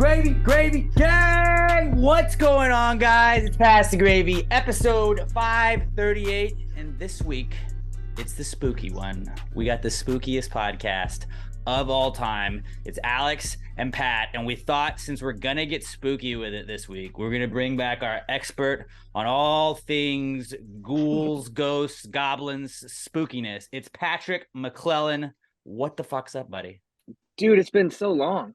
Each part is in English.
Gravy gang! What's going on, guys? It's Pass the Gravy, episode 538, and this week, it's the spooky one. We got the spookiest podcast of all time. It's Alex and Pat, and we thought since we're gonna get spooky with it this week, we're gonna bring back our expert on all things ghouls, ghosts, goblins, spookiness. It's Patrick McLellan. What the fuck's up, buddy? Dude, it's been so long.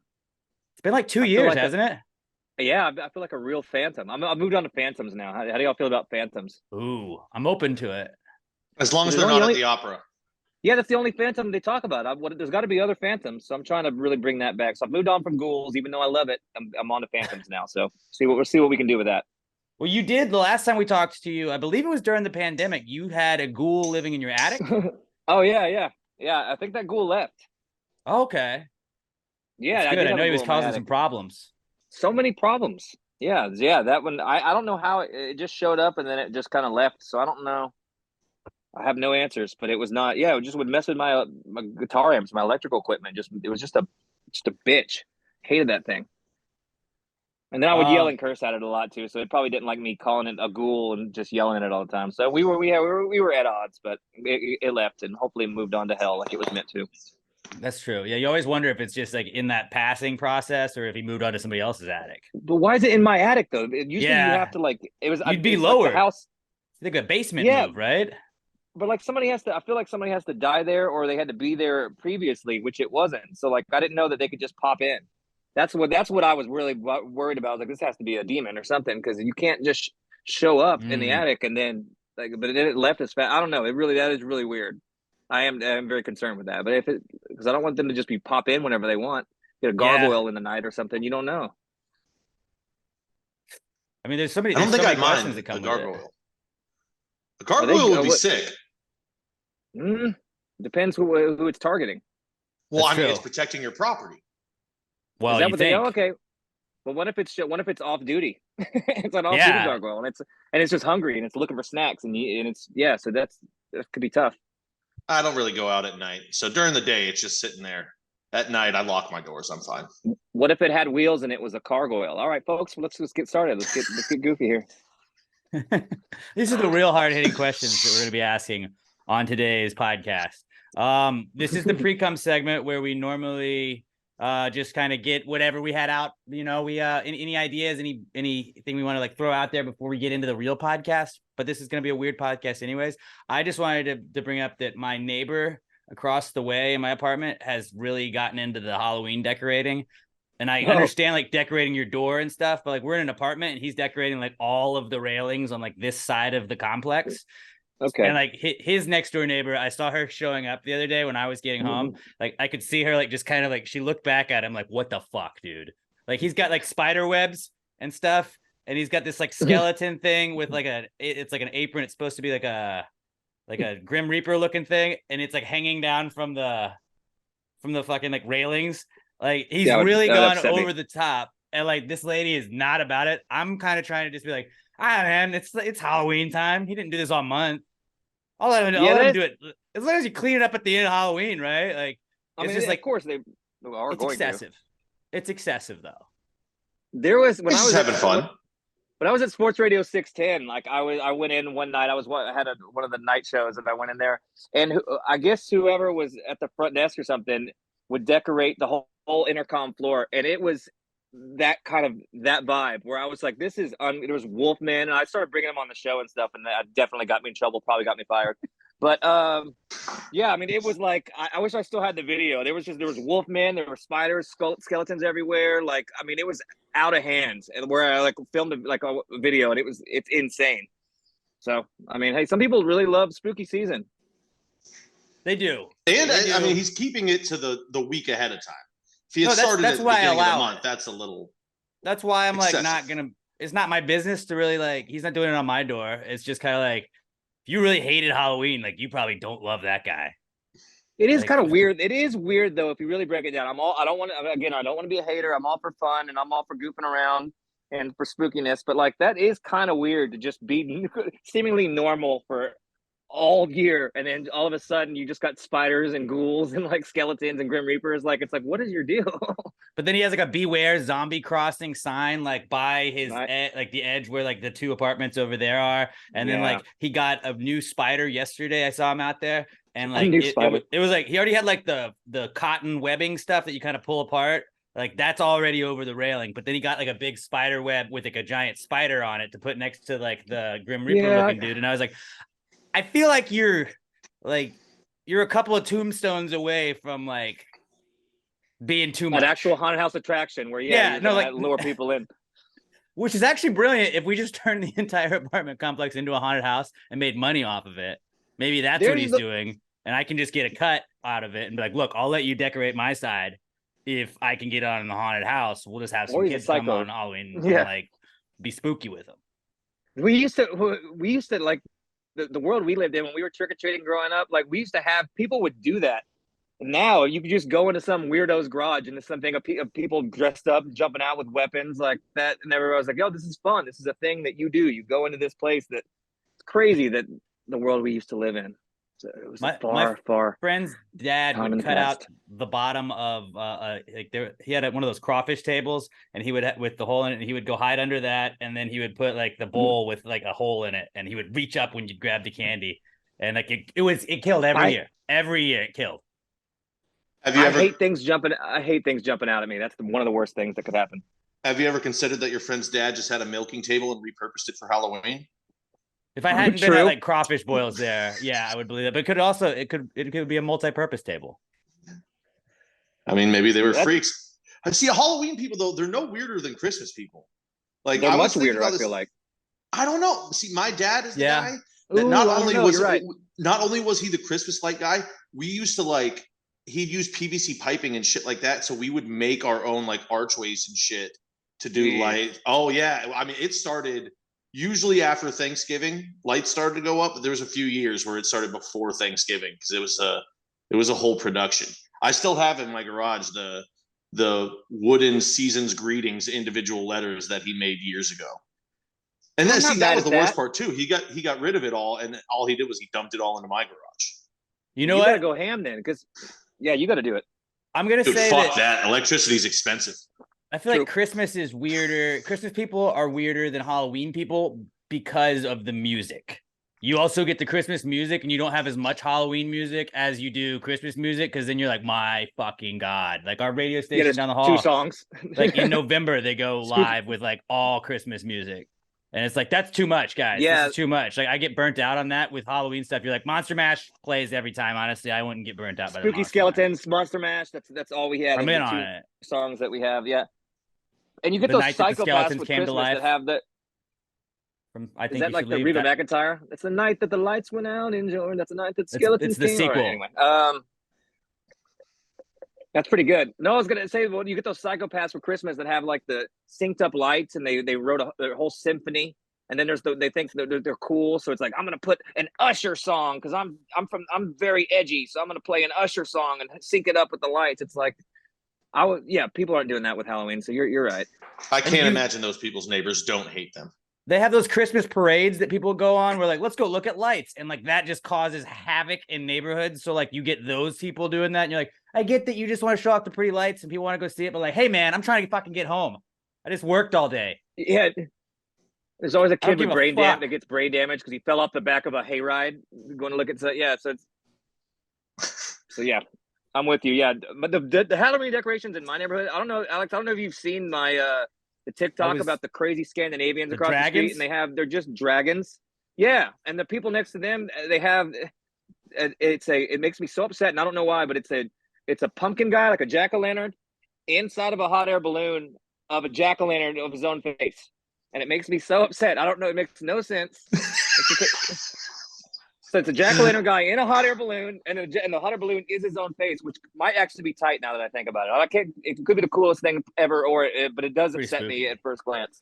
It's been like 2 years, hasn't it? Yeah, I feel like a real phantom. I've moved on to phantoms now. How do y'all feel about phantoms? Ooh, I'm open to it. As long as they're not at the opera. Yeah, that's the only phantom they talk about. There's got to be other phantoms, so I'm trying to really bring that back. So I've moved on from ghouls, even though I love it. I'm on to phantoms now. So we'll see what we can do with that. Well, you did the last time we talked to you. I believe it was during the pandemic. You had a ghoul living in your attic. Oh yeah. I think that ghoul left. Okay. Yeah, that's good. I know he was causing some problems. So many problems. Yeah. That one. I don't know how it just showed up and then it just kind of left. So I don't know. I have no answers, but it was not. Yeah, it just would mess with my guitar amps, my electrical equipment. It was just a bitch. Hated that thing. And then I would yell and curse at it a lot too. So it probably didn't like me calling it a ghoul and just yelling at it all the time. So we were at odds, but it left and hopefully moved on to hell like it was meant to. That's true. Yeah, you always wonder if it's just like in that passing process or if he moved on to somebody else's attic. But why is it in my attic though? Usually you have to like it was. You'd be lower. Like the house. It's like a basement move, right? But like somebody has to. I feel like somebody has to die there, or they had to be there previously, which it wasn't. So like I didn't know that they could just pop in. That's what I was really worried about. I was like, this has to be a demon or something because you can't just show up in the attic and then like. But then it left as fast. I don't know. That is really weird. I am very concerned with that. But because I don't want them to just be pop in whenever they want. Get a gargoyle in the night or something. You don't know. I mean, there's so many. I don't think I'd mind the gargoyle. The gargoyle would be sick. Depends who it's targeting. Well, I mean, it's protecting your property. Well, is that what think? Okay. But what if it's off duty? It's an off duty gargoyle, and it's just hungry and it's looking for snacks, so that could be tough. I don't really go out at night, so during the day it's just sitting there. At night, I lock my doors. I'm fine. What if it had wheels and it was a gargoyle? All right, folks, let's get started. Let's get goofy here. These are the real hard-hitting questions that we're going to be asking on today's podcast. This is the pre-cum segment where we normally just kind of get whatever we had out. You know, we any ideas, anything we want to like throw out there before we get into the real podcast. But this is going to be a weird podcast anyways. I just wanted to bring up that my neighbor across the way in my apartment has really gotten into the Halloween decorating. And I understand like decorating your door and stuff, but like we're in an apartment and he's decorating like all of the railings on like this side of the complex. Okay. And like his next door neighbor, I saw her showing up the other day when I was getting home. Like I could see her like just kind of like she looked back at him like, what the fuck, dude? Like he's got like spider webs and stuff. And he's got this like skeleton thing with like it's like an apron. It's supposed to be like a Grim Reaper looking thing. And it's like hanging down from the fucking like railings. Like he's really gone over the top. And like this lady is not about it. I'm kind of trying to just be like, man, it's Halloween time. He didn't do this all month. I'll let him do it as long as you clean it up at the end of Halloween, right? Like it's just like, of course they are. It's excessive. It's excessive though. There was when I was having fun. When I was at Sports Radio 610, like I went in one night. I had one of the night shows, and I went in there, and I guess whoever was at the front desk or something would decorate the whole intercom floor, and it was that vibe where I was like, this is there was Wolfman, and I started bringing him on the show and stuff, and that definitely got me in trouble, probably got me fired. But yeah, I mean, it was like I wish I still had the video. There was Wolfman, there were spiders, skeletons everywhere. Like, I mean, it was out of hand, and where I like filmed a video, and it's insane. So, I mean, hey, some people really love spooky season. They do. And I mean, he's keeping it to the week ahead of time. If he had started at the beginning of the month, that's a little. That's why I'm excessive. Like not gonna. It's not my business to really like. He's not doing it on my door. It's just kind of like, if you really hated Halloween, like you probably don't love that guy. It is kind of weird. It is weird though if you really break it down. I don't want to be a hater. I'm all for fun and I'm all for goofing around and for spookiness. But like that is kind of weird to just be seemingly normal for all year, and then all of a sudden you just got spiders and ghouls and like skeletons and grim reapers. Like, it's like, what is your deal? But then he has like a beware zombie crossing sign like by his Right. like the edge where like the 2 apartments over there are. And then like he got a new spider yesterday. I saw him out there, and like it was like he already had like the cotton webbing stuff that you kind of pull apart. Like that's already over the railing, but then he got like a big spider web with like a giant spider on it to put next to like the Grim Reaper looking dude. And I was like, I feel like you're a couple of tombstones away from like being too much. An actual haunted house attraction where like lure people in. Which is actually brilliant if we just turned the entire apartment complex into a haunted house and made money off of it. Maybe that's what he's doing, and I can just get a cut out of it and be like, look, I'll let you decorate my side if I can get on in the haunted house. We'll just have some kids come on Halloween and like be spooky with them. We used to like the world we lived in when we were trick-or-treating growing up. Like, we used to have people would do that. Now you could just go into some weirdo's garage and there's something of people dressed up, jumping out with weapons like that, and everybody was like, "Yo, this is fun. This is a thing that you do. You go into this place that it's crazy that the world we used to live in." So it was far. Friend's dad would cut out the bottom of he had one of those crawfish tables, and he would with the hole in it, and he would go hide under that, and then he would put like the bowl with like a hole in it, and he would reach up when you grab the candy, and like it killed every year. Every year it killed. I hate things jumping out at me. That's one of the worst things that could happen. Have you ever considered that your friend's dad just had a milking table and repurposed it for Halloween? If I hadn't been at like crawfish boils there, I would believe that. But it could be a multi-purpose table. I mean, maybe they were freaks. I see Halloween people though; they're no weirder than Christmas people. Like, they're much weirder. I feel like. I don't know. See, my dad is the guy that not only was he the Christmas light guy. We used to like. He'd use PVC piping and shit like that. So we would make our own like archways and shit to do light. Oh yeah. I mean, it started usually after Thanksgiving, lights started to go up, but there was a few years where it started before Thanksgiving because it was a whole production. I still have in my garage the wooden season's greetings individual letters that he made years ago. And then that was the worst part too. He got rid of it all, and all he did was he dumped it all into my garage. You know what? You gotta go ham then, because you gotta do it. I'm gonna say fuck that. Electricity's expensive. I feel like Christmas is weirder. Christmas people are weirder than Halloween people because of the music. You also get the Christmas music, and you don't have as much Halloween music as you do Christmas music, because then you're like, my fucking God. Like our radio station down the hall. 2 songs. Like in November, they go live with like all Christmas music. And it's like, that's too much, guys. Yeah. This is too much. Like, I get burnt out on that with Halloween stuff. You're like, Monster Mash plays every time. Honestly, I wouldn't get burnt out by Spooky Skeletons, Monster Mash. That's all we had. I'm in on it. Songs that we have, And you get those psychopaths with Christmas that have that. I think is that like the Reba McEntire? It's the night that the lights went out in Jordan. That's the night that skeletons came. It's the sequel. Anyway, that's pretty good. No, I was gonna say, well, you get those psychopaths for Christmas that have like the synced up lights, and they wrote a whole symphony. And then they think they're cool, so it's like, I'm gonna put an Usher song because I'm very edgy, so I'm gonna play an Usher song and sync it up with the lights. It's like, people aren't doing that with Halloween, so you're right. I can't imagine those people's neighbors don't hate them. They have those Christmas parades that people go on where like, let's go look at lights. And like that just causes havoc in neighborhoods. So like you get those people doing that. And you're like, I get that you just want to show off the pretty lights and people want to go see it. But like, hey man, I'm trying to fucking get home. I just worked all day. Yeah. There's always a kid with brain damage that gets brain damage because he fell off the back of a hayride going to look at so yeah, I'm with you. Yeah. But the Halloween decorations in my neighborhood, I don't know, Alex, I don't know if you've seen my the TikTok about the crazy Scandinavians across the street, and they're just dragons. Yeah, and the people next to them, they have it makes me so upset, and I don't know why, but it's a pumpkin guy, like a jack-o'-lantern, inside of a hot air balloon of a jack-o'-lantern of his own face, and it makes me so upset. I don't know, it makes no sense. So it's a jack-o'-lantern guy in a hot air balloon, and the hot air balloon is his own face, which might actually be tight now that I think about it. It could be the coolest thing ever, but it does upset me at first glance.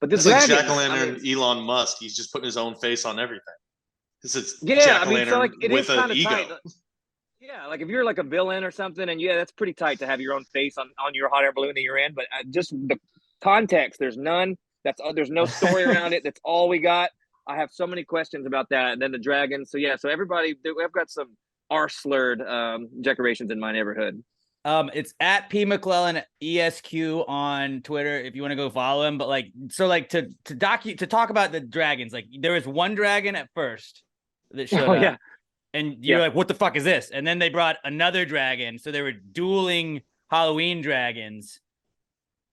But this like jack-o'-lantern, Elon Musk, he's just putting his own face on everything. It's jack-o'-lantern with an ego. Tight. Yeah, like if you're like a villain or something, and that's pretty tight to have your own face on your hot air balloon that you're in. But just the context, there's none. There's no story around it. That's all we got. I have so many questions about that. And then the dragons. So yeah, so everybody, I've got some R-slurred decorations in my neighborhood. It's at P McLellan ESQ on Twitter if you want to go follow him. But like, so like to talk about the dragons, like there was one dragon at first that showed up. Yeah. And you're like, what the fuck is this? And then they brought another dragon. So they were dueling Halloween dragons.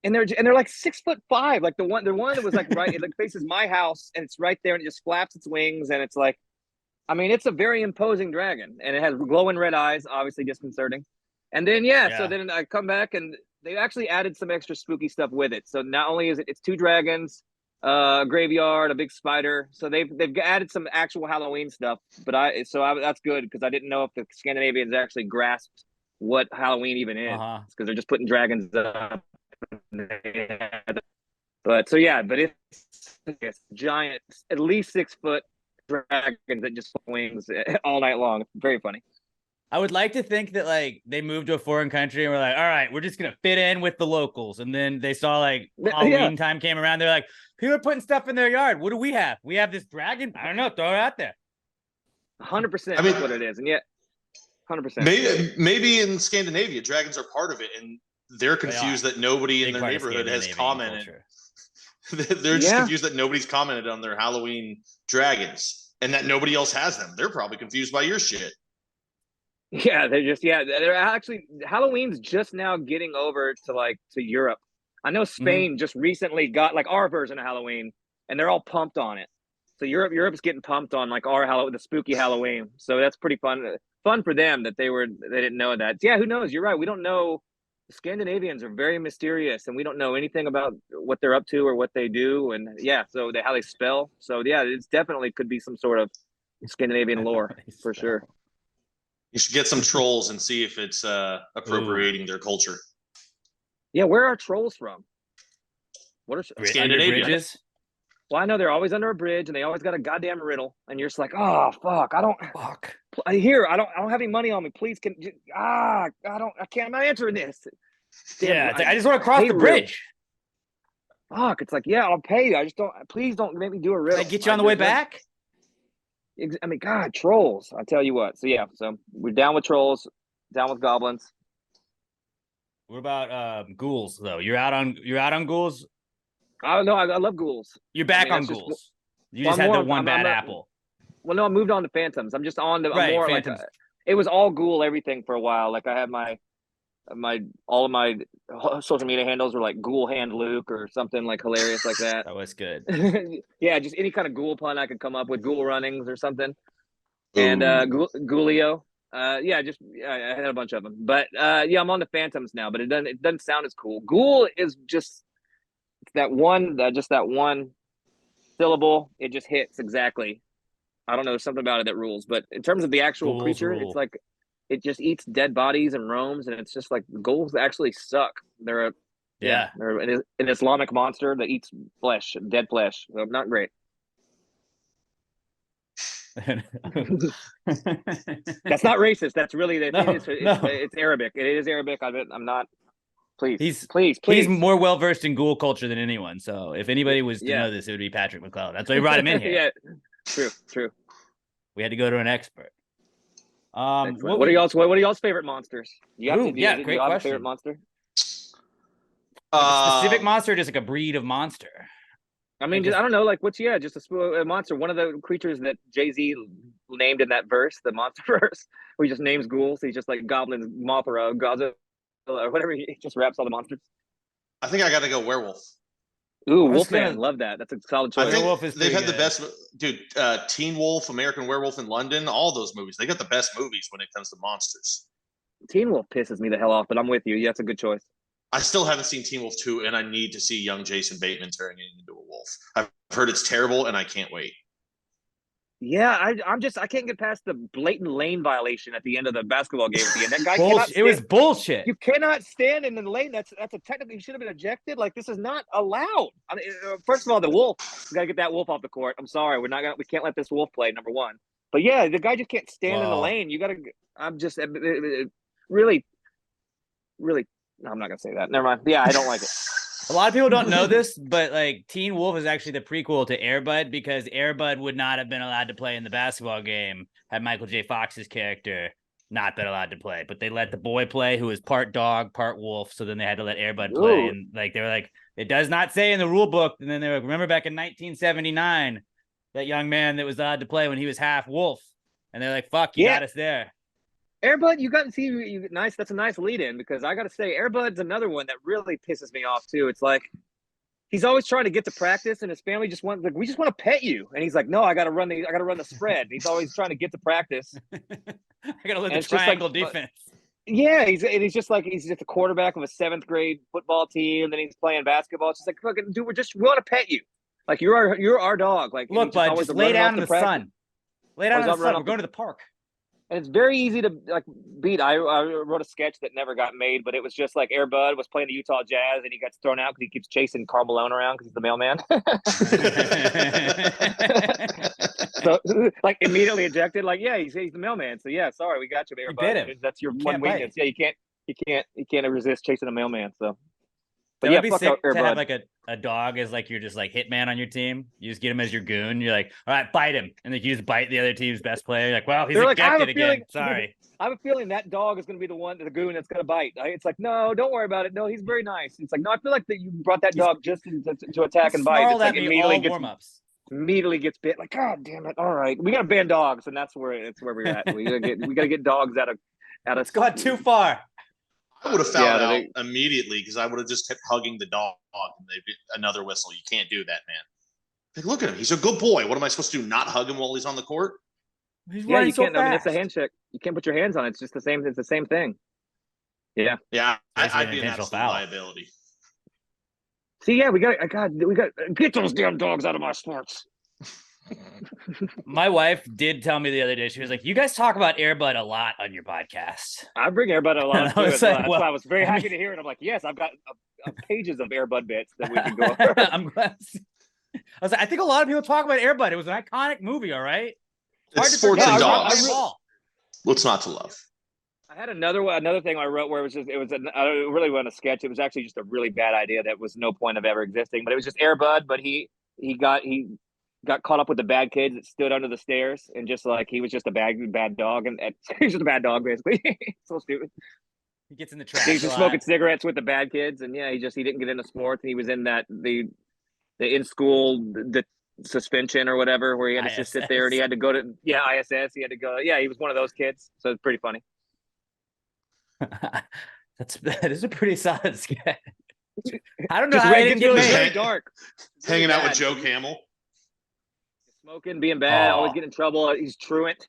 And they're like 6'5". Like the one that was like right, it like faces my house and it's right there and it just flaps its wings and it's like, I mean, it's a very imposing dragon and it has glowing red eyes, obviously disconcerting. And then so then I come back and they actually added some extra spooky stuff with it. So not only is it's 2 dragons, a graveyard, a big spider. So they've added some actual Halloween stuff. But that's good because I didn't know if the Scandinavians actually grasped what Halloween even is because they're just putting dragons up. But it's giant, at least 6 foot dragons that just wings all night long. It's very funny. I would like to think that like they moved to a foreign country and we're like, all right, we're just gonna fit in with the locals. And then they saw like Halloween time came around. They're like, people are putting stuff in their yard. What do we have? We have this dragon. I don't know. Throw it out there. 100%. I mean, that's what it is. And yet, 100%. Maybe in Scandinavia, dragons are part of it, and they're confused that nobody in their neighborhood has commented. They're just confused that nobody's commented on their Halloween dragons, and that nobody else has them. They're probably confused by your shit. Yeah, they're actually Halloween's just now getting over to Europe. I know Spain just recently got like our version of Halloween, and they're all pumped on it. So Europe's getting pumped on like the spooky Halloween. So that's pretty fun for them that they didn't know that. Yeah, who knows? You're right. We don't know. The Scandinavians are very mysterious, and we don't know anything about what they're up to or what they do, and so how they spell. So yeah, it's definitely could be some sort of Scandinavian lore for sure. You should get some trolls and see if it's appropriating their culture. Yeah, where are trolls from? What are Scandinavian bridges? Well, I know they're always under a bridge and they always got a goddamn riddle, and you're just like, oh fuck, I don't have any money on me. Please, I'm not answering this. Damn, I just want to cross the bridge. Fuck, it's like, yeah, I'll pay you. Please don't make me do a riddle. Can I get you on the way back? I mean, God, trolls. I tell you what. So yeah, so we're down with trolls, down with goblins. What about ghouls though? You're out on ghouls? I don't know. I love ghouls. You're back on ghouls. You just had the one bad apple. Well, no, I moved on to phantoms. I'm just on the more phantoms. Like it was all ghoul everything for a while. Like I had all of my social media handles were like Ghoul Hand Luke or something like hilarious like that. That was good. Yeah, just any kind of ghoul pun I could come up with, Ghoul Runnings or something. And Ghoulio. I had a bunch of them. But I'm on the phantoms now, but it doesn't sound as cool. Ghoul is just that one syllable. It just hits exactly. I don't know, something about it that rules. But in terms of the actual creature, it's like it just eats dead bodies and roams, and it's just like ghouls actually suck. They're an Islamic monster that eats flesh, dead flesh. So not great. That's not racist. That's really it's Arabic. It is Arabic. I'm not. Please. He's more well versed in ghoul culture than anyone. So if anybody was to know this, it would be Patrick McLellan. That's why we brought him in here. Yeah, true. We had to go to an expert. What are y'all's favorite monsters? Great question. A favorite monster? A specific monster, just like a breed of monster. I mean, I don't know, like what's just a monster. One of the creatures that Jay-Z named in that verse, the monster verse, where he just names ghouls. He's just like goblins, Mothra, Godzilla, or whatever. He just wraps all the monsters. I think I got to go werewolf. Ooh, Wolfman, love that. That's a solid choice. They've had the best, dude. Teen Wolf, American Werewolf in London, all those movies. They got the best movies when it comes to monsters. Teen Wolf pisses me the hell off, but I'm with you. Yeah, that's a good choice. I still haven't seen Teen Wolf 2, and I need to see young Jason Bateman turning into a wolf. I've heard it's terrible, and I can't wait. Yeah, I can't get past the blatant lane violation at the end of the basketball game at the end. That guy it was bullshit. You cannot stand in the lane. That's a technically, you should have been ejected. Like, this is not allowed. I mean, first of all, the wolf, we got to get that wolf off the court. I'm sorry, we can't let this wolf play, number one. But yeah, the guy just can't stand in the lane. You got to. I'm just really. No, I'm not gonna say that. Never mind. Yeah, I don't like it. A lot of people don't know this, but like Teen Wolf is actually the prequel to Air Bud, because Air Bud would not have been allowed to play in the basketball game had Michael J. Fox's character not been allowed to play. But they let the boy play, who was part dog, part wolf. So then they had to let Air Bud play. And like they were like, it does not say in the rule book. And then they were like, remember back in 1979, that young man that was allowed to play when he was half wolf. And they're like, fuck, you got us there. Air Bud, you got to see nice. That's a nice lead in, because I got to say, Air Bud's another one that really pisses me off too. It's like he's always trying to get to practice, and his family just wants, like, we just want to pet you, and he's like, no, I got to run the spread. And he's always trying to get to practice. I got to learn the triangle defense. Yeah, he's just a quarterback of a 7th grade football team, and then he's playing basketball. It's just like, fucking dude, we want to pet you. Like you're our dog. Like, look, bud, just lay down in the sun. Lay down in the sun. We're going to the park. And it's very easy to like beat. I wrote a sketch that never got made, but it was just like Air Bud was playing the Utah Jazz, and he gets thrown out because he keeps chasing Karl Malone around because he's the mailman. So like immediately ejected. Like, yeah, he's the mailman. So yeah, sorry, we got you, Air Bud. That's your one weakness. Yeah, you can't resist chasing a mailman. So. But that yeah, would be sick to have like a dog as like you're just like hitman on your team. You just get him as your goon. You're like, all right, bite him, and like you just bite the other team's best player. You're like, well, he's ejected again. Sorry. I have a feeling that dog is going to be the goon that's going to bite. It's like, no, don't worry about it. No, he's very nice. It's like, no, I feel like that you brought that dog just to attack and bite. It's like immediately gets bit. Like, God damn it! All right, we got to ban dogs, and that's where we're at. We got to get dogs out of. It's gone too far. I would have found out immediately, because I would have just kept hugging the dog, and they'd be another whistle. You can't do that, man. Like, look at him. He's a good boy. What am I supposed to do? Not hug him while he's on the court? You can't. Fast. I mean, it's a handshake. You can't put your hands on it. It's just the same. It's the same thing. Yeah. Yeah. I'd be an absolute liability. See, yeah, we got get those damn dogs out of my sports. My wife did tell me the other day, she was like, you guys talk about Air Bud a lot on your podcast. I bring Air Bud a lot too. That's why I was very happy to hear it. I'm like, yes, I've got pages of Air Bud bits that we can go over. I'm glad. I was like, I think a lot of people talk about Air Bud. It was an iconic movie, all right? It's sports and dogs. What's not to love? I had another thing I wrote where I really want to sketch. It was actually just a really bad idea that was no point of ever existing, but it was just Air Bud, but he got caught up with the bad kids that stood under the stairs, and just like he was just a bad dog, and he's just a bad dog basically. So stupid. He gets in the trash. He's just smoking cigarettes with the bad kids, and yeah, he didn't get into sports, and he was in that the in school the suspension or whatever, where he had to just sit there, and he had to go to ISS. He had to go. Yeah, he was one of those kids, so it's pretty funny. That is a pretty solid sketch. I don't know how it didn't get made. Very dark. Hanging out with Joe Camel. Smoking, being bad, always getting in trouble. He's truant.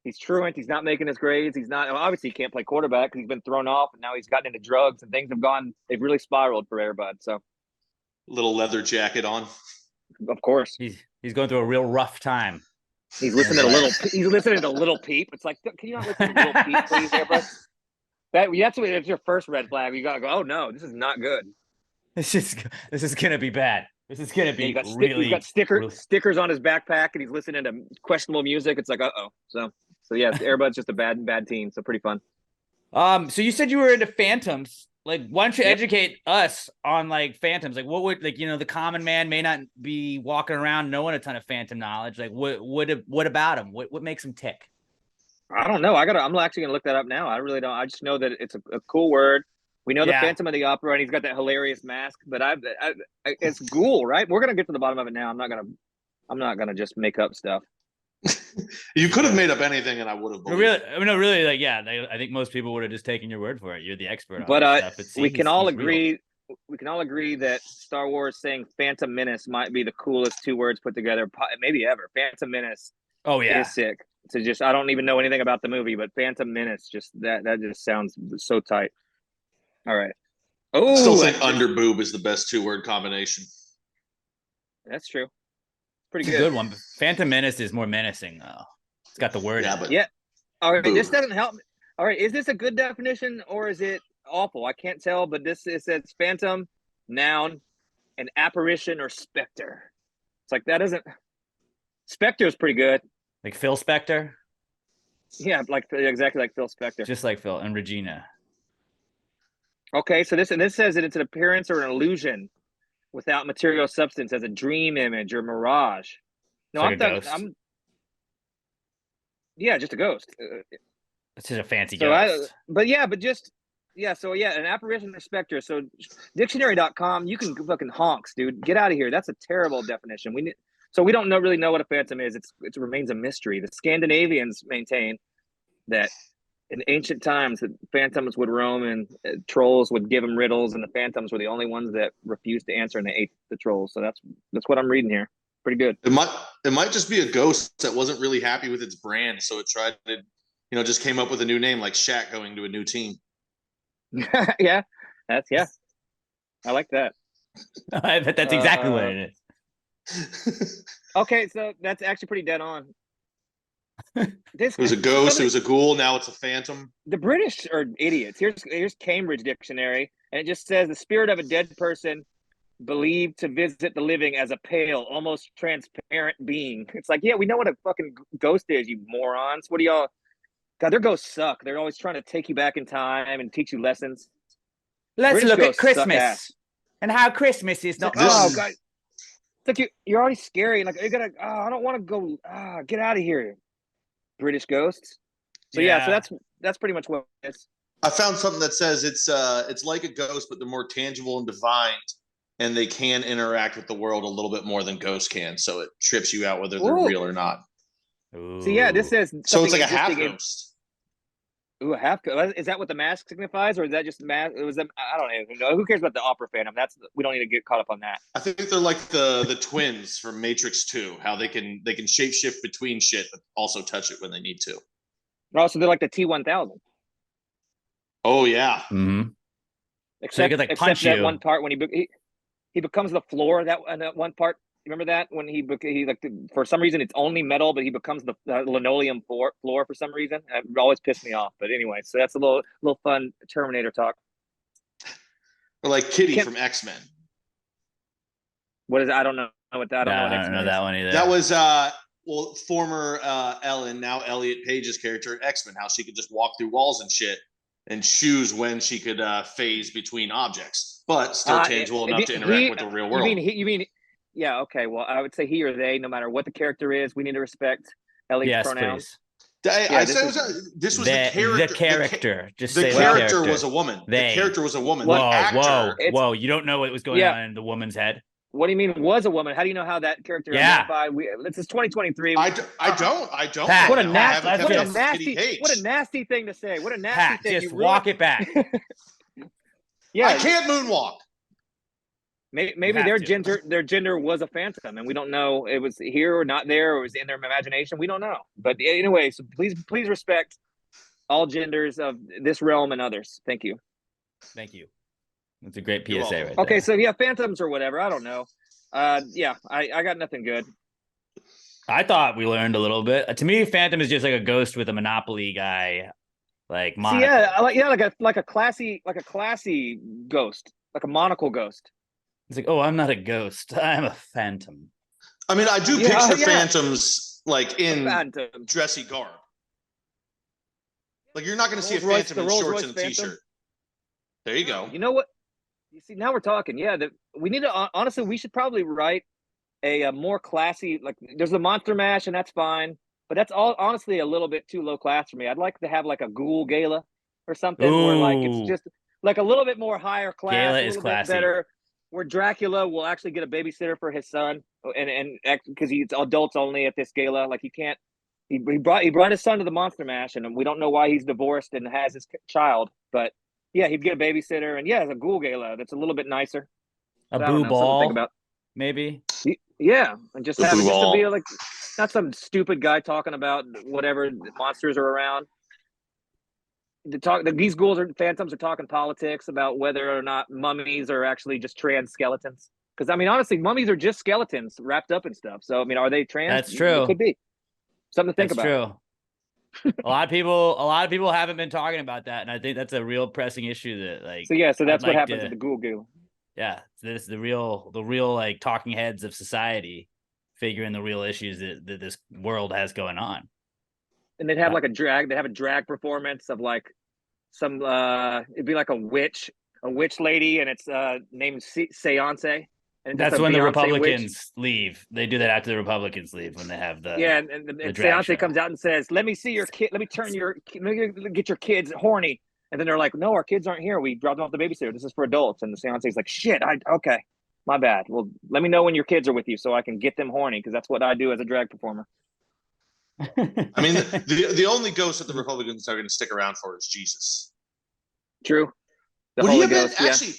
He's not making his grades. He's not. Obviously, he can't play quarterback because he's been thrown off, and now he's gotten into drugs, and things they've really spiraled for Air Bud. So, little leather jacket on. Of course, he's going through a real rough time. He's listening to Little Peep. It's like, can you not listen to Little Peep, please, Air Bud? That's your first red flag. You gotta go, oh no, this is not good. This is gonna be bad. This is gonna be he's got stickers on his backpack, and he's listening to questionable music. It's like, so yeah, Air Bud's just a bad teen. So pretty fun. So you said you were into phantoms. Like, why don't you educate us on like phantoms? Like, what would the common man may not be walking around knowing a ton of phantom knowledge. Like, what about him? What makes him tick? I don't know. I'm actually gonna look that up now. I really don't. I just know that it's a cool word. We know the Phantom of the Opera, and he's got that hilarious mask. But it's Ghoul, right? We're gonna get to the bottom of it now. I'm not gonna just make up stuff. You could have made up anything, and I would have. Really, like, yeah. I think most people would have just taken your word for it. You're the expert. But we can all agree. We can all agree that Star Wars saying Phantom Menace might be the coolest 2 words put together, maybe ever. Phantom Menace. Oh yeah, is sick. So just, I don't even know anything about the movie, but Phantom Menace, just that just sounds so tight. All right. Oh, still think underboob is the best 2-word combination. That's true. Pretty good. It's a good one. But Phantom Menace is more menacing though. It's got the word. Yeah. All right. Boob. This doesn't help me. All right. Is this a good definition or is it awful? I can't tell, but it says phantom, noun, an apparition or specter. It's like, that isn't. Specter is pretty good. Like Phil Spector? Yeah, exactly like Phil Spector. Just like Phil and Regina. Okay, so this says that it's an appearance or an illusion. without material substance as a dream image or mirage. No, It's like I'm yeah, just a ghost. It's just a fancy So ghost. so an apparition or specter. So dictionary.com, you can fucking honks, dude. Get out of here. That's a terrible definition. We don't really know what a phantom is. It remains a mystery. The Scandinavians maintain that in ancient times that phantoms would roam and trolls would give them riddles, and the phantoms were the only ones that refused to answer, and they ate the trolls. So that's what I'm reading here. Pretty good. It might just be a ghost that wasn't really happy with its brand, so it tried to, just came up with a new name, like Shaq going to a new team. Yeah, I like that. I bet that's exactly what it is. Okay, so that's actually pretty dead on. It was a ghost. It was a ghoul. Now it's a phantom. The British are idiots. Here's Cambridge Dictionary, and it just says the spirit of a dead person believed to visit the living as a pale, almost transparent being. It's like, yeah, we know what a fucking ghost is, you morons. What do y'all? God, their ghosts suck. They're always trying to take you back in time and teach you lessons. Let's British look at ghosts suck ass. Christmas and how Christmas is not. Oh God, it's like you're already scary. Like you gotta. Oh, I don't want to go. Get out of here, British ghosts. So so that's pretty much what it is. I found something that says it's like a ghost, but they're more tangible and divine, and they can interact with the world a little bit more than ghosts can. So it trips you out whether they're real or not. Ooh. So yeah, this says so it's like a half ghost. Ooh, a half ghost. Is that what the mask signifies, or is that just mask? I don't even know. Who cares about the opera phantom? We don't need to get caught up on that. I think they're like the twins from Matrix 2, how they can shapeshift between shit, but also touch it when they need to. Oh, so they're like the T-1000. Oh yeah. Mm-hmm. Except, so they could punch that you. one part when he becomes the floor. That one part. Remember that when he like for some reason it's only metal, but he becomes the linoleum floor for some reason. It always pissed me off. But anyway, so that's a little fun Terminator talk. Or like Kitty from X-Men. What is it? I don't know what that. I don't know that one either. That was former Ellen, now Elliot Page's character in X-Men. How she could just walk through walls and shit, and choose when she could phase between objects, but still tangible enough to interact with the real world. You mean? Yeah, okay. Well, I would say he or they, no matter what the character is, we need to respect Elliot's pronouns. This was the character. The character. The character was a woman. The character was a woman. Whoa! You don't know what was going on in the woman's head. What do you mean was a woman? How do you know how that character identified? This is 2023. I don't. Pat, what a nasty thing to say. What a nasty thing. Just walk it back. Yeah, I can't moonwalk. Maybe their gender was a phantom, and we don't know it was here or not there, or it was in their imagination. We don't know. But anyway, so please respect all genders of this realm and others. Thank you. Thank you. That's a great PSA right there. Okay, so yeah, phantoms or whatever. I don't know. I got nothing good. I thought we learned a little bit. To me, phantom is just like a ghost with a Monopoly guy, like monocle. like a classy ghost, like a monocle ghost. It's like, oh, I'm not a ghost. I'm a phantom. I mean, I do picture phantoms like in dressy garb. Like you're not going to see a phantom in shorts and a t-shirt. There you go. You know what? You see, now we're talking. Yeah, we need to honestly. We should probably write a more classy. Like, there's the Monster Mash, and that's fine. But that's all honestly a little bit too low class for me. I'd like to have like a Ghoul Gala or something, where like it's just like a little bit more higher class, Gala a little is classy. bit better. Where Dracula will actually get a babysitter for his son, and because he's adults only at this gala. Like he can't. He brought his son to the Monster Mash, and we don't know why he's divorced and has his child. But yeah, he'd get a babysitter, and yeah, it's a Ghoul Gala that's a little bit nicer. A boo ball, maybe. Yeah, and just have it just to be like not some stupid guy talking about whatever monsters are around. These ghouls or phantoms are talking politics about whether or not mummies are actually just trans skeletons. Because I mean, honestly, mummies are just skeletons wrapped up in stuff. So I mean, are they trans? That's true. It could be something to think about. True. a lot of people haven't been talking about that, and I think that's a real pressing issue. That like. So that's what happens with the Ghoul Ghoul. Yeah, this is the real like talking heads of society, figuring the real issues that this world has going on. And they'd have like a drag performance of like it'd be like a witch lady, and it's named Seance, and That's when the Republicans leave. They do that after the Republicans leave when they have the and Seance comes out and says, "Let me see your kid. Let me get your kids horny." And then they're like, "No, our kids aren't here. We dropped them off the babysitter. This is for adults." And the Seance is like, "Shit, okay, my bad. Well, let me know when your kids are with you so I can get them horny because that's what I do as a drag performer." I mean, the only ghost that the Republicans are going to stick around for is Jesus. True. Would he have been actually?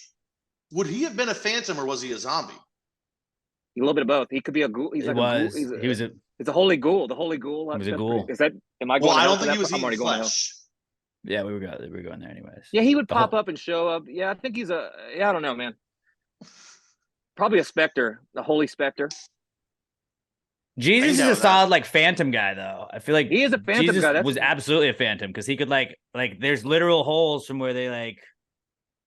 Would he have been a phantom or was he a zombie? A little bit of both. He could be a ghoul. He's a holy ghoul. The holy ghoul. He was a ghoul. Is that? Am I going? Well, I don't think he was eating flesh. Yeah, we were going there anyways. Yeah, he would pop up and show up. Yeah, I think he's I don't know, man. Probably a specter, the holy specter. Jesus is a solid like phantom guy, though. I feel like he is a phantom Jesus guy. Was absolutely a phantom because he could like there's literal holes from where they like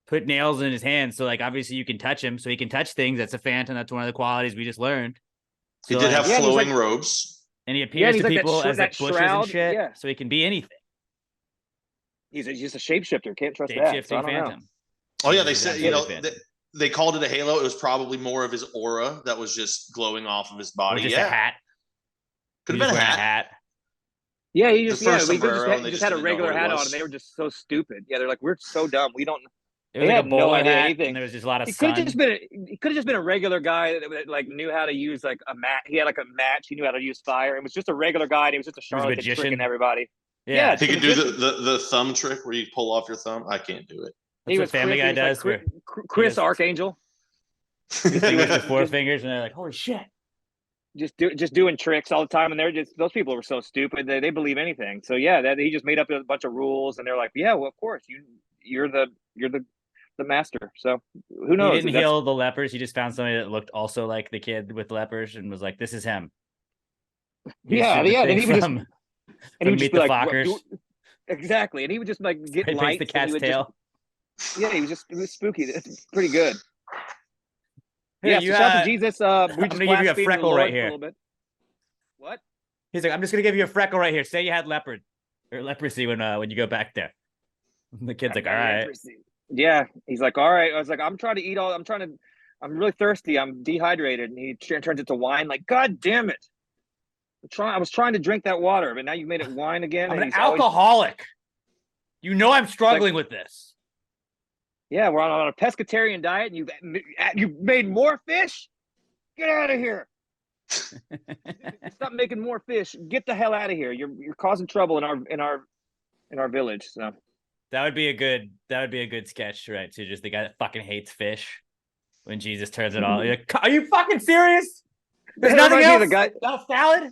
put nails in his hands. So like obviously you can touch him, so he can touch things. That's a phantom. That's one of the qualities we just learned. So, he did have flowing robes, and he appears to people as like bushes and shit. Yeah. So he can be anything. He's just a shapeshifter. Can't trust that. So phantom. Oh yeah, they said they called it a halo. It was probably more of his aura that was just glowing off of his body. Or just a hat. Could have been a hat. Yeah, he just had a regular hat on, and they were just so stupid. Yeah, they're like, we're so dumb. We don't. It was like a bowler hat, and there was just a lot of sun. He could have just been a regular guy that like knew how to use like a mat. He had like a match. He knew how to use fire. It was just a regular guy. And he was just a charlatan tricking everybody. Yeah, he could do the thumb trick where you pull off your thumb. I can't do it. That's what Family Guy does. Chris Archangel. He was the four fingers, and they're like, "Holy shit!" Just doing tricks all the time, and those people were so stupid they believe anything. So yeah, he just made up a bunch of rules, and they're like, "Yeah, well, of course you're the master." So who knows? He didn't heal the lepers. He just found somebody that looked also like the kid with lepers, and was like, "This is him." And he would just. And he would meet just the Fockers. Exactly. And he would just like get lights. The cat's tail. It was spooky. It's pretty good. Hey, shout out to Jesus. I'm gonna give you a freckle right here. What? He's like, I'm just gonna give you a freckle right here. Say you had leprosy when you go back there. The kid's like, all right. Leprosy. Yeah. He's like, all right. I was like, I'm really thirsty. I'm dehydrated. And he turns it to wine. Like, God damn it. I was trying to drink that water, but now you've made it wine again. I'm an alcoholic. I'm struggling with this. Yeah, we're on a pescatarian diet, and you've made more fish. Get out of here! Stop making more fish. Get the hell out of here. You're causing trouble in our village. So that would be a good sketch, right? So just the guy that fucking hates fish when Jesus turns it all. Like, are you fucking serious? There's nothing else. Not a salad.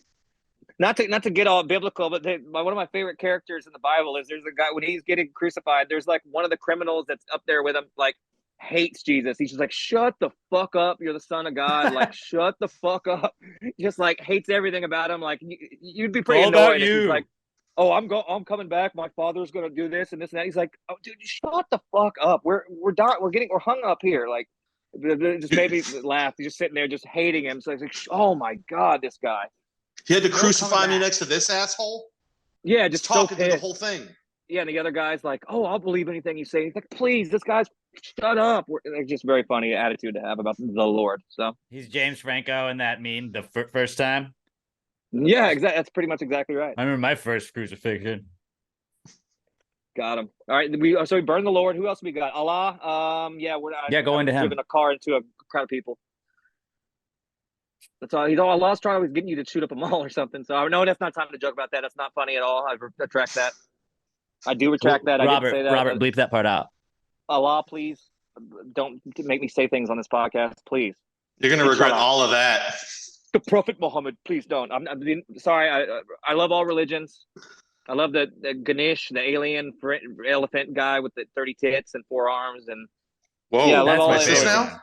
Not to get all biblical, but one of my favorite characters in the Bible is there's a guy when he's getting crucified. There's like one of the criminals that's up there with him, like hates Jesus. He's just like, shut the fuck up. You're the Son of God. Like, shut the fuck up. Just like hates everything about him. Like you'd be pretty annoyed if he's like, oh, I'm coming back. My father's gonna do this and this and that. He's like, oh, dude, shut the fuck up. We're hung up here. Like, it just made me laugh. He's just sitting there, just hating him. So he's like, oh my God, this guy. He had to crucify me next to this asshole? Yeah, just talking to the whole thing. Yeah, and the other guy's like, oh, I'll believe anything you say. He's like, please, this guy's shut up. It's just very funny attitude to have about the Lord. So he's James Franco in that meme the first time. Yeah, exactly. That's pretty much exactly right. I remember my first crucifixion. Got him. All right, we burned the Lord. Who else we got? Allah. Go into him. Driving a car into a crowd of people. That's all. Allah's trying to get you to shoot up a mall or something. So no, that's not time to joke about that. That's not funny at all. I retract that. I do retract that. I didn't say that. Robert, bleep that part out. Allah, please don't make me say things on this podcast, please. You're gonna regret all of that. The Prophet Muhammad, please don't. I'm sorry. I love all religions. I love the Ganesh, the alien elephant guy with the 30 tits and 4 arms, and I love all that now.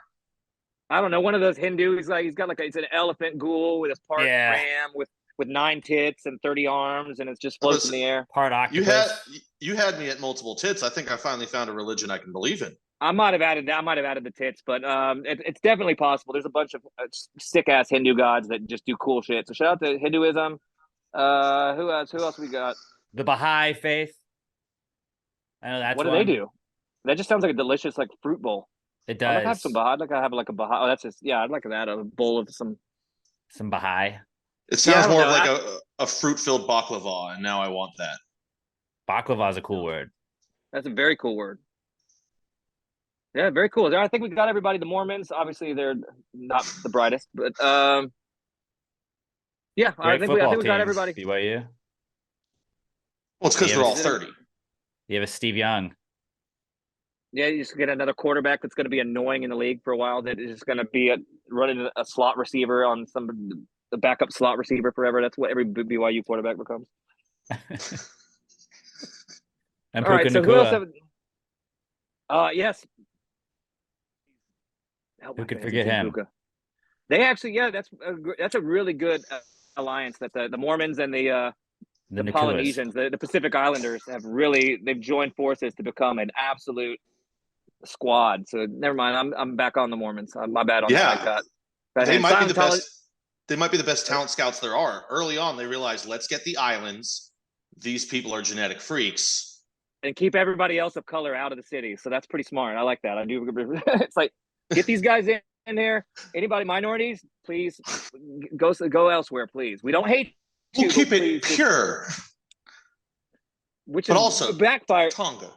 I don't know, one of those Hindus. He's got it's an elephant ghoul with a part ram with 9 tits and 30 arms, and it's just floats in the air. Part octopus. You had me at multiple tits. I think I finally found a religion I can believe in. I might have added that. I might have added the tits, but it's definitely possible. There's a bunch of sick ass Hindu gods that just do cool shit. So shout out to Hinduism. Who else we got? The Baha'i faith. I know that's what do they do? That just sounds like a delicious fruit bowl. It I'd like to have does. some Baja. I'd like to have like a Baja. Oh, that's just I'd like that, a bowl of some Baha'i. It sounds I don't more know. of like a fruit-filled baklava, and now I want that. Baklava is a cool word. That's a very cool word. Yeah, very cool. I think we got everybody. The Mormons, obviously, they're not the brightest, but yeah, I think we got everybody. BYU. Well, it's because they're all 30. You have a Steve Young. Yeah, you just get another quarterback that's going to be annoying in the league for a while. That is just going to be running a slot receiver on the backup slot receiver forever. That's what every BYU quarterback becomes. And all right, so who else? Yes. Who could forget him? Puka. They actually, that's a really good alliance that the Mormons and the Polynesians, the Pacific Islanders they've joined forces to become an absolute squad. So never mind, I'm back on the Mormons. My bad on that. They might be the best. They might be the best talent scouts there are. Early on, they realized, let's get the islands. These people are genetic freaks, and keep everybody else of color out of the city. So that's pretty smart. I like that. I do. It's like, get these guys in there. Anybody minorities, please go elsewhere, please. We don't hate you. We'll keep it pure. But also backfire. Tonga.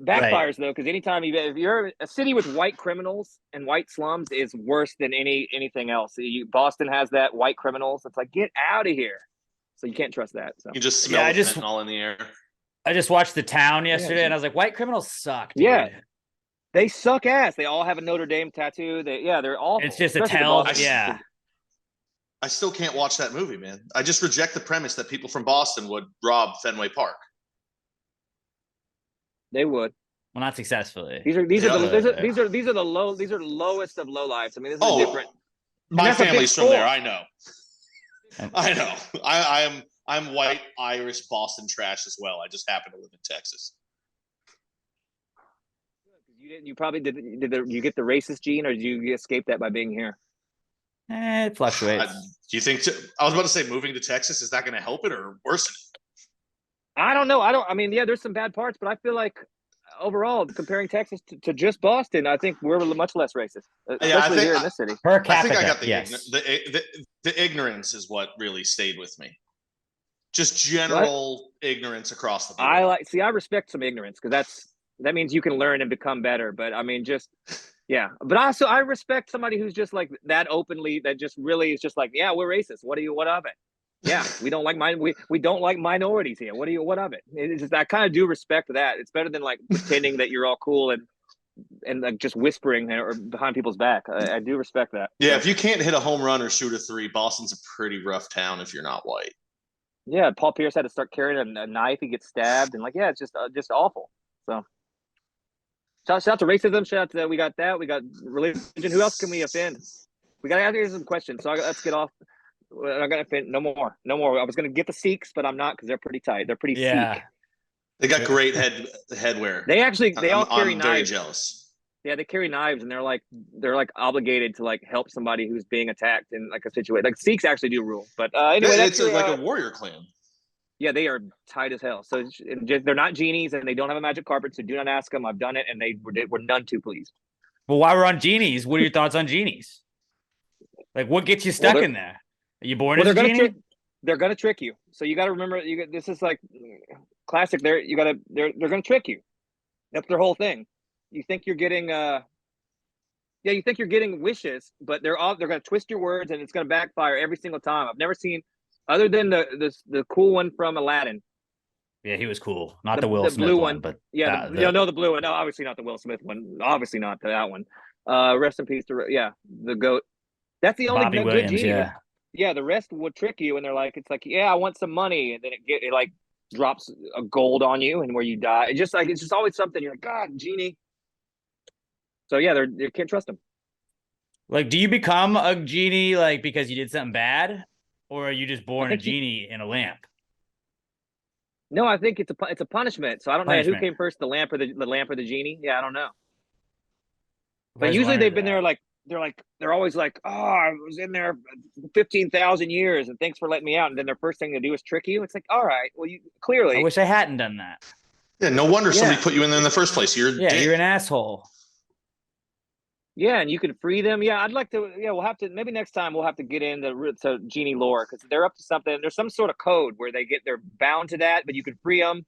Backfires though, because anytime if you're a city with white criminals and white slums is worse than anything else. Boston has that, white criminals. It's like, get out of here. So you can't trust that. So you just smell fentanyl in the air. I just watched The Town yesterday, and I was like, white criminals suck. Dude. Yeah, they suck ass. They all have a Notre Dame tattoo. They're awful. It's just a tell. I still can't watch that movie, man. I just reject the premise that people from Boston would rob Fenway Park. They would. Well, not successfully. These are the lowest of low lives. I mean, this is different. My family's from there. I know. I know. I'm white, Irish, Boston trash as well. I just happen to live in Texas. You probably did you get the racist gene, or did you escape that by being here? It fluctuates. Do you think? I was about to say, moving to Texas, is that going to help it or worsen it? I don't know. I mean, there's some bad parts, but I feel like overall, comparing Texas to just Boston, I think we're much less racist, especially here in this city. Per capita, I think I got the ignorance is what really stayed with me. Just general ignorance across the board. I respect some ignorance, because that means you can learn and become better. But I mean, but also I respect somebody who's just like that openly, that just really is just like, yeah, we're racist. What of it? Yeah, we don't like we don't like minorities here. What of it? It's just, I kind of do respect that. It's better than like pretending that you're all cool and like just whispering or behind people's back. I do respect that. Yeah, if you can't hit a home run or shoot a three, Boston's a pretty rough town if you're not white. Yeah, Paul Pierce had to start carrying a knife. He gets stabbed, and it's just awful. So, shout out to racism. Shout out to that. We got religion. Who else can we offend? We got to answer some questions. So let's get off. I'm not gonna offend. No more. I was gonna get the Sikhs, but I'm not, because they're pretty tight. They're pretty Sikh. They got great headwear. They all carry knives. I'm very jealous. Yeah, they carry knives, and they're like obligated to like help somebody who's being attacked in like a situation. Like Sikhs actually do rule, but anyway, it's like a warrior clan. Yeah, they are tight as hell. So they're not genies, and they don't have a magic carpet. So do not ask them. I've done it, and they were none too pleased. Well, while we're on genies, what are your thoughts on genies? Like, what gets you stuck in there? Are you born as a genie? They're gonna trick you. So you got to remember, this is like classic. They're gonna trick you. That's their whole thing. You think you're getting wishes, but they're gonna twist your words, and it's gonna backfire every single time. I've never seen, other than the cool one from Aladdin. Yeah, he was cool. Not the Will Smith one, but the blue one. No, obviously not the Will Smith one. Obviously not that one. Rest in peace to the goat. That's the only good genie. Yeah, the rest will trick you, and they're like, it's like, yeah, I want some money, and then it like drops a gold on you, and where you die. It's just always something. You're like, God, genie. So yeah, you can't trust them. Like, do you become a genie like because you did something bad, or are you just born a genie in a lamp? No, I think it's a punishment. So I don't know who came first, the lamp or the genie. Yeah, I don't know. But usually they've been there like. They're always like, oh, I was in there 15,000 years, and thanks for letting me out. And then their first thing to do is trick you. It's like, all right, well, you clearly. I wish I hadn't done that. Yeah, no wonder somebody put you in there in the first place. You're an asshole. Yeah, and you can free them. Yeah, I'd like to. Yeah, we'll have to. Maybe next time we'll have to get into to genie lore because they're up to something. There's some sort of code where they're bound to that, but you can free them.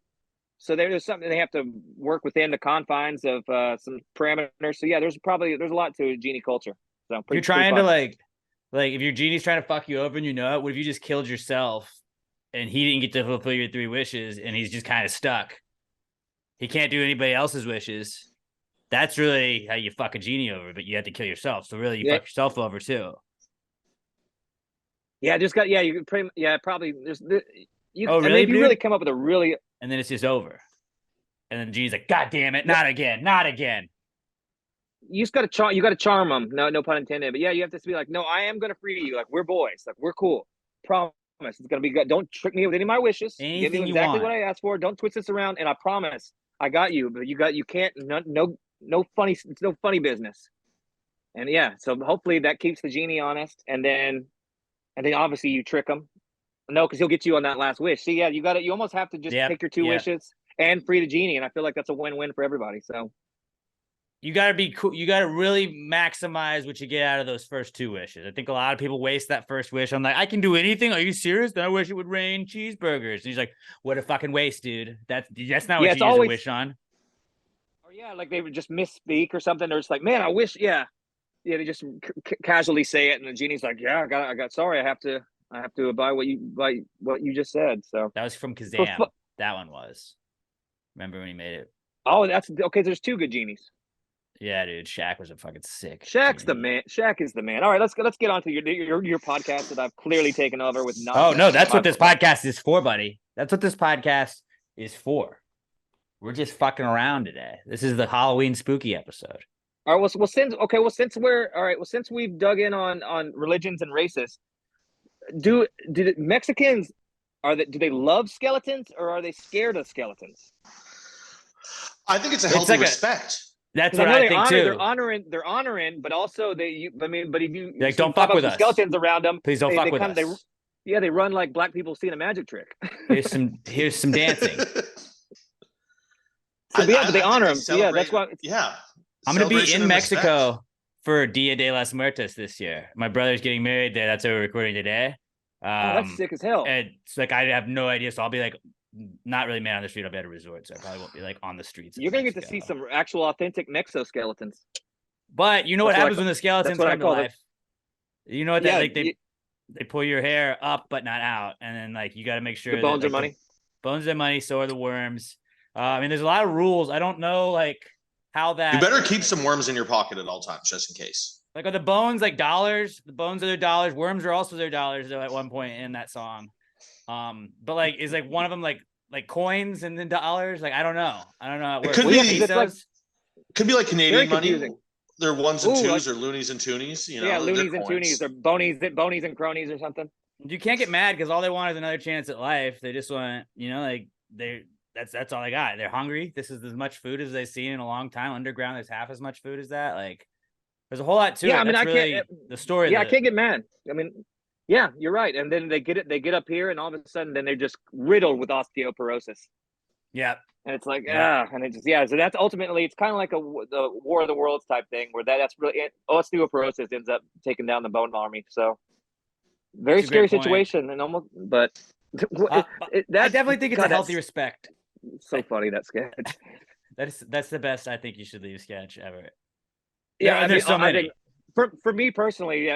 So there's something they have to work within the confines of some parameters. So yeah, there's a lot to genie culture. So you're trying to like if your genie's trying to fuck you over and you know it, what if you just killed yourself and he didn't get to fulfill your 3 wishes and he's just kind of stuck? He can't do anybody else's wishes. That's really how you fuck a genie over, but you have to kill yourself. So really, you fuck yourself over too. Yeah, just got you can pretty probably there's you. Oh, really? I mean, if you really come up with a really, and then it's just over, and then the genie's like, "God damn it, not again, not again." You just got to you got to charm them. No pun intended. But yeah, you have to be like, no, I am gonna free you. Like we're boys. Like we're cool. Promise, it's gonna be good. Don't trick me with any of my wishes. Anything Give me exactly what I asked for. Don't twist this around. And I promise, I got you. But you can't. No funny. It's no funny business. And yeah, so hopefully that keeps the genie honest. And then obviously you trick him. No, because he'll get you on that last wish. See, yeah, you almost have to just pick your 2 wishes and free the genie. And I feel like that's a win-win for everybody. So you got to be cool. You got to really maximize what you get out of those first 2 wishes. I think a lot of people waste that first wish. I'm like, I can do anything. Are you serious? Then I wish it would rain cheeseburgers. And he's like, what a fucking waste, dude. That's not what you use a wish on. Or yeah, like they would just misspeak or something. They're just like, man, I wish, yeah, they just casually say it, and the genie's like, yeah, I got. Sorry, I have to abide what you just said. So that was from Kazam. That one was. Remember when he made it? Oh, that's okay. There's 2 good genies. Yeah, dude, Shaq was a fucking sick. Shaq's the man. Shaq is the man. All right, let's get on to your podcast that I've clearly taken over with. Oh no, that's what this podcast is for, buddy. That's what this podcast is for. We're just fucking around today. This is the Halloween spooky episode. All right. Since we've dug in on religions and races, do Mexicans do they love skeletons or are they scared of skeletons? I think it's a healthy respect. That's what I think too. They're honoring, but also but if you like, don't fuck with us. Skeletons around them, please don't fuck with us. They run like black people seeing a magic trick. Here's some dancing. But they honor them. So yeah, that's why. Yeah, I'm gonna be in Mexico for Dia de las Muertes this year. My brother's getting married there. That's what we're recording today. That's sick as hell. And it's like I have no idea, so I'll be like not really man on the street. I'll be at a resort, so I probably won't be like on the streets. You're gonna get to see some actual authentic Mexoskeletons. But you know what happens when the skeletons come to life? You know what that they pull your hair up but not out, and then like you got to make sure the bones are money. Bones are money. So are the worms. I mean, there's a lot of rules. I don't know like how that. You better keep some worms in your pocket at all times, just in case. Like, are the bones like dollars? The bones are their dollars. Worms are also their dollars, though, at one point in that song. But like, is like one of them like coins and then dollars? Like, I don't know. How it works. Could be like Canadian money. They're ones and twos or loonies and toonies. You know, yeah, loonies and toonies or bonies and cronies or something. You can't get mad because all they want is another chance at life. They just want, like that's all they got. They're hungry. This is as much food as they've seen in a long time. Underground, there's half as much food as that. Like, there's a whole lot to it. I mean, that's really the story. Yeah, I can't get mad. I mean, yeah, you're right. And then they get up here, and all of a sudden, then they're just riddled with osteoporosis. Yeah, and it's like and it just So that's ultimately, it's kind of like the War of the Worlds type thing, where that's really osteoporosis ends up taking down the bone army. So very scary situation, and almost, but I definitely think it's a healthy respect. So funny, that sketch. That's the best I think you should leave sketch ever. Yeah, there's so many. For me personally,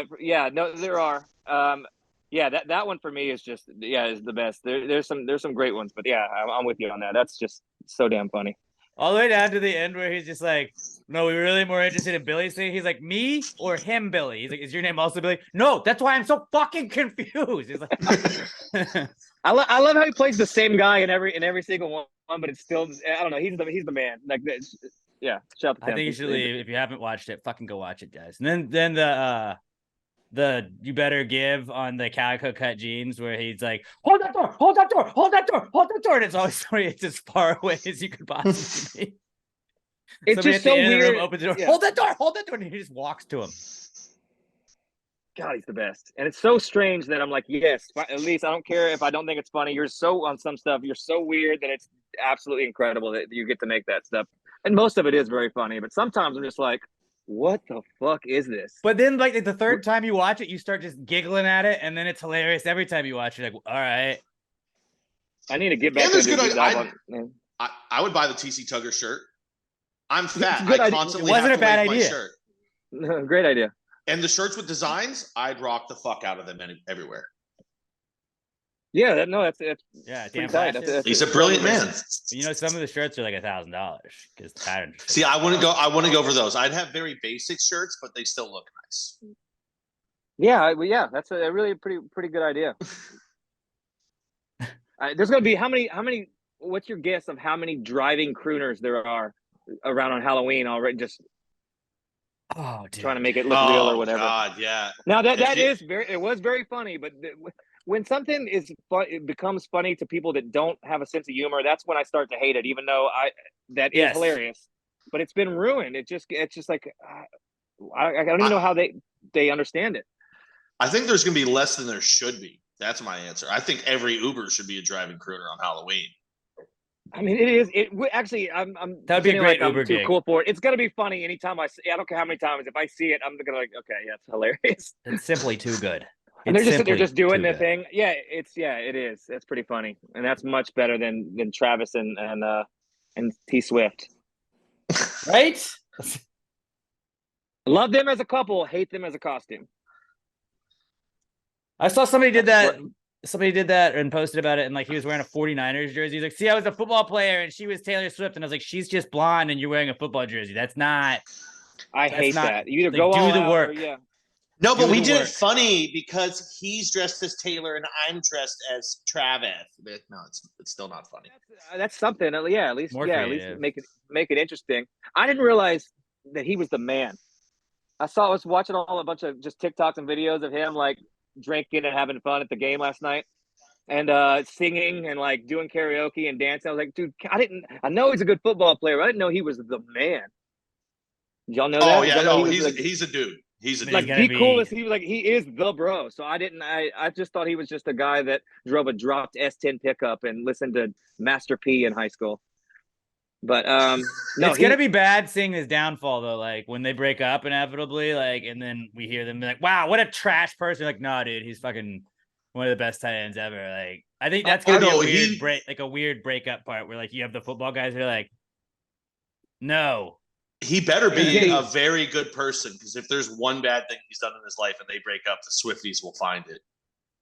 no, there are. That one for me is just is the best. There's some great ones, but I'm with you on that. That's just so damn funny. All the way down to the end where he's just like, no, we're really more interested in Billy's thing. He's like, me or him, Billy? He's like, is your name also Billy? No, that's why I'm so fucking confused. He's like, I love how he plays the same guy in every single one, but it's still, I don't know. He's the man. Like, yeah. Shout out to him. I think you should leave. If you haven't watched it, fucking go watch it, guys. And then the you better give on the Calico Cut jeans where he's like, hold that door, hold that door, hold that door, hold that door. And it's always it's as far away as you could possibly be. It's just so weird. Room, opens the door, hold that door, and he just walks to him. God, he's the best. And it's so strange that I'm like, yes, at least I don't care if I don't think it's funny. You're so on some stuff, you're so weird that it's absolutely incredible that you get to make that stuff. And most of it is very funny, but sometimes I'm just like, what the fuck is this? But then, like the third time you watch it, you start just giggling at it, and then it's hilarious every time you watch it. Like, all right, I need to get back. And there's good. I would buy the TC Tugger shirt. I'm fat. I constantly have to bad my idea. shirt. Great idea. And the shirts with designs, I'd rock the fuck out of them everywhere. Yeah, that's damn tight. He's a brilliant man. You know, some of the shirts are like $1,000 because the patterns. See, I wouldn't go for those. I'd have very basic shirts, but they still look nice. Yeah, that's a really pretty good idea. There's gonna be how many? What's your guess of how many driving crooners there are around on Halloween already? Just trying to make it look real or whatever. God, yeah. Now it was very funny, but when something is fun, it becomes funny to people that don't have a sense of humor. That's when I start to hate it, even though that is hilarious. But it's been ruined. It's just like I don't even know how they understand it. I think there's going to be less than there should be. That's my answer. I think every Uber should be a driving crooner on Halloween. I mean, it is. It actually, I'm. That'd be a great Uber too gig. Cool for it. It's gonna be funny anytime I see. I don't care how many times. If I see it, I'm gonna like, okay, yeah, it's hilarious. It's simply too good. And they're just doing their thing. Yeah, it is. It's pretty funny, and that's much better than Travis and T Swift. Right? Love them as a couple, hate them as a costume. I saw somebody did that. Somebody did that and posted about it, and like he was wearing a 49ers jersey. He's like, see, I was a football player and she was Taylor Swift, and I was like, she's just blonde and you're wearing a football jersey. That's not. I hate that. You either like, go all do the out work. or, yeah. No, but we did it funny because he's dressed as Taylor and I'm dressed as Travis. No, it's still not funny. That's something. Yeah, at least More at least make it interesting. I didn't realize that he was the man. I was watching a bunch of just TikToks and videos of him like drinking and having fun at the game last night, and singing and like doing karaoke and dancing. I was like, dude, I know he's a good football player, but I didn't know he was the man. Did y'all know that? Oh yeah, no, he's a dude. He's a like dude. the coolest. He was like, he is the bro. So I just thought he was just a guy that drove a dropped S10 pickup and listened to Master P in high school. But no, it's gonna be bad seeing his downfall though. Like when they break up inevitably, like, and then we hear them be like, "Wow, what a trash person!" Like, no, dude, he's fucking one of the best tight ends ever. Like, I think that's gonna be a weird breakup part where like you have the football guys who are like, "No." He better be a very good person, because if there's one bad thing he's done in his life and they break up, the Swifties will find it.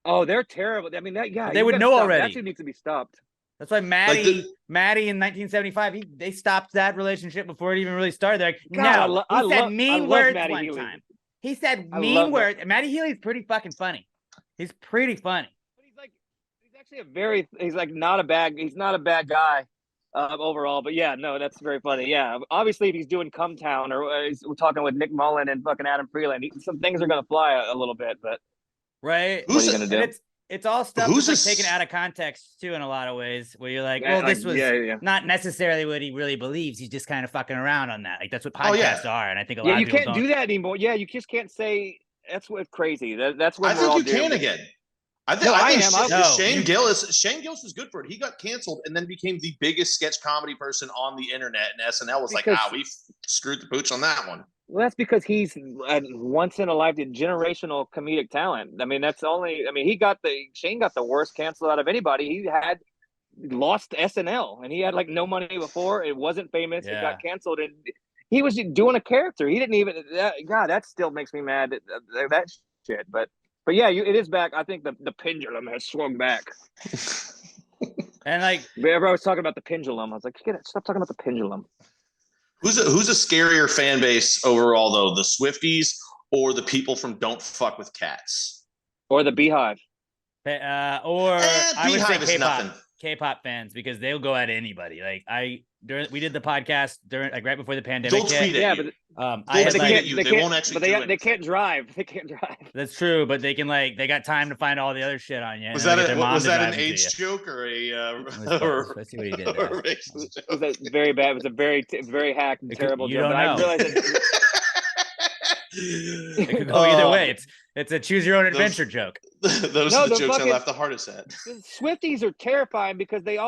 Oh, they're terrible. I mean, they would know already. That needs to be stopped. That's why Maddie in 1975, they stopped that relationship before it even really started. They're like, no, he said mean words one time. He said mean words. Matty Healy's pretty fucking funny. He's pretty funny. But he's actually he's not a bad guy overall. But yeah, no, that's very funny. Yeah, obviously if he's doing Come Town or we're talking with Nick Mullen and fucking Adam Freeland, some things are gonna fly a little bit. But right, what are you gonna do? It's all stuff that's like taken out of context too in a lot of ways, where you're like, well, this was not necessarily what he really believes. He's just kind of fucking around on that. Like that's what podcasts are, and I think a lot of people you can't do that anymore. Yeah, you just can't say that's what's crazy. That's what I think you can again. I think Shane Gillis was good for it. He got canceled and then became the biggest sketch comedy person on the internet, and SNL was like, we screwed the pooch on that one. Well, that's because he's a once in a lifetime generational comedic talent. I mean, Shane got the worst cancel out of anybody. He had lost SNL and he had like no money before. It wasn't famous. He got canceled and he was doing a character. He didn't even, God, that still makes me mad. That shit. But yeah, it is back. I think the pendulum has swung back. And like, everybody was talking about the pendulum. I was like, stop talking about the pendulum. Who's a scarier fan base overall, though? The Swifties or the people from Don't Fuck with Cats? Or the Beehive? I would say K-pop fans, because they'll go at anybody. Like we did the podcast right before the pandemic. They'll tweet at you. They won't actually. But they can't drive. They can't drive. That's true, but they can they got time to find all the other shit on you. Was that an age joke or a? Let's see what he did. It was very bad. It was a very hacked and terrible joke. I realized it could go either way. It's a choose your own adventure joke. Those are the jokes I laughed the hardest at. Swifties are terrifying because they're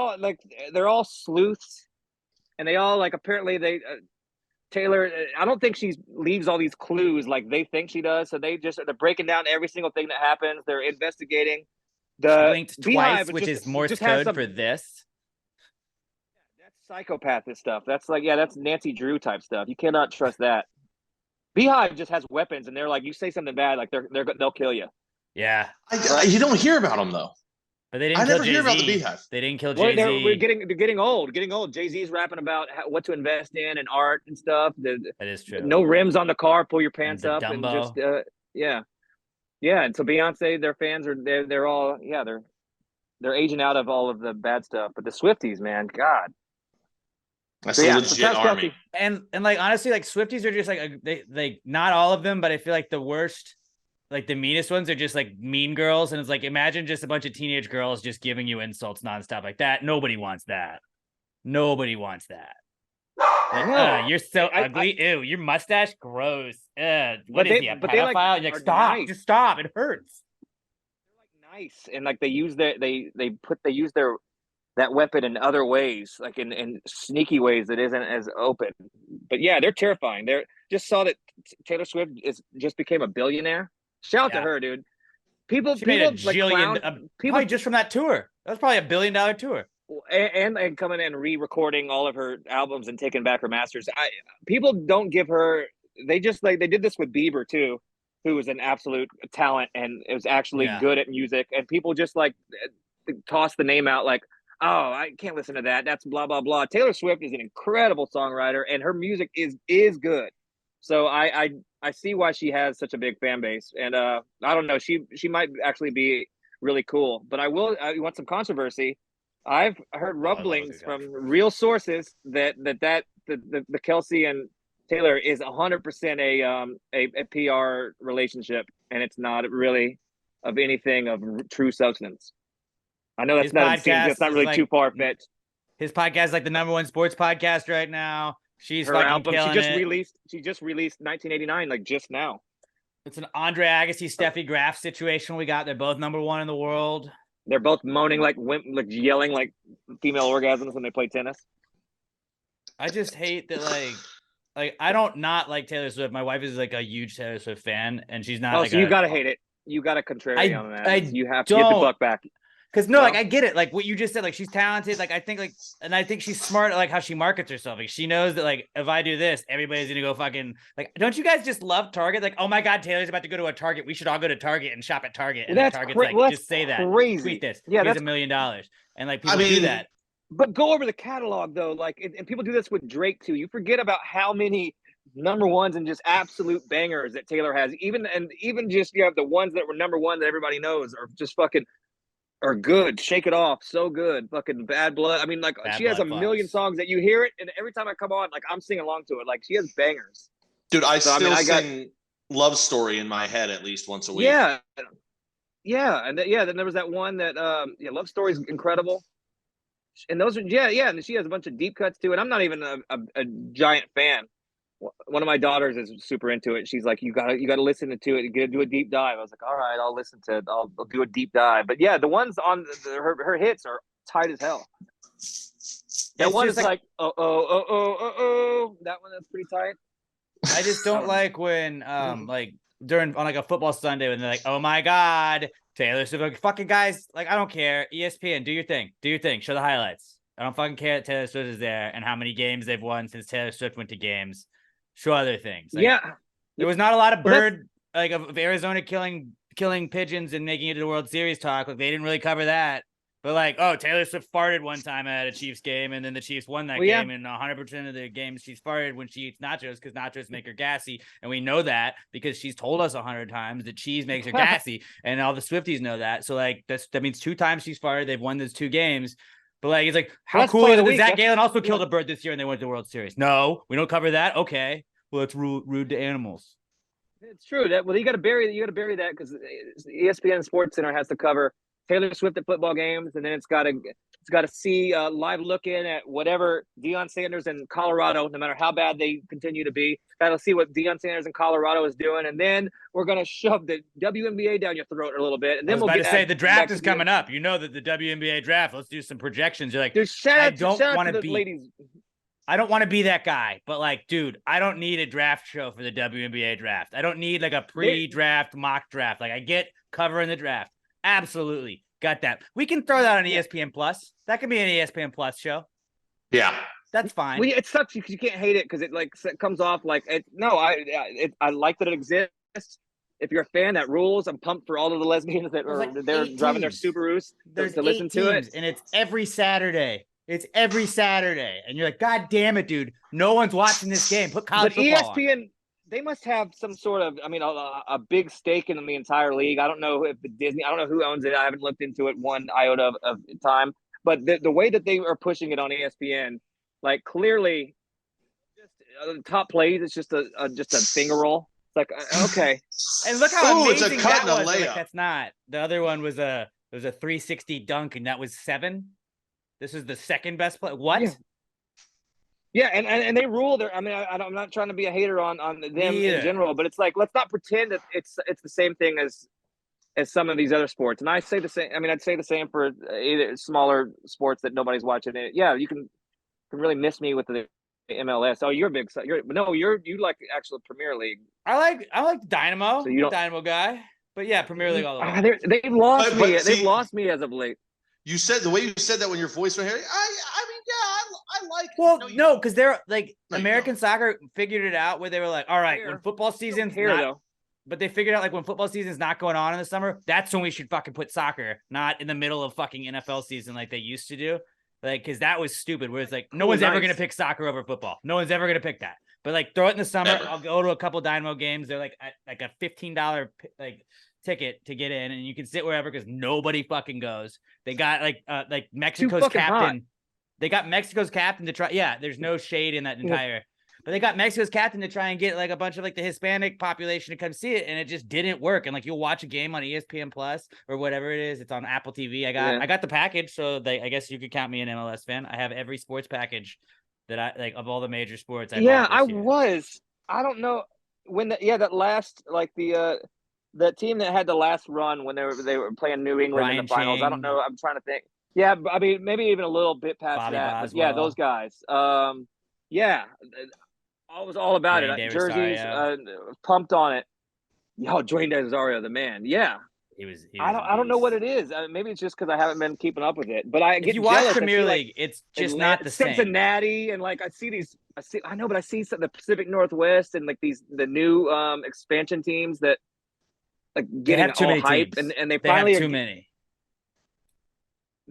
all sleuths, and they all apparently Taylor, I don't think she leaves all these clues like they think she does. So they're breaking down every single thing that happens. They're investigating. She blinked twice, Beehive which just, is Morse just has code for this. That's psychopath stuff. That's like, that's Nancy Drew type stuff. You cannot trust that. Beehive just has weapons, and they're like, you say something bad, like they'll kill you. Yeah, you don't hear about them though. but they didn't. I kill never Jay-Z. hear about the Beehive. They didn't kill Well, Jay-Z. they're getting old. Jay-Z's rapping about what to invest in and art and stuff. That is true. No rims on the car. Pull your pants And up Dumbo. and just yeah. And so Beyonce, their fans they're all they're aging out of all of the bad stuff. But the Swifties, man, God. That's a legit army. And like honestly, like Swifties are just like they not all of them, but I feel like the worst, like the meanest ones are just like mean girls. And it's like, imagine just a bunch of teenage girls just giving you insults nonstop like that. Nobody wants that. Nobody wants that. Like, you're so ugly. Ew, your mustache, gross. What is he, a pedophile? Like, you're like, stop, nice. Just stop. It hurts. They're like nice, and like they use their that weapon in other ways, like in sneaky ways that isn't as open. But yeah, they're terrifying. They're just saw that Taylor Swift just became a billionaire. Shout out to her, dude. People made a jillion, probably just from that tour. That was probably $1 billion tour. And coming and re-recording all of her albums and taking back her masters. People don't give her. They just like they did this with Bieber too, who was an absolute talent and is actually good at music. And people just like toss the name out like, oh, I can't listen to that. That's blah blah blah. Taylor Swift is an incredible songwriter, and her music is good. So I see why she has such a big fan base. And I don't know, she might actually be really cool. But I want some controversy. I've heard rumblings from real sources that the Kelsey and Taylor is 100% a PR relationship, and it's not really of anything of true substance. I know that's not really like, too far fetched. His podcast is like the #1 sports podcast right now. She's her fucking album. Killing She just released 1989, like just now. It's an Andre Agassi, Steffi Graf situation we got. They're both #1 in the world. They're both moaning like yelling like female orgasms when they play tennis. I just hate that like I don't not like Taylor Swift. My wife is like a huge Taylor Swift fan, and she's not. Oh, so you gotta hate it. You gotta contrary on that. You have to get the buck back. Because like I get it, like what you just said, like she's talented, like I think she's smart at like how she markets herself. Like she knows that like if I do this, everybody's gonna go fucking like. Don't you guys just love Target? Like, oh my God, Taylor's about to go to a Target. We should all go to Target and shop at Target. And Target's just say that. Crazy. Tweet this. Yeah, that's $1 million, and like people do that. But go over the catalog though, like, and people do this with Drake too. You forget about how many #1s and just absolute bangers that Taylor has. Even just you have the ones that were #1 that everybody knows are just fucking. Are good. Shake It Off, so good. Fucking Bad Blood. I mean, like she has a million songs that you hear it, and every time I come on, like I'm singing along to it. Like she has bangers. Dude, I sing Love Story in my head at least once a week. Yeah, and then there was that one that Love Story is incredible. And those are and she has a bunch of deep cuts too. And I'm not even a giant fan. One of my daughters is super into it. She's like, you gotta listen to it. You gotta do a deep dive. I was like, all right, I'll listen to it. I'll do a deep dive. But yeah, the ones on her hits are tight as hell. That one is like that one that's pretty tight. I just don't like when like during on like a football Sunday when they're like, oh my God, Taylor Swift, like fucking guys, like I don't care. ESPN, do your thing, show the highlights. I don't fucking care that Taylor Swift is there and how many games they've won since Taylor Swift went to games. Show other things. Like, there was not a lot of of Arizona killing pigeons and making it to the World Series talk. Like they didn't really cover that. But like, oh, Taylor Swift farted one time at a Chiefs game, and then the Chiefs won that game. And 100% of the games she's farted when she eats nachos because nachos make her gassy, and we know that because she's told us 100 times that cheese makes her gassy, and all the Swifties know that. So like that means 2 times she's farted. They've won those 2 games. But like, it's like, how cool is it that Zach Gallen also killed a bird this year and they went to the World Series? No, we don't cover that. Okay, well, it's rude to animals. It's true that you got to bury that because ESPN Sports Center has to cover Taylor Swift at football games, and then it's got to see live look in at whatever Deion Sanders in Colorado, no matter how bad they continue to be. Got to see what Deion Sanders in Colorado is doing, and then we're gonna shove the WNBA down your throat a little bit, and then we'll say the draft is coming up. You know that the WNBA draft. Let's do some projections. You're like, I don't want to be. I don't want to be that guy, but like, dude, I don't need a draft show for the WNBA draft. I don't need like a pre-draft mock draft. Like I get covering the draft. Absolutely. Got that. We can throw that on ESPN Plus. That could be an ESPN Plus show. Yeah. That's fine. Well, it sucks because you can't hate it because it like comes off like I like that it exists. If you're a fan, that rules. I'm pumped for all of the lesbians that are they're driving their Subarus to listen to it. And it's every Saturday. It's every Saturday. And you're like, God damn it, dude. No one's watching this game. Put college football ESPN, on. they must have some sort of, a big stake in the entire league. I don't know if Disney, I don't know who owns it. I haven't looked into it one iota of time. But the way that they are pushing it on ESPN, like clearly, just the top plays, it's just a finger roll. It's like, okay. And look how amazing it's a cut that and a was. layup. Like, that's not. The other one was a 360 dunk, and that was 7. This is the second best play. What? Yeah, and they rule there. I'm not trying to be a hater on them in general, but it's like, let's not pretend that it's the same thing as some of these other sports. And I say the same. I'd say the same for either smaller sports that nobody's watching. Yeah, you can really miss me with the MLS. Oh, you're a big. You like actual Premier League. I like Dynamo. So you don't Dynamo guy, but yeah, Premier League all the way. They've lost me. They've lost me as of late. You said the way you said that when your voice went here. I like. Well, no, because they're like American soccer figured it out where they were like, all right, when football season's not, but they figured out like when football season's not going on in the summer, that's when we should fucking put soccer, not in the middle of fucking NFL season like they used to do. Like, because that was stupid. Where it's like no one's ever gonna pick soccer over football. No one's ever gonna pick that. But like throw it in the summer. I'll go to a couple Dynamo games. They're like a $15 like ticket to get in, and you can sit wherever because nobody fucking goes. They got like Mexico's captain. Hot. They got Mexico's captain to try. Yeah, there's no shade in that entire. But they got Mexico's captain to try and get like a bunch of like the Hispanic population to come see it, and it just didn't work. And like you'll watch a game on ESPN Plus or whatever it is. It's on Apple TV. I got the package, so I guess you could count me an MLS fan. I have every sports package that I like of all the major sports. I don't know when that last like that team that had the last run when they were playing New England in the finals. I don't know. I'm trying to think. Yeah, I mean, maybe even a little bit past Bobby that. Boswell. But yeah, those guys. Yeah, I was all about it. Jerseys, pumped on it. Yo, Dwayne Rosario, the man. Yeah, he was I don't know what it is. Maybe it's just because I haven't been keeping up with it. But I get if you watch jealous. Premier League, it's just not the same. Cincinnati and like I see the Pacific Northwest and like the new expansion teams that like getting all hype and they finally have too many.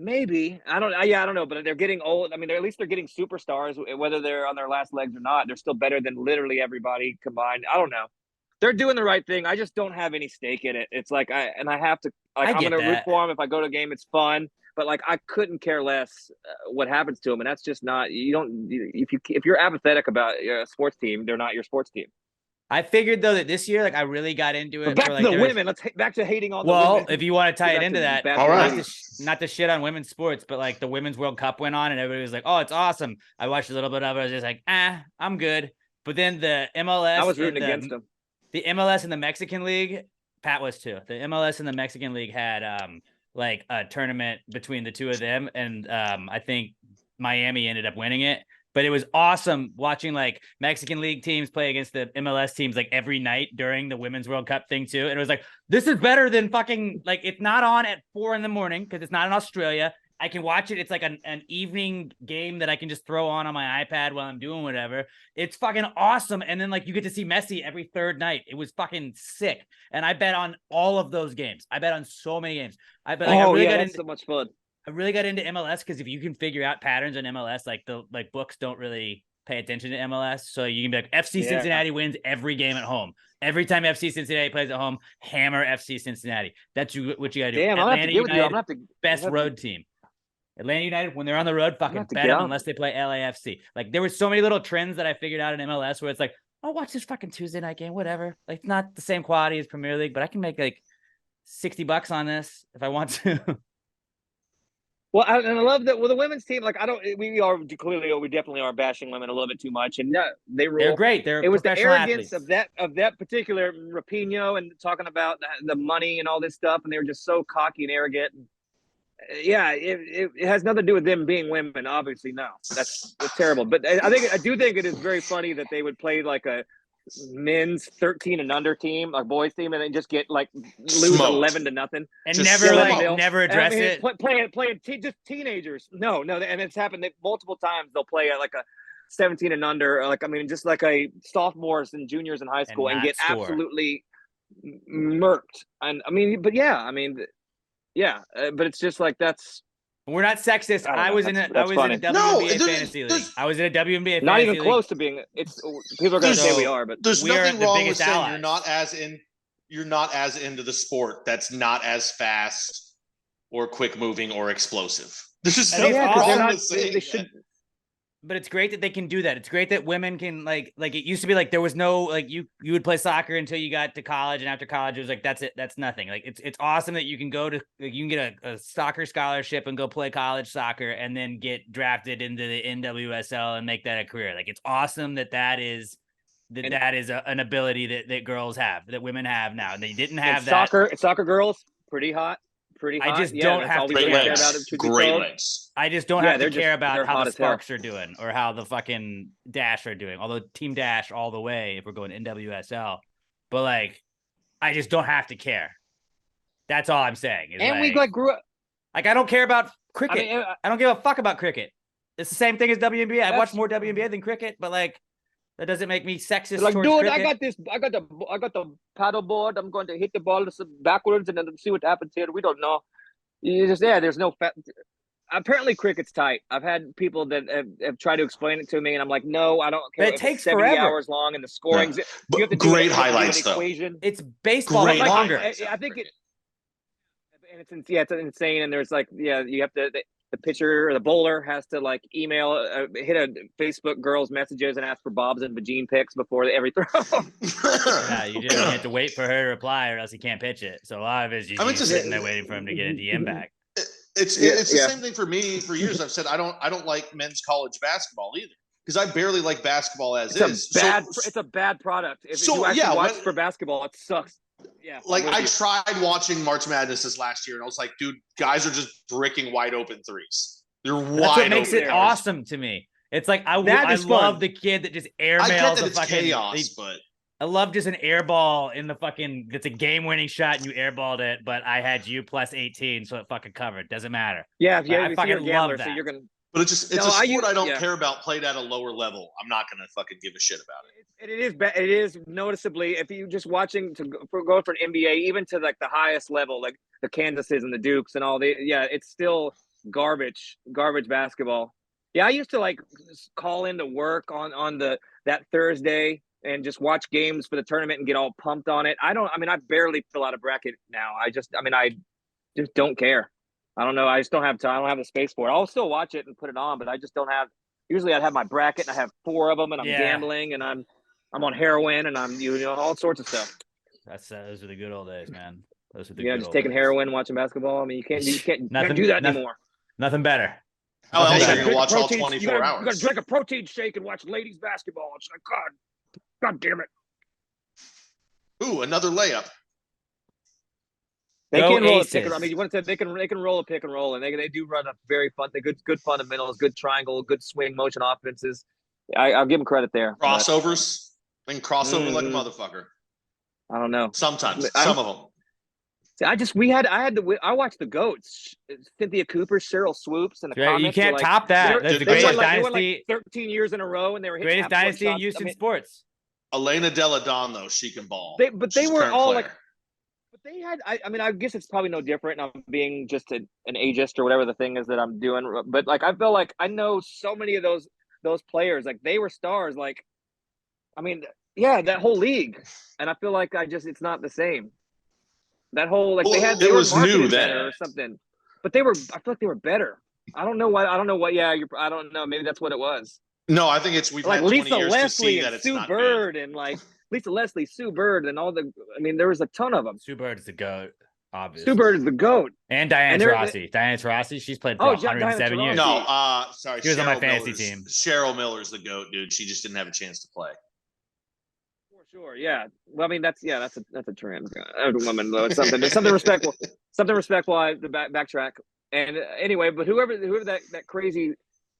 Maybe I don't know, but they're getting old. I mean, at least they're getting superstars, whether they're on their last legs or not. They're still better than literally everybody combined. I don't know. They're doing the right thing. I just don't have any stake in it. It's like I have to. Like, I'm gonna root for them if I go to a game. It's fun, but like I couldn't care less what happens to them, and that's just not. You don't. If you're apathetic about a sports team, they're not your sports team. I figured though that this year, like I really got into it. But back to the women. Let's back to hating on. Well, the women. if you want to tie it into that, all right. Not to shit on women's sports, but like the Women's World Cup went on, and everybody was like, "Oh, it's awesome." I watched a little bit of it. I was just like, I'm good." But then the MLS, I was rooting against them. The MLS and the Mexican League, Pat was too. The MLS and the Mexican League had like a tournament between the two of them, and I think Miami ended up winning it. But it was awesome watching like Mexican League teams play against the MLS teams like every night during the Women's World Cup thing too. And it was like, this is better than fucking like it's not on at 4 a.m. because it's not in Australia. I can watch it. It's like an evening game that I can just throw on my iPad while I'm doing whatever. It's fucking awesome. And then like you get to see Messi every third night. It was fucking sick. And I bet on all of those games. I bet on so many games. That's so much fun. I really got into MLS because if you can figure out patterns on MLS, like the books don't really pay attention to MLS. So you can be like FC Cincinnati wins every game at home. Every time FC Cincinnati plays at home, hammer FC Cincinnati. That's what you got to do. Damn, Atlanta United, best road road team. Atlanta United, when they're on the road, fucking bet them unless they play LAFC. Like there were so many little trends that I figured out in MLS where it's like, I'll watch this fucking Tuesday night game, whatever. Like it's not the same quality as Premier League, but I can make like $60 on this if I want to. Well, and I love that. Well, the women's team, like we definitely are bashing women a little bit too much, and they're great. It was the arrogance athletes. of that particular Rapinoe and talking about the money and all this stuff, and they were just so cocky and arrogant. Yeah, it has nothing to do with them being women. Obviously, no, that's terrible. But I do think it is very funny that they would play like a men's 13 and under team, like boys team, and then just get like lose Smoked. 11-0, and Just never address it. Playing just teenagers. No, and it's happened multiple times. They'll play like a 17 and under, like just like a sophomores and juniors in high school, and get score. absolutely murked. And but yeah, but it's just like that's. We're not sexist. I was in a WNBA fantasy league. I was in a WNBA. Not even league. close to being. It's people are going to say we are, but there's nothing wrong with saying allies. you're not as into the sport. That's not as fast or quick moving or explosive. There's just nothing wrong with saying that. But it's great that they can do that. It's great that women can like it used to be like there was no like you would play soccer until you got to college, and after college it was like that's it, that's nothing. Like it's awesome that you can go to you can get a soccer scholarship and go play college soccer and then get drafted into the NWSL and make that a career. Like it's awesome that is an ability that girls have, that women have now. They didn't have that. Soccer girls pretty hot. I just don't have to care about it. Great legs. I just don't have to care about how the Sparks are doing or how the fucking Dash are doing. Although Team Dash all the way if we're going NWSL, but like, I just don't have to care. That's all I'm saying. And we grew up. Like I don't care about cricket. I don't give a fuck about cricket. It's the same thing as WNBA. I watch more WNBA than cricket, but like. That doesn't make me sexist. Like, towards dude, cricket. I got the paddle board. I'm going to hit the ball backwards and then see what happens here. We don't know. There's no. Apparently, cricket's tight. I've had people that have tried to explain it to me, and I'm like, no, I don't care. But it takes 70 forever. Hours long, and the scoring. Yeah. You have to great highlights though. Equation. It's baseball longer. I think it. And it's insane. And there's like, you have to. The pitcher or the bowler has to like email, hit a Facebook girls messages and ask for Bob's and Vagine picks before every throw. Yeah, you just have to wait for her to reply or else he can't pitch it. So a lot of it is just sitting there waiting for him to get a DM back. It's the same thing for me. For years, I've said I don't like men's college basketball either because I barely like basketball as is. It's a bad product. If you actually watch for basketball, it sucks. Yeah, like I tried watching March Madness this last year, and I was like, dude, guys are just bricking wide open threes. They're wide open. That's what makes it awesome to me. It's like I love the kid that just airmails the fucking chaos, but I love just an air ball in the fucking. It's a game-winning shot, and you airballed it. But I had you plus 18, so it fucking covered. Doesn't matter. Yeah, I fucking love that. So you're gonna. But it's a sport I don't care about played at a lower level. I'm not going to fucking give a shit about it. It is noticeably, if you just watching go for an NBA, even to like the highest level, like the Kansases and the Dukes and all it's still garbage basketball. Yeah, I used to like call into work on that Thursday and just watch games for the tournament and get all pumped on it. I barely fill out a bracket now. I just don't care. I don't know. I just don't have time. I don't have the space for it. I'll still watch it and put it on, but I just don't have. Usually, I'd have my bracket and I have 4 of them, and I'm gambling and I'm on heroin and I'm all sorts of stuff. Those are the good old days, man. Those are the just taking heroin, watching basketball. I mean, you can't do that anymore. Nothing better. How else are you gonna watch all 24 hours? You gotta drink a protein shake and watch ladies basketball. It's like God damn it. Ooh, another layup. They can roll a pick and roll. I mean, you want to say they can roll a pick and roll, and they do run a very fun. They good fundamentals, good triangle, good swing motion offenses. I'll give them credit there. Crossovers, they can cross over like a motherfucker. I don't know. Sometimes, some of them. See, I watched the GOATs, Cynthia Cooper, Cheryl Swoops, and the comments. You can't top that. That's the greatest dynasty. They won 13 years in a row, and they were hitting greatest dynasty in Houston sports. Elena Deladon, though, she can ball. They were all player. But they had, I guess it's probably no different. I'm being just an ageist or whatever the thing is that I'm doing. But like, I feel like I know so many of those players. Like they were stars. Like, that whole league. And I feel like it's not the same. That whole they was new then or something. But I feel like they were better. I don't know what. Yeah, I don't know. Maybe that's what it was. No, I think we've like had 20 Lisa years Leslie to see that and it's Sue not Bird good. and like Lisa Leslie, Sue Bird, and all there was a ton of them. Sue Bird is the GOAT, obviously. Sue Bird is the GOAT. And Diana Taurasi. Diana Taurasi, she's played for 107 years. No, sorry. She was on my fantasy team. Cheryl Miller's the GOAT, dude. She just didn't have a chance to play. For sure, yeah. Well, I mean, that's a trans woman, though. It's something respectful. Something respectful. I have to backtrack. And anyway, but whoever that crazy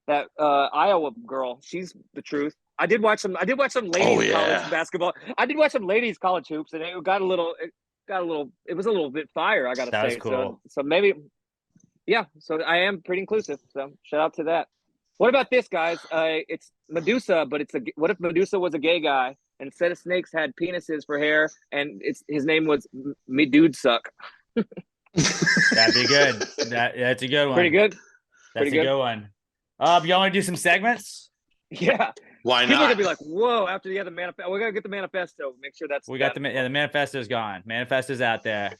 Iowa girl, she's the truth. I did watch some ladies college basketball. I did watch some ladies college hoops, and it was a little bit fire, I gotta That was say. cool. So maybe, yeah. So I am pretty inclusive. So shout out to that. What about this, guys? It's Medusa, but what if Medusa was a gay guy and instead of snakes had penises for hair, and his name was Me Dude Suck. That'd be good. That's a good one. Pretty good. That's a good one. Y'all want to do some segments? Yeah. Why not? People are gonna be like, "Whoa!" After the other manifesto, we gotta get the manifesto. Make sure that's we got the manifesto's gone. Manifesto's out there.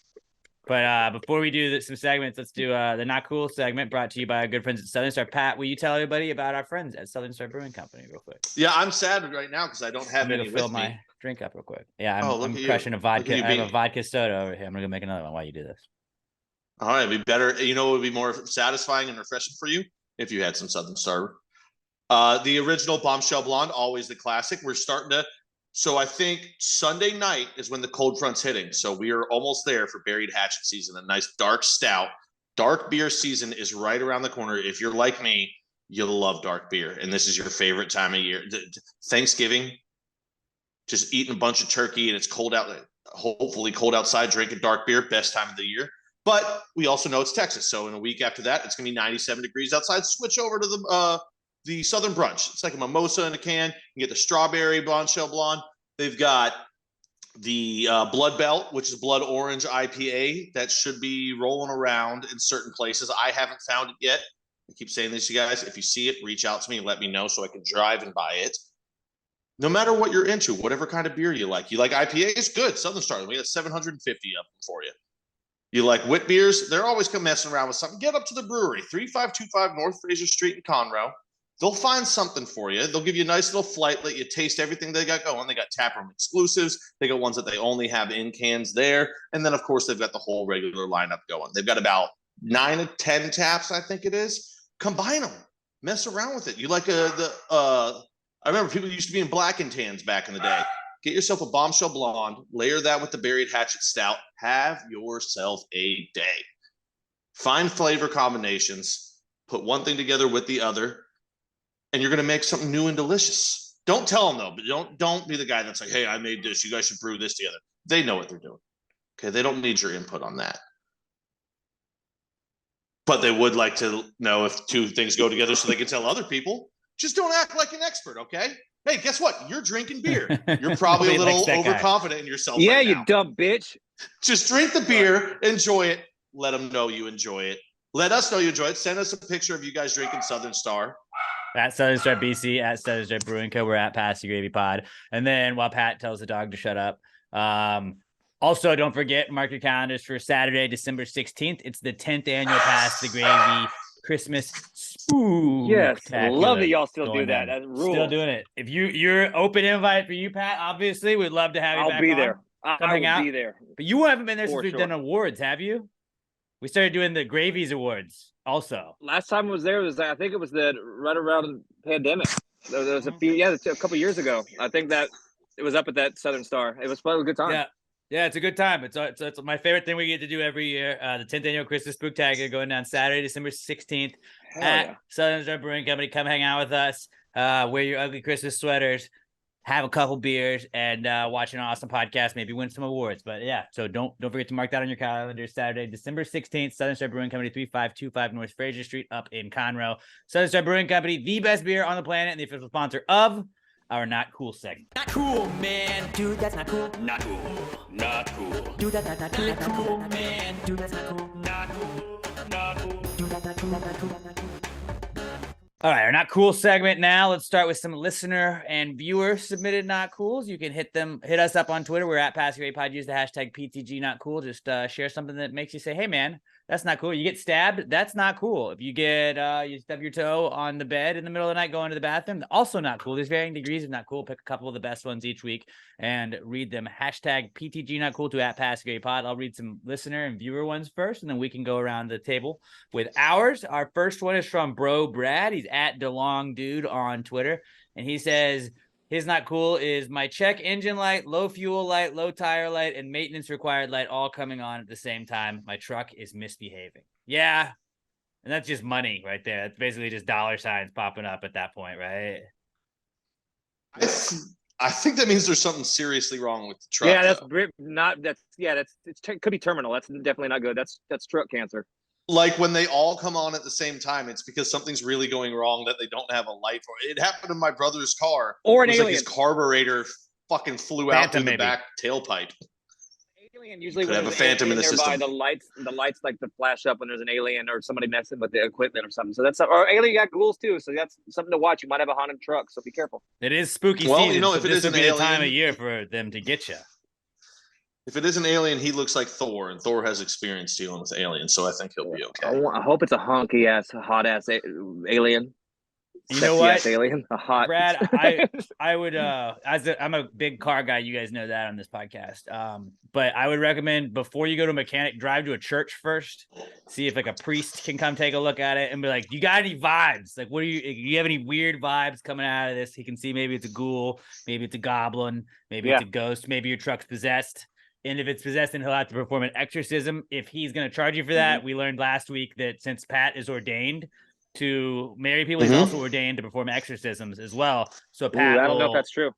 But before we do some segments, let's do the Not Cool segment brought to you by our good friends at Southern Star. Pat, will you tell everybody about our friends at Southern Star Brewing Company real quick? Yeah, I'm sad right now because I don't have any fill with my me. drink up real quick. Yeah, I'm crushing a vodka. I have a vodka soda over here. I'm gonna go make another one while you do this. All right, it'd be better. You know, it would be more satisfying and refreshing for you if you had some Southern Star. The original Bombshell Blonde, always the classic. We're starting to. So I think Sunday night is when the cold front's hitting. So we are almost there for Buried Hatchet season. A nice dark stout. Dark beer season is right around the corner. If you're like me, you'll love dark beer. And this is your favorite time of year. Thanksgiving, just eating a bunch of turkey and it's cold out, hopefully cold outside, drinking dark beer, best time of the year. But we also know it's Texas. So in a week after that, it's going to be 97 degrees outside. Switch over to the Southern Brunch. It's like a mimosa in a can. You get the strawberry Bombshell Blonde. They've got the Blood Belt, which is Blood Orange IPA that should be rolling around in certain places. I haven't found it yet. I keep saying this to you guys. If you see it, reach out to me and let me know so I can drive and buy it. No matter what you're into, whatever kind of beer you like. You like IPAs? Good. Southern Star. We got 750 of them for you. You like wit beers? They're always messing around with something. Get up to the brewery, 3525 North Fraser Street in Conroe. They'll find something for you. They'll give you a nice little flight, let you taste everything they got going. They got taproom exclusives. They got ones that they only have in cans there. And then, of course, they've got the whole regular lineup going. They've got about 9 to 10 taps, I think it is. Combine them. Mess around with it. You like I remember people used to be in black and tans back in the day. Get yourself a Bombshell Blonde. Layer that with the Buried Hatchet Stout. Have yourself a day. Find flavor combinations. Put one thing together with the other. And you're going to make something new and delicious. Don't tell them, though. But don't be the guy that's like, hey, I made this. You guys should brew this together. They know what they're doing. Okay, they don't need your input on that. But they would like to know if two things go together so they can tell other people. Just don't act like an expert, okay? Hey, guess what? You're drinking beer. You're probably a little overconfident in yourself. Yeah, right you now. dumb bitch. Just drink the beer, enjoy it. Let them know you enjoy it. Let us know you enjoy it. Send us a picture of you guys drinking Southern Star. At Southern Star BC, at Southern Star Brewing Co. We're at Pass the Gravy Pod. And then while Pat tells the dog to shut up, also don't forget, mark your calendars for Saturday, December 16th. It's the 10th annual Pass the Gravy Christmas Spook. Yes, love that y'all still do that. That's rules. Still doing it. If you're open invite for you, Pat, obviously, we'd love to have you back. I'll be there. I'll be there. But you haven't been there since we've done awards, have you? We started doing the Gravies Awards also. Last time I was there I think it was right around the pandemic. There was a couple years ago. I think that it was up at that Southern Star. It was a good time. Yeah, it's a good time. It's my favorite thing we get to do every year. The 10th annual Christmas Spooktacular going down Saturday, December 16th at Southern Star Brewing Company. Come hang out with us. Wear your ugly Christmas sweaters. Have a couple beers and watch an awesome podcast, maybe win some awards. But yeah, so don't forget to mark that on your calendar. Saturday, December 16th, Southern Star Brewing Company, 3525 North Fraser Street up in Conroe. Southern Star Brewing Company, the best beer on the planet and the official sponsor of our Not Cool segment. Not cool, man. Dude, that's not cool. Not cool. Not cool. Dude, that's not cool. Not cool, man. Dude, that's not cool. Not cool. Not cool. Dude, that's not cool. Not cool. Not cool. All right, our Not Cool segment now. Let's start with some listener and viewer submitted Not Cools. You can hit us up on Twitter. We're at Pass the Gravy Pod. Use the hashtag PTG Not Cool. Just share something that makes you say, hey, man, that's not cool. You get stabbed. That's not cool. If you you stub your toe on the bed in the middle of the night, going to the bathroom, also not cool. There's varying degrees of not cool. Pick a couple of the best ones each week and read them. Hashtag PTG Not Cool to at Pass the Gravy Pod. I'll read some listener and viewer ones first, and then we can go around the table with ours. Our first one is from Bro Brad. He's at DeLong Dude on Twitter, and he says his not cool is my check engine light, low fuel light, low tire light, and maintenance required light all coming on at the same time. My truck is misbehaving. Yeah, And that's just money right there. It's basically just dollar signs popping up at that point, right? I think that means there's something seriously wrong with the truck. Yeah, it could be terminal. That's definitely not good. That's truck cancer. Like when they all come on at the same time, it's because something's really going wrong that they don't have a light for. It happened in my brother's car. Or an alien. Like his carburetor fucking flew out through the back tailpipe. Alien usually could have a phantom in the system. The lights like to flash up when there's an alien or somebody messing with the equipment or something. So that's or alien got ghouls too. So that's something to watch. You might have a haunted truck, so be careful. It is spooky season. If it is an alien, time of year for them to get you. If it is an alien, he looks like Thor, and Thor has experience dealing with aliens, so I think he'll be okay. I hope it's a honky ass, hot ass alien. You know what, alien, a hot Brad? I would I'm a big car guy. You guys know that on this podcast. But I would recommend before you go to a mechanic, drive to a church first. See if like a priest can come take a look at it and be like, "You got any vibes? Like, do you have any weird vibes coming out of this?" He can see maybe it's a ghoul, maybe it's a goblin, maybe it's a ghost, maybe your truck's possessed. And if it's possessed, then he'll have to perform an exorcism. If he's going to charge you for that, we learned last week that since Pat is ordained to marry people, he's also ordained to perform exorcisms as well. So Pat, I don't know if that's true.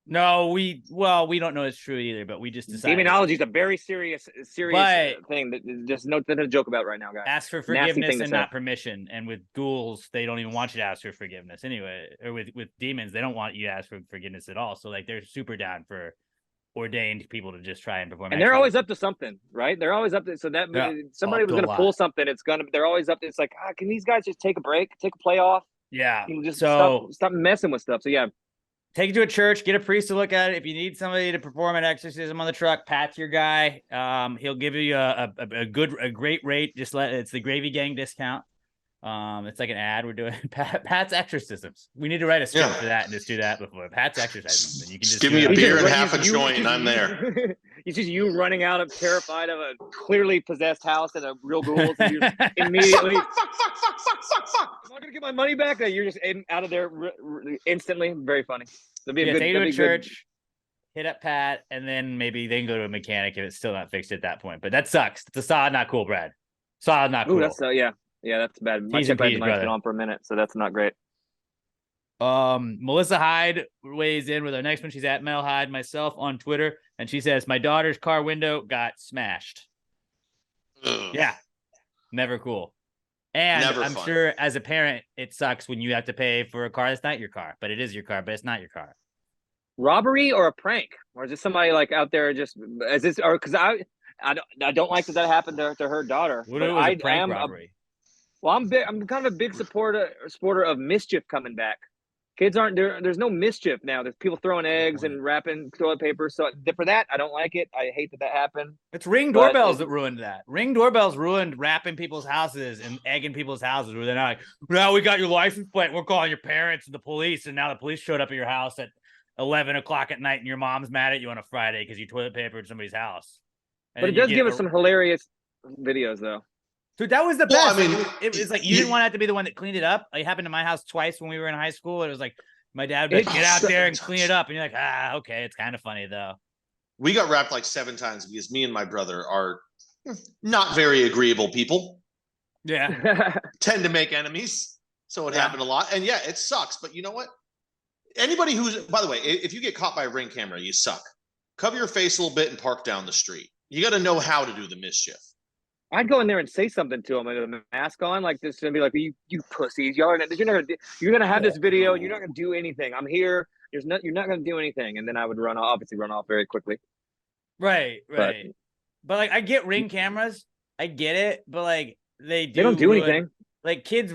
No, we don't know it's true either, but we just decided. Demonology is a very serious thing that just nothing to joke about right now, guys. Ask for forgiveness and not permission. And with ghouls, they don't even want you to ask for forgiveness anyway. Or with demons, they don't want you to ask for forgiveness at all. So like they're super down for ordained people to just try and perform. And they're always up to something, right? They're always up to somebody was going to pull something. They're always up to. It's like, can these guys just take a break, take a play off? Yeah, just stop messing with stuff. So yeah, take it to a church, get a priest to look at it. If you need somebody to perform an exorcism on the truck, Pat's your guy. He'll give you a great rate. It's the Gravy Gang discount. It's like an ad we're doing. Pat's exorcisms. We need to write a script for that and just do that before Pat's exorcisms. And you can just give me a beer and half a joint, and I'm there. It's just you running out of terrified of a clearly possessed house and a real ghoul. And you immediately, fuck. Am I gonna get my money back? You're just out of there instantly. Very funny. Take it to a church, hit up Pat, and then maybe they can go to a mechanic if it's still not fixed at that point. But that sucks. It's a solid, not cool, Brad. Solid, not cool. Ooh, that's yeah, that's bad. My check might been on for a minute, so that's not great. Melissa Hyde weighs in with our next one. She's at Mel Hyde, myself on Twitter, and she says, "My daughter's car window got smashed." Ugh. Yeah, never cool. And I'm sure as a parent, it sucks when you have to pay for a car that's not your car, but it is your car, but it's not your car. Robbery or a prank, or is this somebody like out there just is this or because I don't like that happened to her daughter. What was a prank robbery? I'm kind of a big supporter of mischief coming back. Kids aren't there. There's no mischief now. There's people throwing eggs and wrapping toilet paper. So for that, I don't like it. I hate that happened. It's Ring doorbells that ruined that. Ring doorbells ruined wrapping people's houses and egging people's houses where they're not like, now we got your license plate. We're calling your parents and the police. And now the police showed up at your house at 11 o'clock at night and your mom's mad at you on a Friday because you toilet papered somebody's house. And but it does give us some hilarious videos though. Dude, that was the best. Well, I mean, it was like you didn't want to have to be the one that cleaned it up. It happened to my house twice when we were in high school. It was like my dad would get out there and clean it up, and you're like, okay, it's kind of funny though. We got wrapped like 7 times because me and my brother are not very agreeable people. Yeah, tend to make enemies, so it happened a lot. And yeah, it sucks. But you know what? Anybody who's, by the way, if you get caught by a Ring camera, you suck. Cover your face a little bit and park down the street. You got to know how to do the mischief. I'd go in there and say something to him with a mask on, like this, and be like, "You pussies! You're gonna have this video. And you're not gonna do anything. I'm here. You're not gonna do anything." And then I would run off very quickly. Right. But like, I get Ring cameras. I get it, but like they don't do anything. Like kids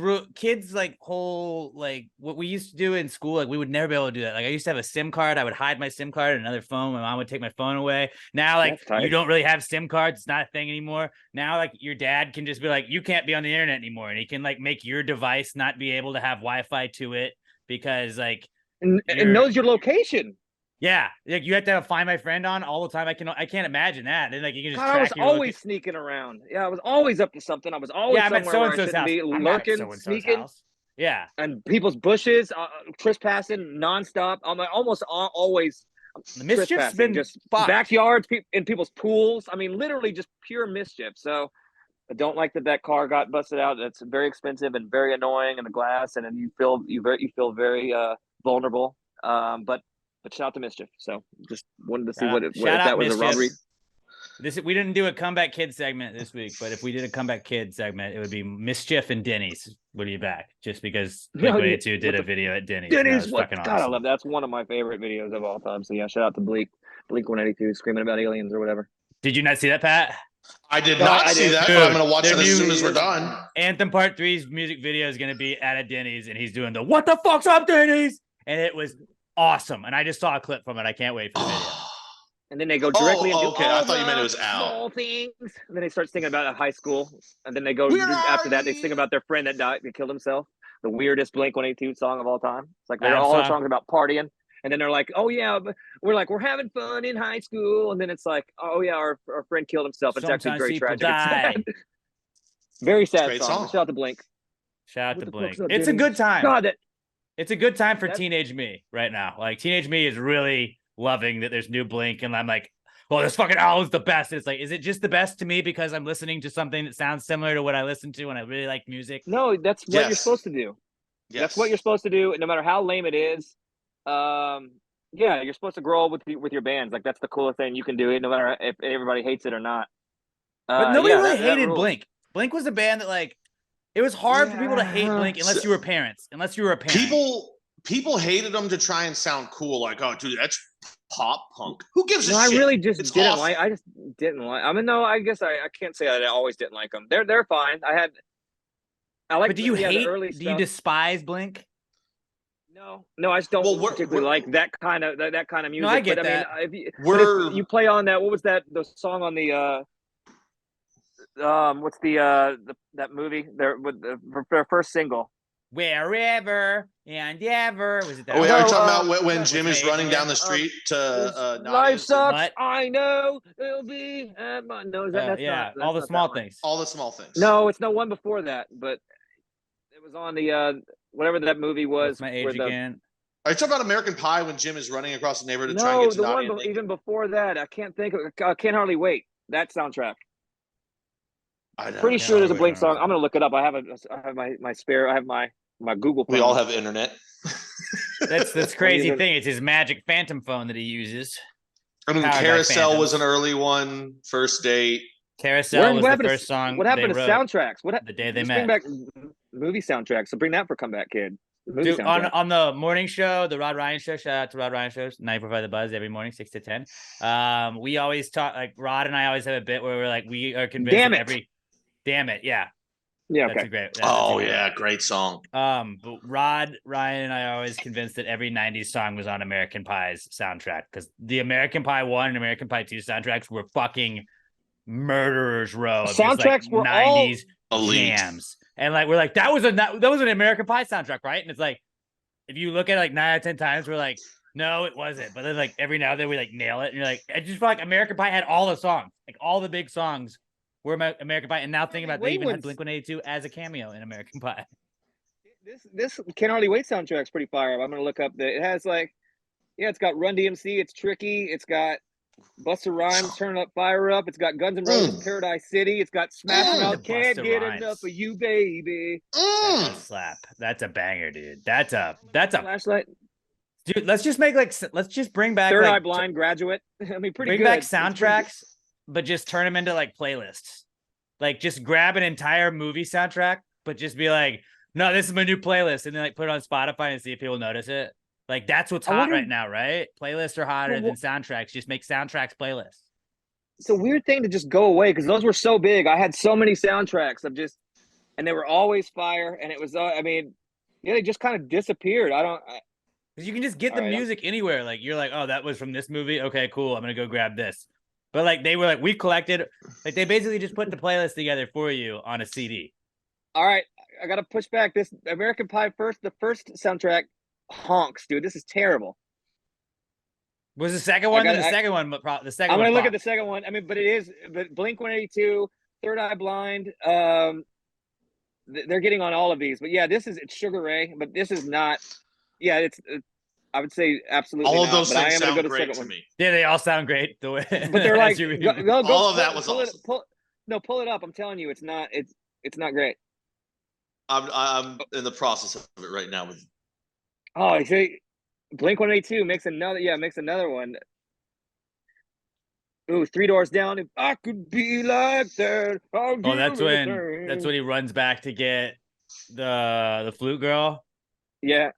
like whole like what we used to do in school, like we would never be able to do that. Like I used to have a SIM card. I would hide my SIM card in another phone. My mom would take my phone away. Now, like you don't really have SIM cards. It's not a thing anymore. Now, like your dad can just be like, you can't be on the internet anymore. And he can like make your device not be able to have Wi-Fi to it because like it knows your location. Yeah, like you have to find my friend on all the time. I can't imagine that. And like you can just. I was always sneaking around. Yeah, I was always up to something. I was always somewhere where I shouldn't be, lurking, sneaking. House. Yeah, and people's bushes, trespassing nonstop. I'm almost always. The mischief's been just backyards in people's pools. I mean, literally just pure mischief. So, I don't like that car got busted out. That's very expensive and very annoying, and the glass, and then you feel very vulnerable. But shout out to Mischief. So just wanted to see what if that was a robbery. We didn't do a comeback kids segment this week, but if we did a comeback kids segment, it would be Mischief and Denny's would be back, just because Blink-182 did a video at Denny's. Denny's, fucking awesome. God, I love that. That's one of my favorite videos of all time. So yeah, shout out to Blink-182 screaming about aliens or whatever. Did you not see that, Pat? I did not see that, but I'm going to watch it as soon as we're done. Anthem Part 3's music video is going to be at a Denny's, and he's doing the "What the fuck's up, Denny's?" And it was awesome. And I just saw a clip from it. I can't wait for the video. And then they go directly into I thought you meant it was small things. And then they start singing about high school. And then they go after that, they sing about their friend that died, that killed himself. The weirdest Blink-182 song of all time. It's like they're all songs about partying. And then they're like, oh yeah, we're having fun in high school. And then it's like, oh yeah, our friend killed himself. It's actually very tragic. It's very sad song. Shout out to Blink. Shout out to Blink. It's a good time. It's a good time for teenage me right now. Like, teenage me is really loving that there's new Blink, and I'm like, oh, this fucking album's the best. It's like, is it just the best to me because I'm listening to something that sounds similar to what I listen to when I really like music? No, that's what you're supposed to do. Yes. That's what you're supposed to do, and no matter how lame it is, you're supposed to grow with your bands. Like, that's the coolest thing you can do, no matter if everybody hates it or not. But nobody really hated Blink. Blink was a band that, like, it was hard for people to hate Blink unless you were parents. People hated them to try and sound cool. Like, oh, dude, that's pop punk. Who gives a shit? I really just didn't like. I just didn't like. I mean, no, I guess I can't say that I always didn't like them. They're fine. I like. But do you hate? Do you despise Blink? No, I just don't particularly like that kind of music. No, I get that. I mean, if you play on that, what was that? The song on the what's that movie there with their first single? Wherever and ever. Was it that? Oh, are you talking about when Jim is running down the street to life sucks. I know it'll be. No, that's not. All the small things. All the small things. No, it's no one before that, but it was on the whatever that movie was. What's my age again? Are you talking about American Pie when Jim is running across the neighborhood to try and get to Nadia? No, the one even before that. I can't think of. I Can't Hardly Wait. That soundtrack. Pretty sure there's a Blink song. I'm gonna look it up. I have my spare. I have my Google phone. We all have internet. That's crazy thing. It's his magic phantom phone that he uses. I mean, Carousel was an early one. First Date. Carousel was the first song. What happened to soundtracks? The day they met. Bring back movie soundtracks. So bring that for Comeback Kid. Dude, on the morning show, the Rod Ryan show. Shout out to Rod Ryan shows. 945 The Buzz every morning, 6 to 10. We always talk, like, Rod and I always have a bit where we're like, we are convinced Damn it, yeah. Yeah, okay. Great song. But Rod, Ryan, and I are always convinced that every 90s song was on American Pie's soundtrack, because the American Pie 1 and American Pie 2 soundtracks were fucking murderers row of soundtracks, were 90s jams. And like, we're like, that was an American Pie soundtrack, right? And it's like, if you look at it like 9 out of 10 times, we're like, no, it wasn't. But then, like, every now and then we like nail it, and you're like, I just feel like American Pie had all the songs, like all the big songs were American Pie. And now thinking about, they even had Blink-182 as a cameo in American Pie. This Can't Hardly Wait soundtrack's pretty fire. I'm gonna look up it has like, it's got Run DMC, it's Tricky, it's got Busta Rhymes, Turn Up Fire Up, it's got Guns N' Roses, Paradise City, it's got Smash Mouth, Can't Get Enough of You, Baby. That's a slap. That's a banger, dude. That's a Flashlight. Dude, let's just bring back Third Eye Blind, Graduate. I mean, pretty bring good. back soundtracks, but just turn them into like playlists. Like, just grab an entire movie soundtrack, but just be like, no, this is my new playlist, and then like put it on Spotify and see if people notice it. Like, that's what's hot right now, right? Playlists are hotter than soundtracks. Just make soundtracks playlists. It's a weird thing to just go away, because those were so big. I had so many soundtracks and they were always fire. And it was, they just kind of disappeared. Because you can just get the music anywhere. Like, you're like, oh, that was from this movie. Okay, cool. I'm gonna go grab this. But like, they were like, we collected. Like, they basically just put the playlist together for you on a CD. All right, I gotta push back. This American Pie the first soundtrack honks, dude. This is terrible. Was the second one? The second one, but the second. I'm gonna look at the second one. I mean, but Blink-182, Third Eye Blind. They're getting on all of these, but yeah, it's Sugar Ray, but this is not. Yeah, it's I would say absolutely all of not, those things sound great to me. Yeah, they all sound great. The way, but they're like, all of that was awesome. No, pull it up. I'm telling you, it's not great. I'm in the process of it right now. Oh, you see, Blink-182 makes another one. Ooh, 3 Doors Down. If I could be like that, I'll Oh, that's do when anything. he runs back to get the flute girl. Yeah.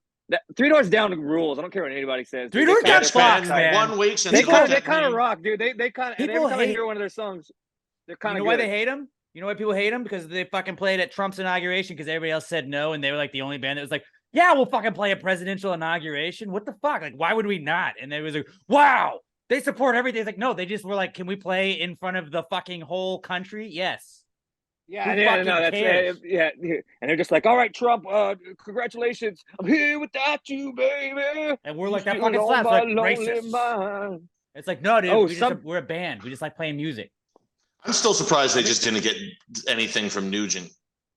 3 Doors Down rules. I don't care what anybody says. 3 Doors Down rocks, man. 1 week since They he looked at kind of me. rock, dude. They kind of. Every time I hear one of their songs, they're kind of. You know why they hate him? You know why people hate him? Because they fucking played at Trump's inauguration because everybody else said no, and they were like the only band that was like, yeah, we'll fucking play a presidential inauguration. What the fuck? Like, why would we not? And they was like, wow, they support everything. It's like, no, they just were like, can we play in front of the fucking whole country? Yes. Yeah, no, that's yeah, and they're just like, all right, Trump, congratulations, I'm here without you, baby. And we're like, that fucking slaps, like racist. It's like, no, dude, we're a band. We just like playing music. I'm still surprised they just didn't get anything from Nugent.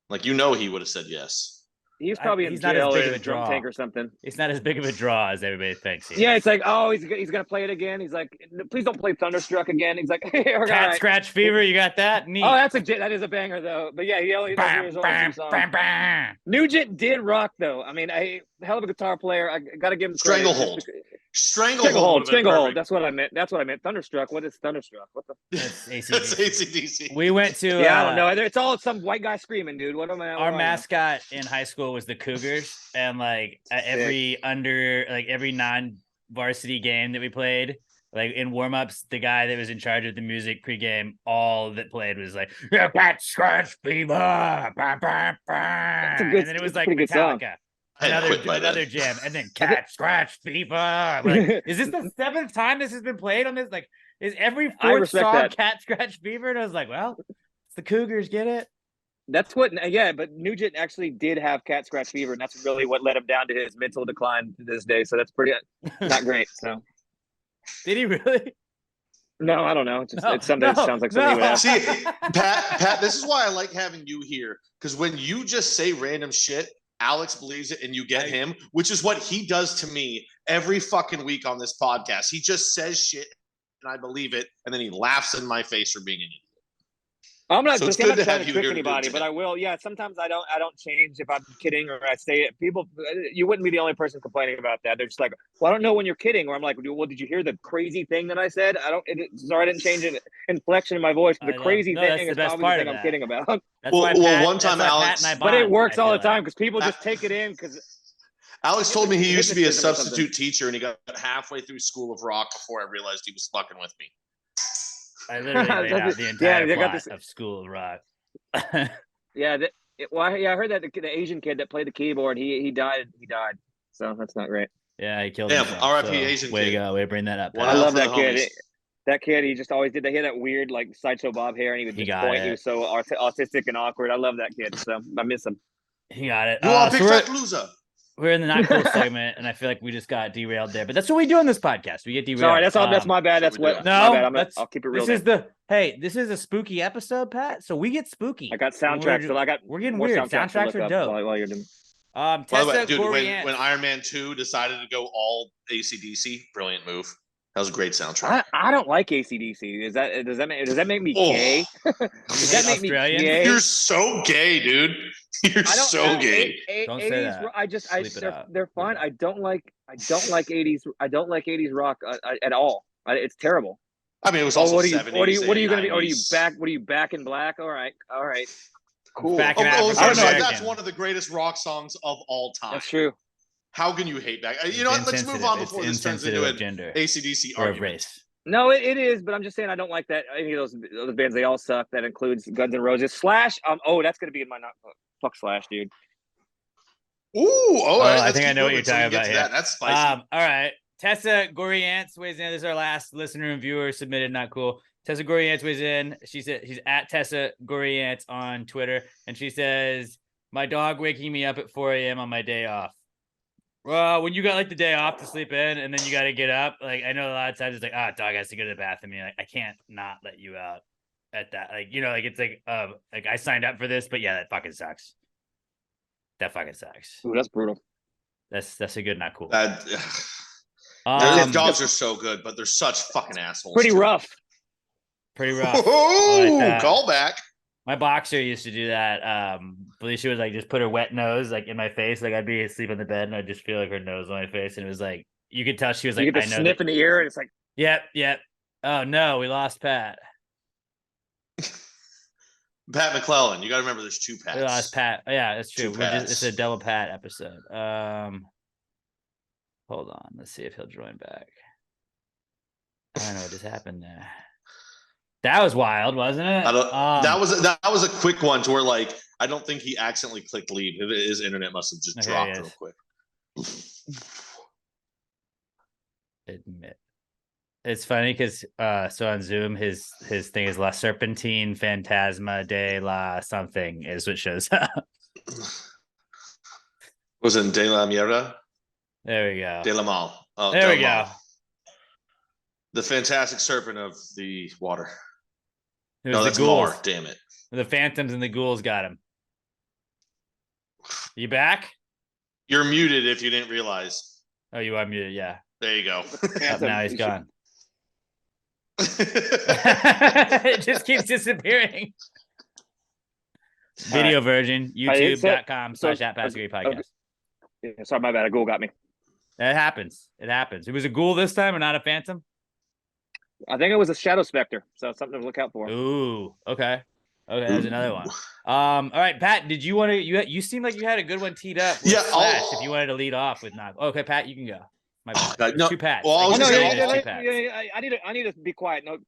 Like, he would have said yes. He's probably in jail or in a drum tank or something. It's not as big of a draw as everybody thinks. Yeah, it's like, oh, he's gonna play it again. He's like, please don't play Thunderstruck again. He's like, hey, Cat Scratch Fever, you got that? Neat. Oh, that is a banger though. But yeah, he only does his own songs. Nugent did rock though. I mean, hell of a guitar player. I gotta give him Stranglehold. Stranglehold. That's what I meant. Thunderstruck. What is Thunderstruck? What the? That's That's AC/DC. We went to. Yeah, I don't know. It's all some white guy screaming, dude. What am I? Our mascot in high school was the Cougars, and like at every non-varsity game that we played, like in warm-ups, the guy that was in charge of the music pregame, all that played was like, yeah, Cat Scratch Fever, bah, bah, bah. And then it was like Metallica. Another jam, and then Cat Scratch Fever. Like, is this the 7th time this has been played on this? Like, is every 4th song Cat Scratch Fever? And I was like, well, it's the Cougars, get it? That's what, yeah. But Nugent actually did have Cat Scratch Fever, and that's really what led him down to his mental decline to this day. So that's pretty not great. So, did he really? No, I don't know. It's something that sounds like something he would have. See, Pat, this is why I like having you here, because when you just say random shit, Alex believes it and you get him, which is what he does to me every fucking week on this podcast. He just says shit and I believe it, and then he laughs in my face for being an idiot. I'm not trying to trick anybody, but I will. Yeah, sometimes I don't change if I'm kidding or I say it. People, you wouldn't be the only person complaining about that. They're just like, well, I don't know when you're kidding, or I'm like, well, did you hear the crazy thing that I said? Sorry, I didn't change an inflection in my voice. The crazy thing is probably the thing I'm kidding about. One time, Alex, but it works all the time because people just take it in because. Alex told me he used to be a substitute teacher, and he got halfway through School of Rock before I realized he was fucking with me. I literally laid out the entire plot of School of Rock. I heard that the Asian kid that played the keyboard, he died. So that's not great. Yeah, he killed himself. R.I.P. Asian way kid. to go. Way to bring that up. I love that kid. That kid, he just always did that. He had that weird like sideshow bob hair, and he would just point. He was so autistic and awkward. I love that kid. So I miss him. He got it. You are a big fat loser. We're in the not cool segment, and I feel like we just got derailed there. But that's what we do on this podcast. We get derailed. Sorry, that's my bad. That's what. No, my bad. I'll keep it real. This is a spooky episode, Pat. So we get spooky. I got soundtracks. We're getting weird. Soundtracks are dope. While you're doing. By the way, dude, when Iron Man 2 decided to go all AC/DC, brilliant move. That was a great soundtrack. I don't like AC/DC. Does that make me gay? Does that make me gay? You're so gay, dude. You're so gay. Don't say that. They're fine. I don't like 80s. I don't like 80s rock at all. It's terrible. I mean, it was also 70s. What are you going to be? Are you back in black? All right. Cool. That's one of the greatest rock songs of all time. That's true. How can you hate back? You know what? Let's move on before this turns into an AC/DC argument. Race. No, it is, but I'm just saying I don't like that. Any of those bands, they all suck. That includes Guns N' Roses. Slash. That's going to be in my fuck Slash, dude. I think I know what you're talking about here. That's spicy. All right. Tessa Goriantz weighs in. This is our last listener and viewer submitted. Not cool. Tessa Goriantz weighs in. She said she's at Tessa Goriantz on Twitter, and she says, "My dog waking me up at 4 a.m. on my day off." Well, when you got like the day off to sleep in, and then you got to get up, like I know a lot of times it's like, dog has to go to the bathroom. You're like, I can't not let you out at that. Like, like it's like I signed up for this, but yeah, that fucking sucks. That fucking sucks. Ooh, that's brutal. That's a good, not cool. Dogs are so good, but they're such fucking assholes. Pretty rough. Pretty rough. Oh, Like call back. My boxer used to do that. Felicia would like just put her wet nose like in my face. Like I'd be asleep on the bed and I'd just feel like her nose on my face. And it was like, you could tell she was like, you get the sniff in the ear and it's like, yep. Oh no, we lost Pat. Pat McLellan. You got to remember there's 2 Pats. We lost Pat. Yeah, that's true. It's a double Pat episode. Hold on. Let's see if he'll join back. I don't know what just happened there. That was wild, wasn't it? That was a quick one to where like I don't think he accidentally clicked leave. His internet must have just dropped real quick. Admit. It's funny because so on Zoom his thing is La Serpentine Fantasma de la something is what shows up. Was it De la Mierda? There we go. De la Mal. Oh, there we go. The fantastic serpent of the water. No, that's ghouls. Mar. Damn it. The phantoms and the ghouls got him. You back? You're muted if you didn't realize. Oh, you are muted. Yeah. There you go. Now he's gone. It just keeps disappearing. Video version, youtube.com/@PatrickMcLellan. Yeah, sorry, my bad. A ghoul got me. That happens. It happens. It was a ghoul this time, or not a phantom? I think it was a shadow specter, so something to look out for. Ooh, okay. There's another one. All right, Pat. Did you want to? You seem like you had a good one teed up. Yeah. If you wanted to lead off with not. Okay, Pat, you can go. My bad. No, 2 Pats. Well, I need to be quiet. No,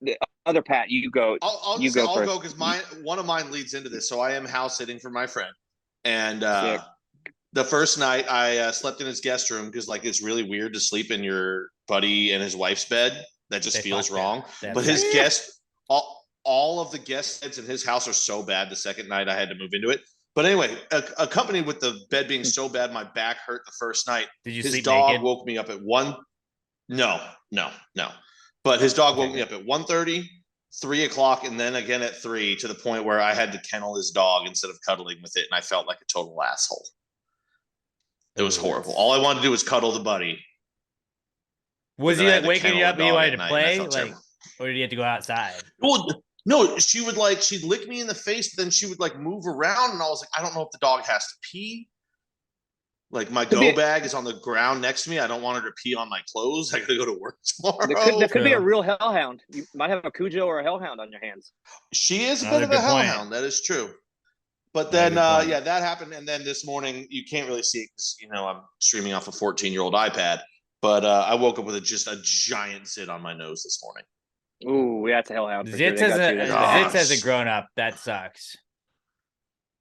the other Pat, you go. I'll go because one of mine leads into this. So I am house sitting for my friend, and the first night I slept in his guest room because like it's really weird to sleep in your buddy and his wife's bed. That just feels wrong. But his guest, all of the guest beds in his house are so bad. The second night I had to move into it. But anyway, accompanied with the bed being so bad, my back hurt the first night. Did you his sleep dog naked? woke me up at 1. No. But his dog woke me up at 1:30, 3 o'clock, and then again at 3 to the point where I had to kennel his dog instead of cuddling with it. And I felt like a total asshole. It was horrible. All I wanted to do was cuddle the buddy. Was he like waking you up and you wanted to play? Like, or did you have to go outside? Well, no, she'd lick me in the face, but then she would like move around, and I was like, I don't know if the dog has to pee. Like my go bag is on the ground next to me. I don't want her to pee on my clothes. I gotta go to work tomorrow. There could be a real hellhound. You might have a Cujo or a hellhound on your hands. She is a bit of a hellhound. That is true. But then, that happened. And then this morning, you can't really see it because, I'm streaming off a 14-year-old iPad. But I woke up with just a giant zit on my nose this morning. Ooh, that's a hellhound. Zits as a grown-up, that sucks.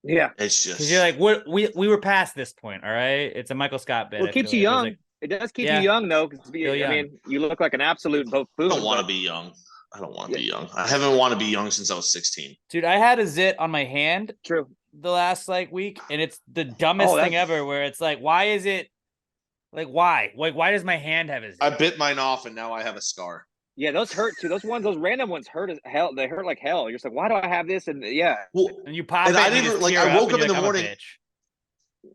Yeah. It's just. Because you're like, we were past this point, all right? It's a Michael Scott bit. Well, it keeps you young. It does keep you young, though. Because you look like an absolute buffoon. I don't want to be young. I don't want to be young. I haven't wanted to be young since I was 16. Dude, I had a zit on my hand. True. The last week, and it's the dumbest thing ever. Where it's like, why is it? Like, why? Like, why does my hand have a zit? I bit mine off, and now I have a scar. Yeah, those hurt too. Those random ones hurt as hell. They hurt like hell. You're just like, why do I have this? And well, and you pop. And I didn't like. I woke up in the morning,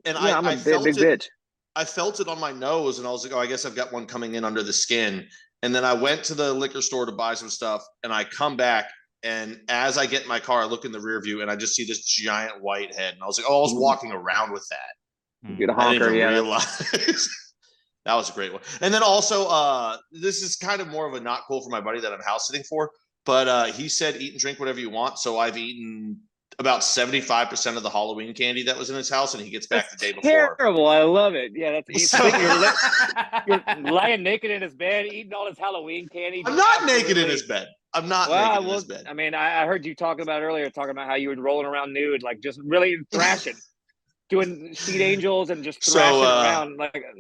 and I'm a felt big bitch. I felt it on my nose, and I was like, oh, I guess I've got one coming in under the skin. And then I went to the liquor store to buy some stuff, and I come back, and as I get in my car, I look in the rear view, and I just see this giant white head, and I was like, oh, I was walking around with that. Get a honker, I didn't realize. That was a great one. And then also, this is kind of more of a not cool for my buddy that I'm house sitting for, but he said eat and drink whatever you want. So I've eaten about 75% of the Halloween candy that was in his house, and he gets back the day before. Terrible. I love it. Yeah, you're lying naked in his bed, eating all his Halloween candy. I'm not naked in his bed. I'm not naked in his bed. I mean, I heard you talking about about how you were rolling around nude, like just really thrashing, doing sheet angels and just thrashing around.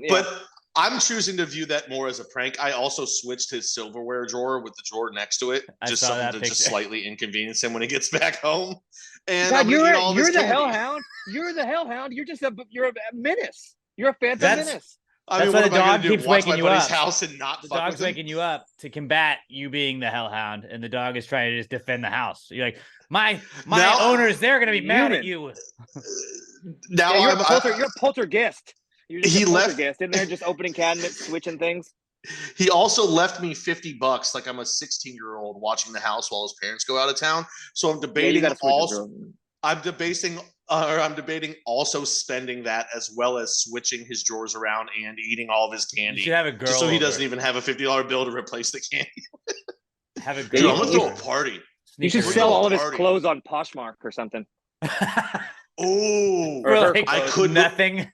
But I'm choosing to view that more as a prank. I also switched his silverware drawer with the drawer next to it, just something to just slightly inconvenience him when he gets back home. And God, you're the hellhound. You're the hellhound. You're just a menace. You're a phantom menace. That's why the dog keeps waking you up. House and not the dog's waking you up to combat you being the hellhound, and the dog is trying to just defend the house. You're like, my owners, they're gonna be mad at you. Now you're a poltergeist. He left in there just opening cabinets, switching things. He also left me $50 like I'm a 16-year-old watching the house while his parents go out of town. So I'm debating I'm debating also spending that as well as switching his drawers around and eating all of his candy. You should have a girl just so he over. doesn't even have a $50 bill to replace the candy. Have a girl. Dude, I'm gonna throw a party. You should sell all of his clothes on Poshmark or something. Oh, like, I could nothing.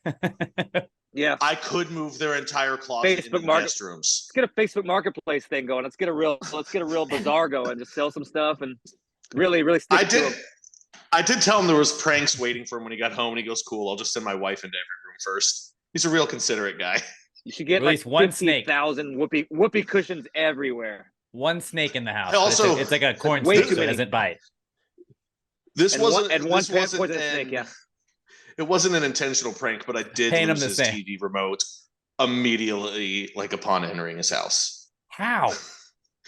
Yeah, I could move their entire closet into the guest rooms. Let's get a Facebook Marketplace thing going. Let's get a real bazaar going. Just sell some stuff and really stick to him. I did tell him there was pranks waiting for him when he got home, and he goes, "Cool, I'll just send my wife into every room first." He's a real considerate guy. You should get Release like 50,000 whoopee cushions everywhere. One snake in the house. Also, it's like a corn snake, so it doesn't bite. This wasn't a snake. Yeah. It wasn't an intentional prank, but I did lose his TV remote immediately, like upon entering his house. How?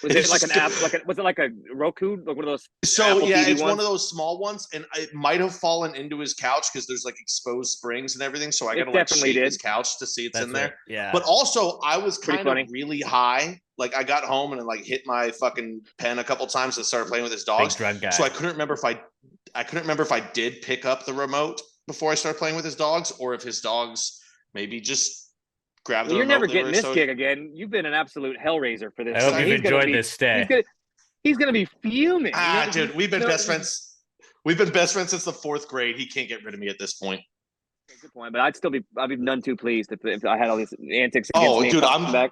Was it like an app? Was it like a Roku? Like one of those? So Apple yeah, TV it's ones? one of those small ones, and it might have fallen into his couch because there's like exposed springs and everything. So I gotta like shake his couch to see it's in there. Yeah. But also, I was kind of funny. really high. Like I got home and like hit my fucking pen a couple times and started playing with his dogs. Big drug guy. So I couldn't remember if I did pick up the remote before I started playing with his dogs, or if his dogs maybe just grabbed the remote. You're never getting this gig again. You've been an absolute hellraiser for this. I hope you've enjoyed this stay. He's gonna be fuming. Dude, we've been best friends. We've been best friends since the 4th grade. He can't get rid of me at this point. Good point, but I'd be none too pleased if I had all these antics. Oh, dude, I'm back.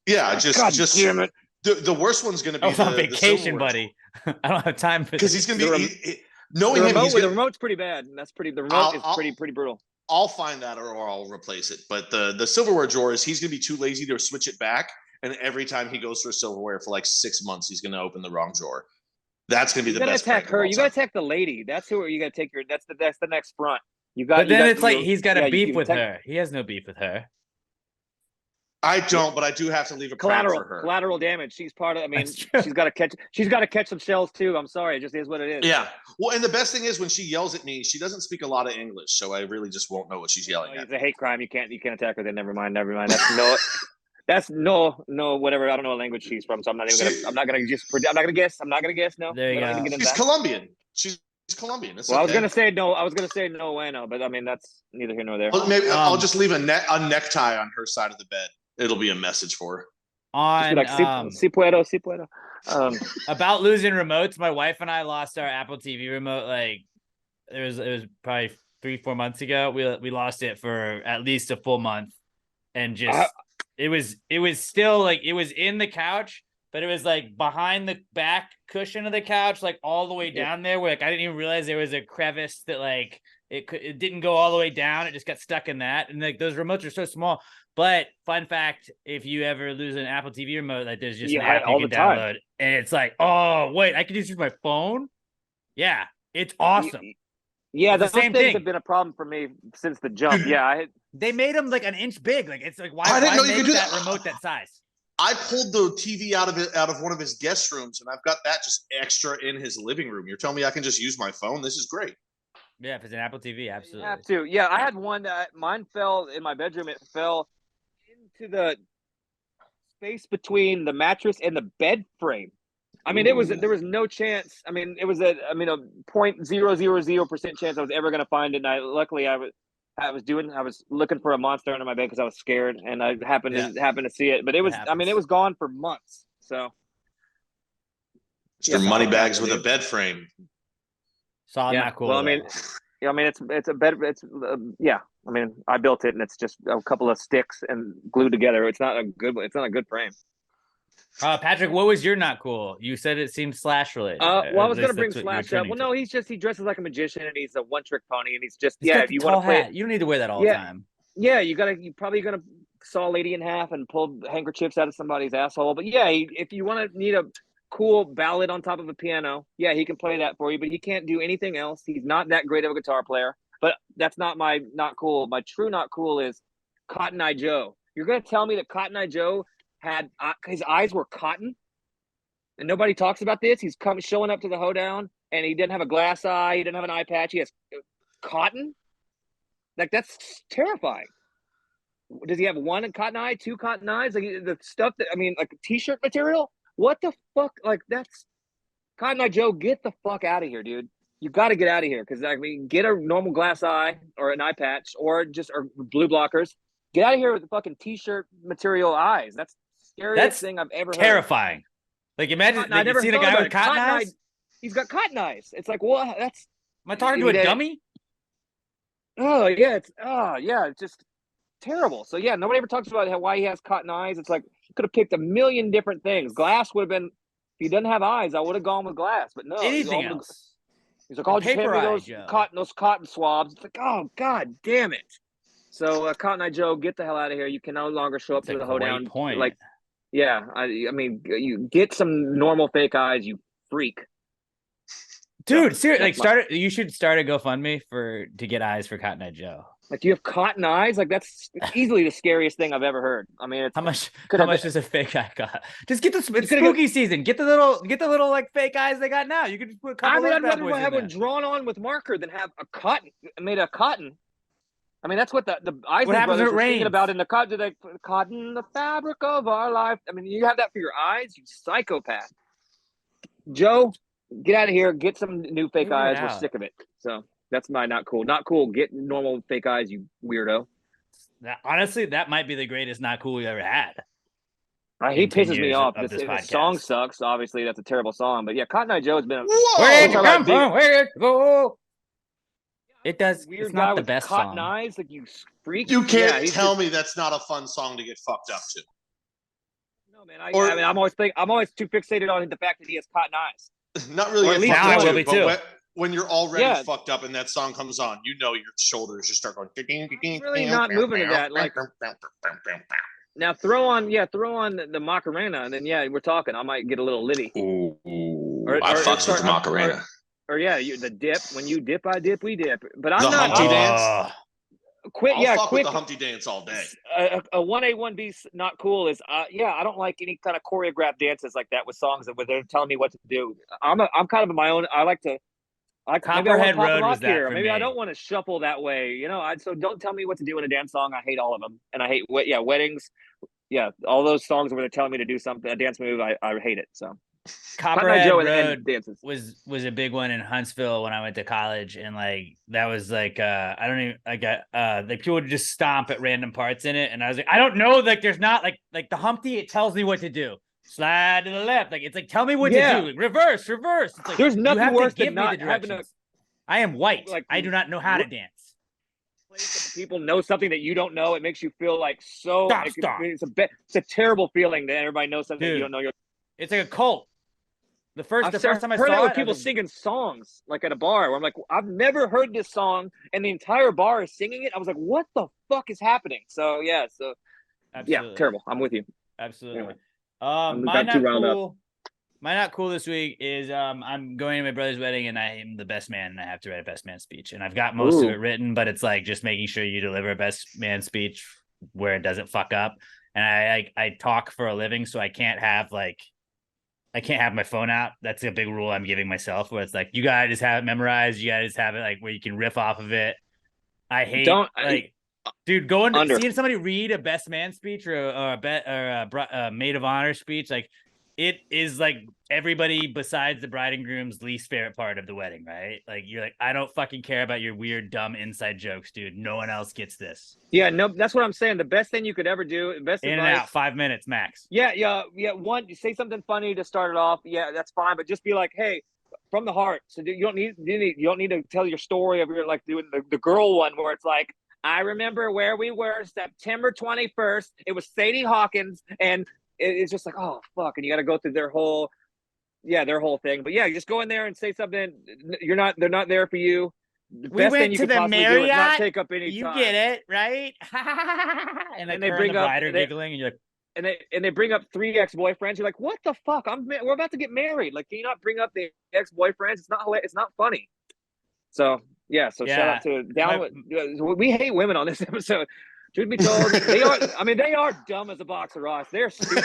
Yeah, God just damn it. The worst one's going to be I was on vacation, buddy. I don't have time for because he's going to be knowing him. The remote's pretty bad. The remote is pretty brutal. I'll find that or I'll replace it. But the silverware drawer he's going to be too lazy to switch it back, and every time he goes for silverware for like 6 months, he's going to open the wrong drawer. That's going to be the best. You got to attack her. You got to attack the lady. That's who you got to take her. That's the next front. But then it's like he's got a beef with her. He has no beef with her. I don't, but I do have to leave a prank for her. Collateral damage. She's part of. I mean, she's got to catch some shells too. I'm sorry, it just is what it is. Yeah. Well, and the best thing is when she yells at me, she doesn't speak a lot of English, so I really just won't know what she's yelling at. It's a hate crime. You can't attack her. Then never mind. That's no. Whatever. I don't know what language she's from, so I'm not gonna guess. No. There you go. She's Colombian. She's Colombian. Well, okay. I was gonna say no bueno, but I mean that's neither here nor there. Well, maybe I'll just leave a necktie on her side of the bed. It'll be a message for her. Si puedo. About losing remotes, my wife and I lost our Apple TV remote. Like it was probably 3-4 months ago. We lost it for at least a full month, and just it was still like it was in the couch, but it was like behind the back cushion of the couch, like all the way down there. Where like I didn't even realize there was a crevice that like it didn't go all the way down. It just got stuck in that, and like those remotes are so small. But fun fact, if you ever lose an Apple TV remote, like there's just an app you can download. And it's like, oh, wait, I can just use my phone? Yeah, it's awesome. Yeah, the same things have been a problem for me since the jump. They made them like an inch big. Like it's like why didn't know you could do that remote that size? I pulled the TV out of one of his guest rooms, and I've got that just extra in his living room. You're telling me I can just use my phone? This is great. Yeah, if it's an Apple TV, absolutely. You have to. Yeah, I had one that mine fell in my bedroom. It fell into the space between the mattress and the bed frame. I mean, there was no chance. I mean, it was a 0.000% chance I was ever going to find it. And luckily I was looking for a monster under my bed because I was scared, and I happened to see it. But it was gone for months. So Mr. Moneybags with a bed frame. So not cool. Well, it's a bed. I mean, I built it, and it's just a couple of sticks and glued together. It's not a good frame. Patrick, what was your not cool? You said it seemed Slash related. Well, I was going to bring Slash up. Well, no, he dresses like a magician, and he's a one-trick pony, and he's just if you want to play, you don't need to wear that all the time. Yeah, you probably gonna saw a lady in half and pull handkerchiefs out of somebody's asshole. But yeah, if you need a cool ballad on top of a piano, yeah, he can play that for you. But he can't do anything else. He's not that great of a guitar player. But that's not my not cool. My true not cool is Cotton Eye Joe. You're gonna tell me that Cotton Eye Joe had his eyes were cotton, and nobody talks about this. He's showing up to the hoedown, and he didn't have a glass eye. He didn't have an eye patch. He has cotton. Like that's terrifying. Does he have one cotton eye, two cotton eyes? Like the stuff that like t-shirt material. What the fuck? Like that's Cotton Eye Joe. Get the fuck out of here, dude. You got to get out of here because get a normal glass eye or an eye patch or blue blockers. Get out of here with the fucking t-shirt material eyes. That's the scariest thing I've ever heard. Terrifying. Like imagine you've seen a guy with cotton eyes. He's got cotton eyes. It's like, well, that's. Am I talking to a dummy? Oh yeah, it's just terrible. So yeah, nobody ever talks about why he has cotton eyes. It's like he could have picked a million different things. Glass would have been. If he doesn't have eyes, I would have gone with glass. But no, anything else. He's like, oh, just hand me those cotton swabs. It's like, oh god damn it. So Cotton Eye Joe, get the hell out of here. You can no longer show up to the hoedown. Point. Like, yeah, I mean, you get some normal fake eyes, you freak. Dude, seriously, you should start a GoFundMe to get eyes for Cotton Eye Joe. Like, you have cotton eyes? Like, that's easily the scariest thing I've ever heard. I mean, how much does a fake eye got? Just get it's spooky season. Get the little like fake eyes they got now. You could just put a couple. I'd rather have one drawn on with marker than have a cotton made of cotton. I mean, that's what the Eisner brothers were thinking about in the cotton. They cotton, the fabric of our life. I mean, you have that for your eyes, you psychopath. Joe, get out of here. Get some new fake eyes. We're sick of it. So. That's my not cool. Not cool. Get normal fake eyes, you weirdo. Honestly, that might be the greatest not cool we ever had. He pisses me off. This song sucks. Obviously, that's a terrible song. But yeah, Cotton Eye Joe has been. Where'd you come from? Where'd you go? It does. Weird it's not the best cotton song. Eyes, like you freak. You can't tell me that's not a fun song to get fucked up to. No, man. I mean, I'm always too fixated on the fact that he has cotton eyes. Not really. At least now I will be too. When you're already fucked up and that song comes on, you know your shoulders just start going. I'm really not moving to that. Like, now throw on the Macarena, and then we're talking. I might get a little litty. Ooh, I fucks with the Macarena. Or the dip. When you dip, I dip, we dip. But I'm the not Humpty dance. Quick, fuck with the Humpty dance all day. A 1A 1B not cool is I don't like any kind of choreographed dances like that with songs where they're telling me what to do. I'm kind of my own. I like to. Copperhead Road was that for maybe me. I don't want to shuffle that way, so don't tell me what to do in a dance song. I hate all of them, and I hate weddings. Yeah, all those songs where they're telling me to do something, a dance move. I hate it. So Copperhead Road was a big one in Huntsville when I went to college, and like that was like like people would just stomp at random parts in it, and I was like, I don't know, like there's not like the Humpty. It tells me what to do. Slide to the left. Like, it's like, tell me what to do. Like, reverse. It's like, there's nothing worse than not having I am white. Like, I do not know how to dance. People know something that you don't know. It makes you feel like so. Stop. It's a terrible feeling that everybody knows something you don't know. It's like a cult. The first time I heard saw it, people singing songs like at a bar where I'm like, I've never heard this song, and the entire bar is singing it. I was like, what the fuck is happening? So terrible. I'm with you. Absolutely. Anyway. My not cool this week is I'm going to my brother's wedding and I am the best man and I have to write a best man speech, and I've got most of it written, but it's like just making sure you deliver a best man speech where it doesn't fuck up. And I talk for a living, so I can't have my phone out. That's a big rule I'm giving myself, where it's like, you gotta just have it memorized, you gotta just have it like where you can riff off of it. I hate dude, seeing somebody read a best man speech or a maid of honor speech, like it is like everybody besides the bride and groom's least favorite part of the wedding, right? Like you're like, I don't fucking care about your weird, dumb inside jokes, dude. No one else gets this. Yeah, no, that's what I'm saying. The best thing you could ever do, best in advice, and out, 5 minutes max. Yeah. One, you say something funny to start it off. Yeah, that's fine, but just be like, hey, from the heart. So you don't need to tell your story of your like doing the girl one where it's like, I remember where we were September 21st. It was Sadie Hawkins, and it's just like, oh fuck, and you got to go through their whole thing. But yeah, you just go in there and say something. They're not there for you. We went to the Marriott. Not take up any time. You get it, right? and they bring up the giggling, and you're like, and they bring up 3 ex-boyfriends. You're like, what the fuck? We're about to get married. Like, can you not bring up the ex-boyfriends? It's not funny. So. Yeah, so shout out to we hate women on this episode. Truth be told, they are dumb as a box of rocks. They're stupid.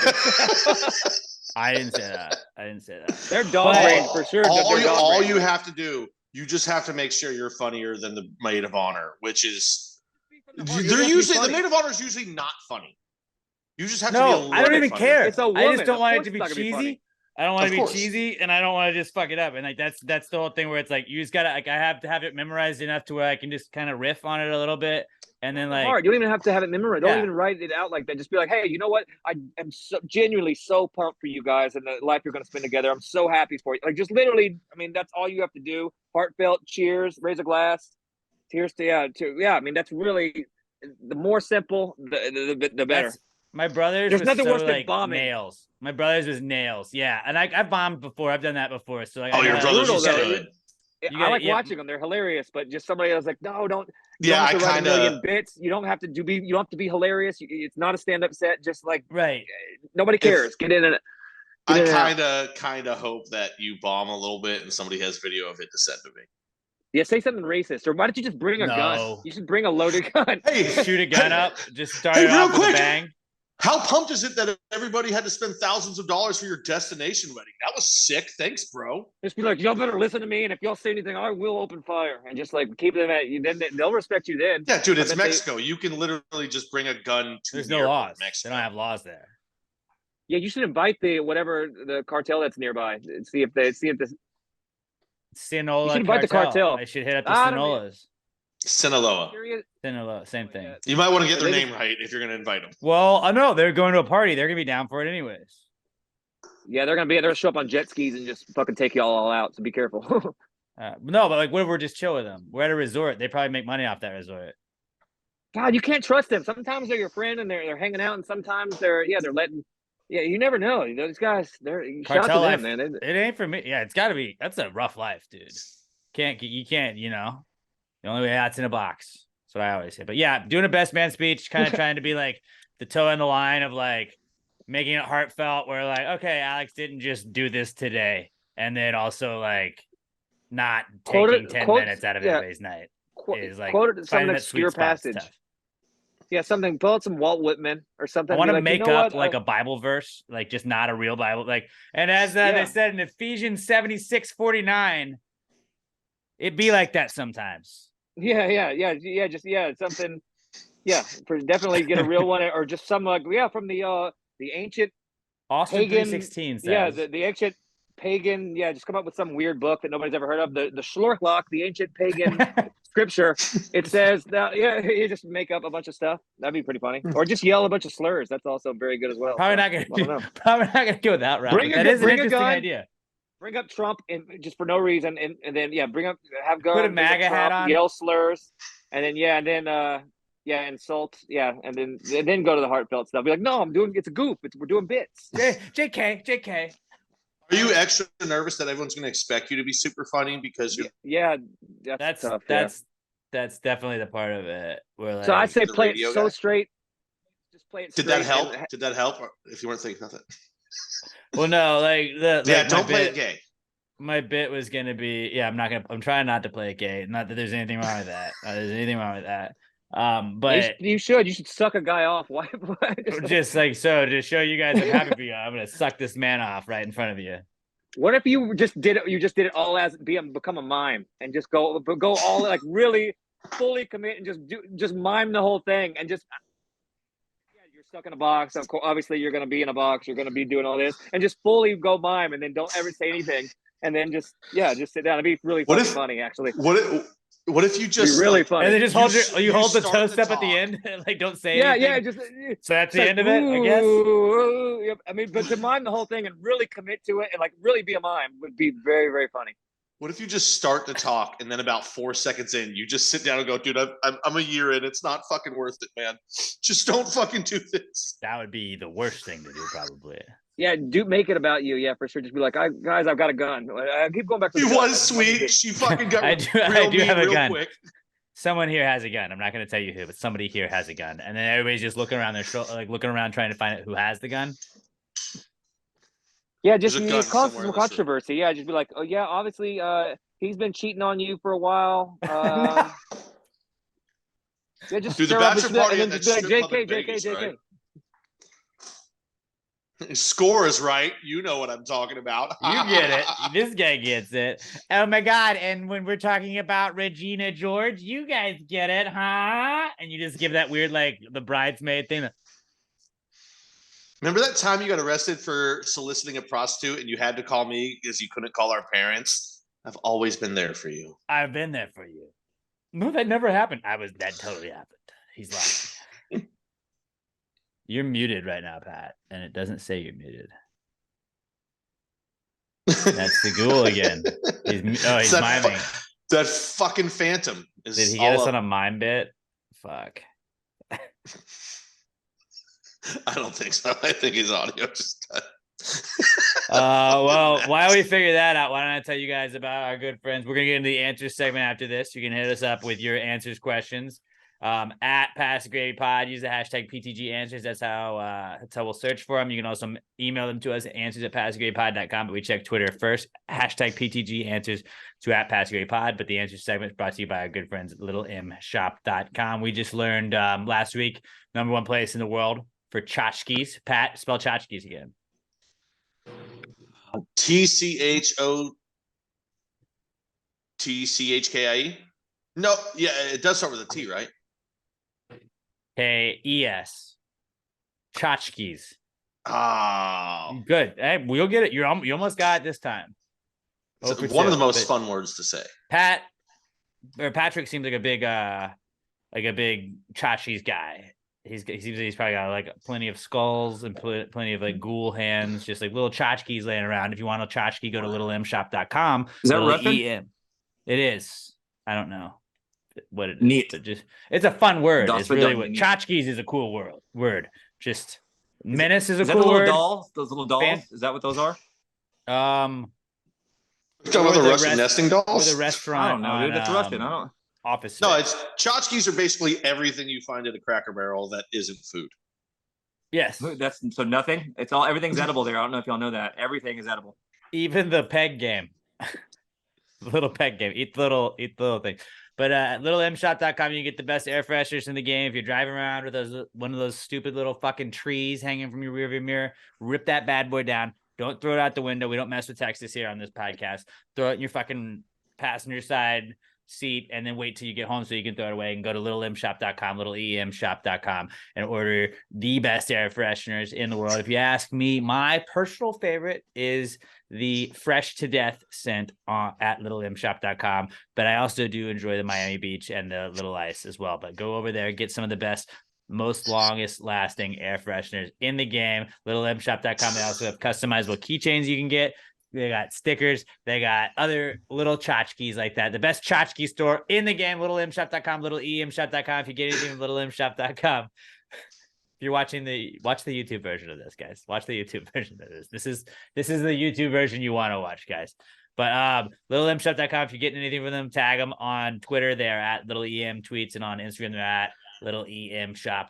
I didn't say that. They're dog brains for sure. All you have to do, you just have to make sure you're funnier than the maid of honor, which is They're usually the maid of honor is usually not funny. You just have to be a little I don't even funny. care. It's a woman. I just don't want it to be It's not gonna be funny. cheesy. I don't want to Of be course. cheesy, and I don't want to just fuck it up. And like that's the whole thing where it's like you just gotta like I have to have it memorized enough to where I can just kind of riff on it a little bit, and then like hard. You don't even have to have it memorized. Don't Yeah. even write it out like that. Just be like, hey, you know what? I am so genuinely so pumped for you guys and the life you're going to spend together. I'm so happy for you. Like just literally, I mean, that's all you have to do. Heartfelt cheers, raise a glass, tears to yeah. I mean, that's really the more simple, the better. that's, my brother's There's was nothing so, worse than like, bombing. nails. My brother's was nails. Yeah, and I've bombed before. I've done that before. So like, Oh, your brother's brutal, was though. good. I like watching them. They're hilarious, but just somebody else like, no, don't. Yeah, I don't have to write kind a million of. bits. You don't have to you don't have to be hilarious. It's not a stand-up set. Just like right. nobody cares. Get in it. I kind of hope that you bomb a little bit and somebody has video of it to send to me. Yeah, say something racist. Or why don't you just bring a gun? You should bring a loaded gun. Hey, Shoot a gun up. Just start Hey, it real off with quick. a bang. How pumped is it that everybody had to spend thousands of dollars for your destination wedding? That was sick. Thanks, bro. Just be like, y'all better listen to me, and if y'all say anything, I will open fire, and just like keep them at you. Then they'll respect you. Then, Yeah, dude, it's Mexico. You can literally just bring a gun to There's the no airport laws. in Mexico. They don't have laws there. yeah, you should invite the cartel that's nearby. See if this. Sinaloa. You should invite the cartel. I should hit up the Sinaloas. Sinaloa. Sinaloa, same thing. You might want to get their name right if you're going to invite them. Well, I know they're going to a party. They're gonna be down for it anyways. Yeah, they're gonna show up on jet skis and just fucking take y'all all out. So be careful. No, but like, what if we're just chill with them? We're at a resort. They probably make money off that resort. God, you can't trust them. Sometimes they're your friend and they're hanging out, and sometimes they're letting. Yeah, you never know. Those guys, shout out to them, man. It ain't for me. Yeah, it's got to be. That's a rough life, dude. You can't. The only way out's in a box. That's what I always say. But yeah, doing a best man speech, kind of trying to be like the toe in the line of like making it heartfelt. Where like, okay, Alex didn't just do this today, and then also like not taking 10 minutes out of everybody's night. Is like quoted some finding that obscure sweet spot passage. stuff. Yeah, something. Pull out some Walt Whitman or something. I want to like, make you know up what? like a Bible verse, like just not a real Bible. Like, and as they said in Ephesians 76:49, it be like that sometimes. Just something. Yeah, for definitely get a real one, or just some like from the ancient Austin pagan 3:16 says. Yeah, the ancient pagan. Yeah, just come up with some weird book that nobody's ever heard of. The Schlorlock, the ancient pagan scripture. It says that you just make up a bunch of stuff. That'd be pretty funny. Or just yell a bunch of slurs. That's also very good as well. Probably not gonna go that route. That is an interesting idea. Bring up Trump and just for no reason, and then have guns. Put a MAGA hat on. Yell slurs, and then insult, and then go to the heartfelt stuff. Be like, no, it's a goof. We're doing bits. JK. Are you extra nervous that everyone's going to expect you to be super funny because you're? Yeah, that's tough, that's definitely the part of it. Where like, so I say play it so straight. Just play it. Did that help? Did that help? Or if you weren't thinking nothing. Well, no, don't play it gay. My bit was gonna be I'm trying not to play it gay. Not that there's anything wrong with that. There's anything wrong with that. But you should suck a guy off. Why? Just like so to show you guys I'm happy for you, I'm gonna suck this man off right in front of you. What if you just did it? You just did it all as become a mime and just go all like really fully commit and just mime the whole thing and just you're stuck in a box. Of course, obviously you're gonna be in a box. You're gonna be doing all this and just fully go mime and then don't ever say anything and then just sit down. It'd be really funny actually. What if you just really funny? And then just hold the toast up at the end, like don't say anything. So that's the end of it, I guess. I mean, but to mime the whole thing and really commit to it and like really be a mime would be very, very funny. What if you just start to talk and then about 4 seconds in, you just sit down and go, dude, I'm a year in. It's not fucking worth it, man. Just don't fucking do this. That would be the worst thing to do, probably. Yeah, do make it about you. Yeah, for sure. Just be like, guys, I've got a gun. I keep going back to She was sweet. She fucking got I do have a gun. Quick. Someone here has a gun. I'm not going to tell you who, but somebody here has a gun. And then everybody's just looking around looking around trying to find out who has the gun. Yeah, just cause some controversy. Yeah, just be like, oh yeah, obviously he's been cheating on you for a while. Yeah, just do the bachelor party and then just be like, JK. Right? Score is right. You know what I'm talking about. You get it. This guy gets it. Oh my God. And when we're talking about Regina George, you guys get it, huh? And you just give that weird, like, the bridesmaid thing. Remember that time you got arrested for soliciting a prostitute and you had to call me because you couldn't call our parents? I've always been there for you. I've been there for you. No, that never happened. That totally happened. He's lying. You're muted right now, Pat, and it doesn't say you're muted. That's the ghoul again. He's miming. That fucking phantom. Did he get us on a mime bit? Fuck. I don't think so. I think his audio just cut. Well, while we figure that out, why don't I tell you guys about our good friends? We're gonna get into the answers segment after this. You can hit us up with your answers questions. At Passive Gravy Pod, use the hashtag PTG Answers. That's how we'll search for them. You can also email them to us at answers@passivegravypod.com, but we check Twitter first. Hashtag PTG Answers to at Passive Gravy Pod. But the answers segment is brought to you by our good friends at littlemshop.com. We just learned last week, #1 place in the world for tchotchkes. Pat, spell tchotchkes again. TCHOTCHKIE. No, yeah, it does start with a T, right? K-E-S. Tchotchkes. Oh, good. Hey, we'll get it. You almost got it this time. It's one of the most fun words to say. Patrick seems like a big tchotchkes guy. He seems like he's probably got like plenty of skulls and plenty of like ghoul hands, just like little tchotchkes laying around. If you want a tchotchke, go to littlemshop.com. Is that Russian? It is. I don't know what it is. Neat. But it's a fun word. That's it's really what tchotchkes is a cool word. Just menace is a cool word. Those little dolls? Is that what those are? Talking about the Russian nesting dolls? Or the restaurant. I don't know, dude. That's Russian. I don't. Office. No, it's tchotchkes are basically everything you find at a Cracker Barrel that isn't food. Yes. That's so nothing. Everything's edible there. I don't know if y'all know that. Everything is edible. Even the peg game. Little peg game. Eat the little thing. But at littlemshop.com, you can get the best air fresheners in the game. If you're driving around with one of those stupid little fucking trees hanging from your rearview mirror, rip that bad boy down. Don't throw it out the window. We don't mess with Texas here on this podcast. Throw it in your fucking passenger side seat and then wait till you get home so you can throw it away, and go to littlemshop.com, littlemshop.com, and order the best air fresheners in the world. If you ask me, my personal favorite is the Fresh to Death scent at littlemshop.com, but I also do enjoy the Miami Beach and the Little Ice as well. But go over there, get some of the best, most longest lasting air fresheners in the game. littlemshop.com. They also have customizable keychains you can get. They got stickers. They got other little tchotchkes like that. The best tchotchke store in the game, littlemshop.com, littlemshop.com. If you get anything from littlemshop.com. If you're watch the YouTube version of this, guys. Watch the YouTube version of this. This is the YouTube version you want to watch, guys. But littlemshop.com, if you're getting anything from them, tag them on Twitter. They're at littleem tweets, and on Instagram they're at littleemshop.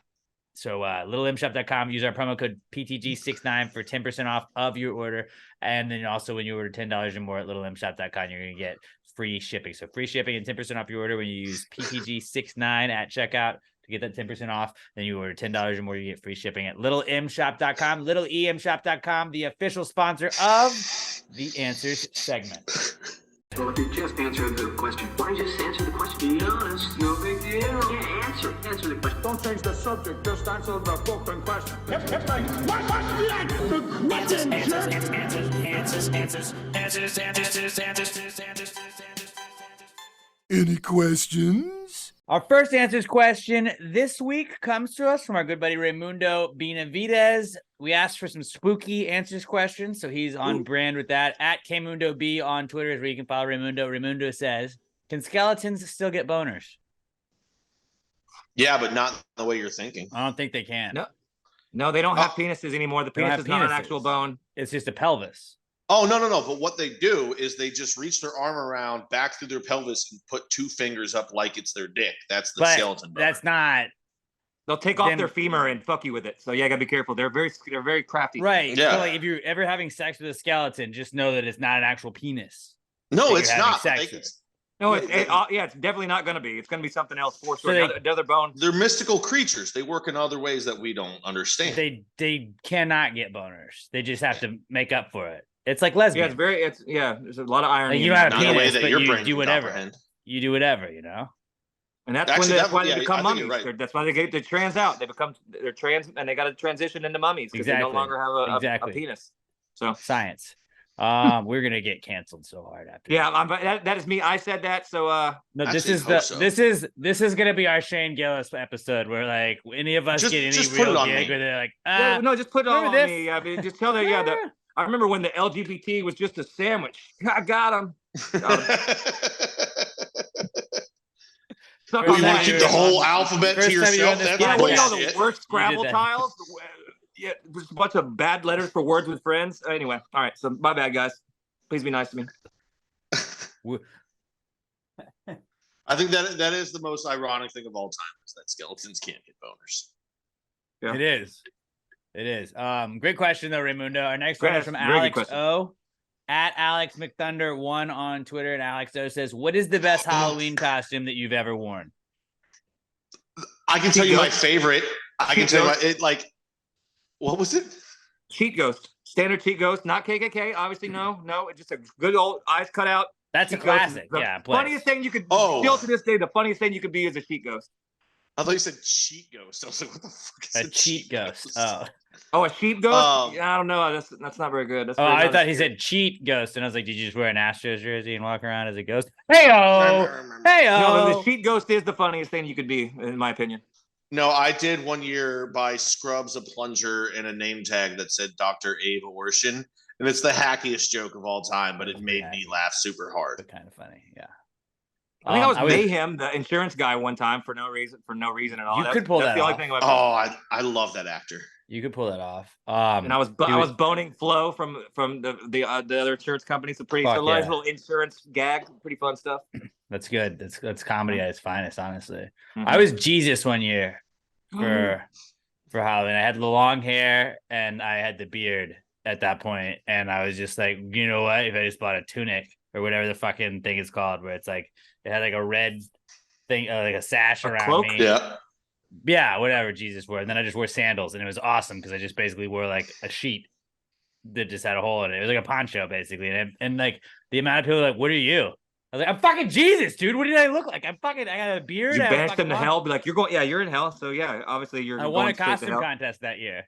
So littlemshop.com, use our promo code PTG69 for 10% off of your order. And then also when you order $10 or more at littlemshop.com, you're going to get free shipping. So free shipping and 10% off your order when you use PTG69 at checkout to get that 10% off. Then you order $10 or more, you get free shipping at littlemshop.com. littleemshop.com, the official sponsor of the Answers segment. Well, if you just answered the question, why don't you just answer the question? Be honest, no big deal. Yeah, answer the question. Don't change the subject, just answer the fucking question. Any questions? Our first answers question this week comes to us from our good buddy Raimundo Benavidez. We asked for some spooky answers questions, so he's on brand with that. At KMundoB on Twitter is where you can follow Raimundo. Raimundo says, can skeletons still get boners? Yeah, but not the way you're thinking. I don't think they can. No, they don't have penises anymore. The penis is not an actual bone. It's just a pelvis. Oh, no. But what they do is they just reach their arm around back through their pelvis and put two fingers up like it's their dick. That's the skeleton boner. That's not. They'll take off their femur and fuck you with it. So yeah, gotta be careful. They're very crafty. Right. Yeah. So like if you're ever having sex with a skeleton, just know that it's not an actual penis. No, it's not. No, it's definitely not going to be. It's going to be something else for sure. So Another bone. They're mystical creatures. They work in other ways that we don't understand. They cannot get boners. They just have to make up for it. It's like lesbian. There's a lot of irony. Like you don't have a Not in a way penis, that but your you brain do can whatever. comprehend. You do whatever, you know. And that's Actually, why they become I think you're mummies. right. That's why they trans out. They're trans, and they got to transition into mummies because they no longer have a penis. So science. We're gonna get canceled so hard after. Yeah, that is me. I said that. So no, this is gonna be our Shane Gillis episode where like any of us get any real gig where they're like, no, just put it on this? me. I mean, just tell them, I remember when the LGBT was just a sandwich. I got him. You want to keep the whole alphabet to yourself? The worst Scrabble tiles. Yeah, just a bunch of bad letters for words with friends. Anyway, all right. So my bad, guys. Please be nice to me. I think that is the most ironic thing of all time is that skeletons can't get boners. Yeah. It is. Great question though, Raymundo. Our next one is from Alex O. At Alex McThunder1 on Twitter, and Alex O says, "What is the best Halloween costume that you've ever worn?" I can tell you my favorite. I can tell you what was it? Cheat Ghost. Standard Cheat Ghost, not KKK. Obviously, no. It's just a good old eyes cut out. That's a classic. Yeah. Funniest thing you could still to this day, the funniest thing you could be is a cheat ghost. I thought you said cheat ghost. I was like, what the fuck is a cheat ghost? Oh, a sheep ghost? I don't know. That's not very good. I thought he said cheat ghost, and I was like, did you just wear an Astros jersey and walk around as a ghost? Hey-o! No, the cheat ghost is the funniest thing you could be, in my opinion. No, I did one year buy Scrubs, a plunger, and a name tag that said Dr. Abe Abortion. And it's the hackiest joke of all time, but it made me laugh super hard. But kind of funny, yeah. I think I was Mayhem, the insurance guy, one time for no reason at all. You could pull that off. I love that actor. You could pull that off. And I was boning Flo from the other insurance company. So nice little insurance gag, pretty fun stuff. That's good. That's comedy at its finest, honestly. Mm-hmm. I was Jesus one year for Halloween. I had the long hair and I had the beard at that point, and I was just like, you know what? If I just bought a tunic or whatever the fucking thing is called, where it's like it had like a red thing, like a sash around cloak? me. Yeah, whatever Jesus wore. And then I just wore sandals, and it was awesome because I just basically wore like a sheet that just had a hole in it. It was like a poncho basically, and like the amount of people were like, "What are you?" I was like, "I'm fucking Jesus, dude. What did I look like? I got a beard." You banished them to hell. Be like, "You're going, you're in hell." So yeah, obviously you're. I won a costume contest that year.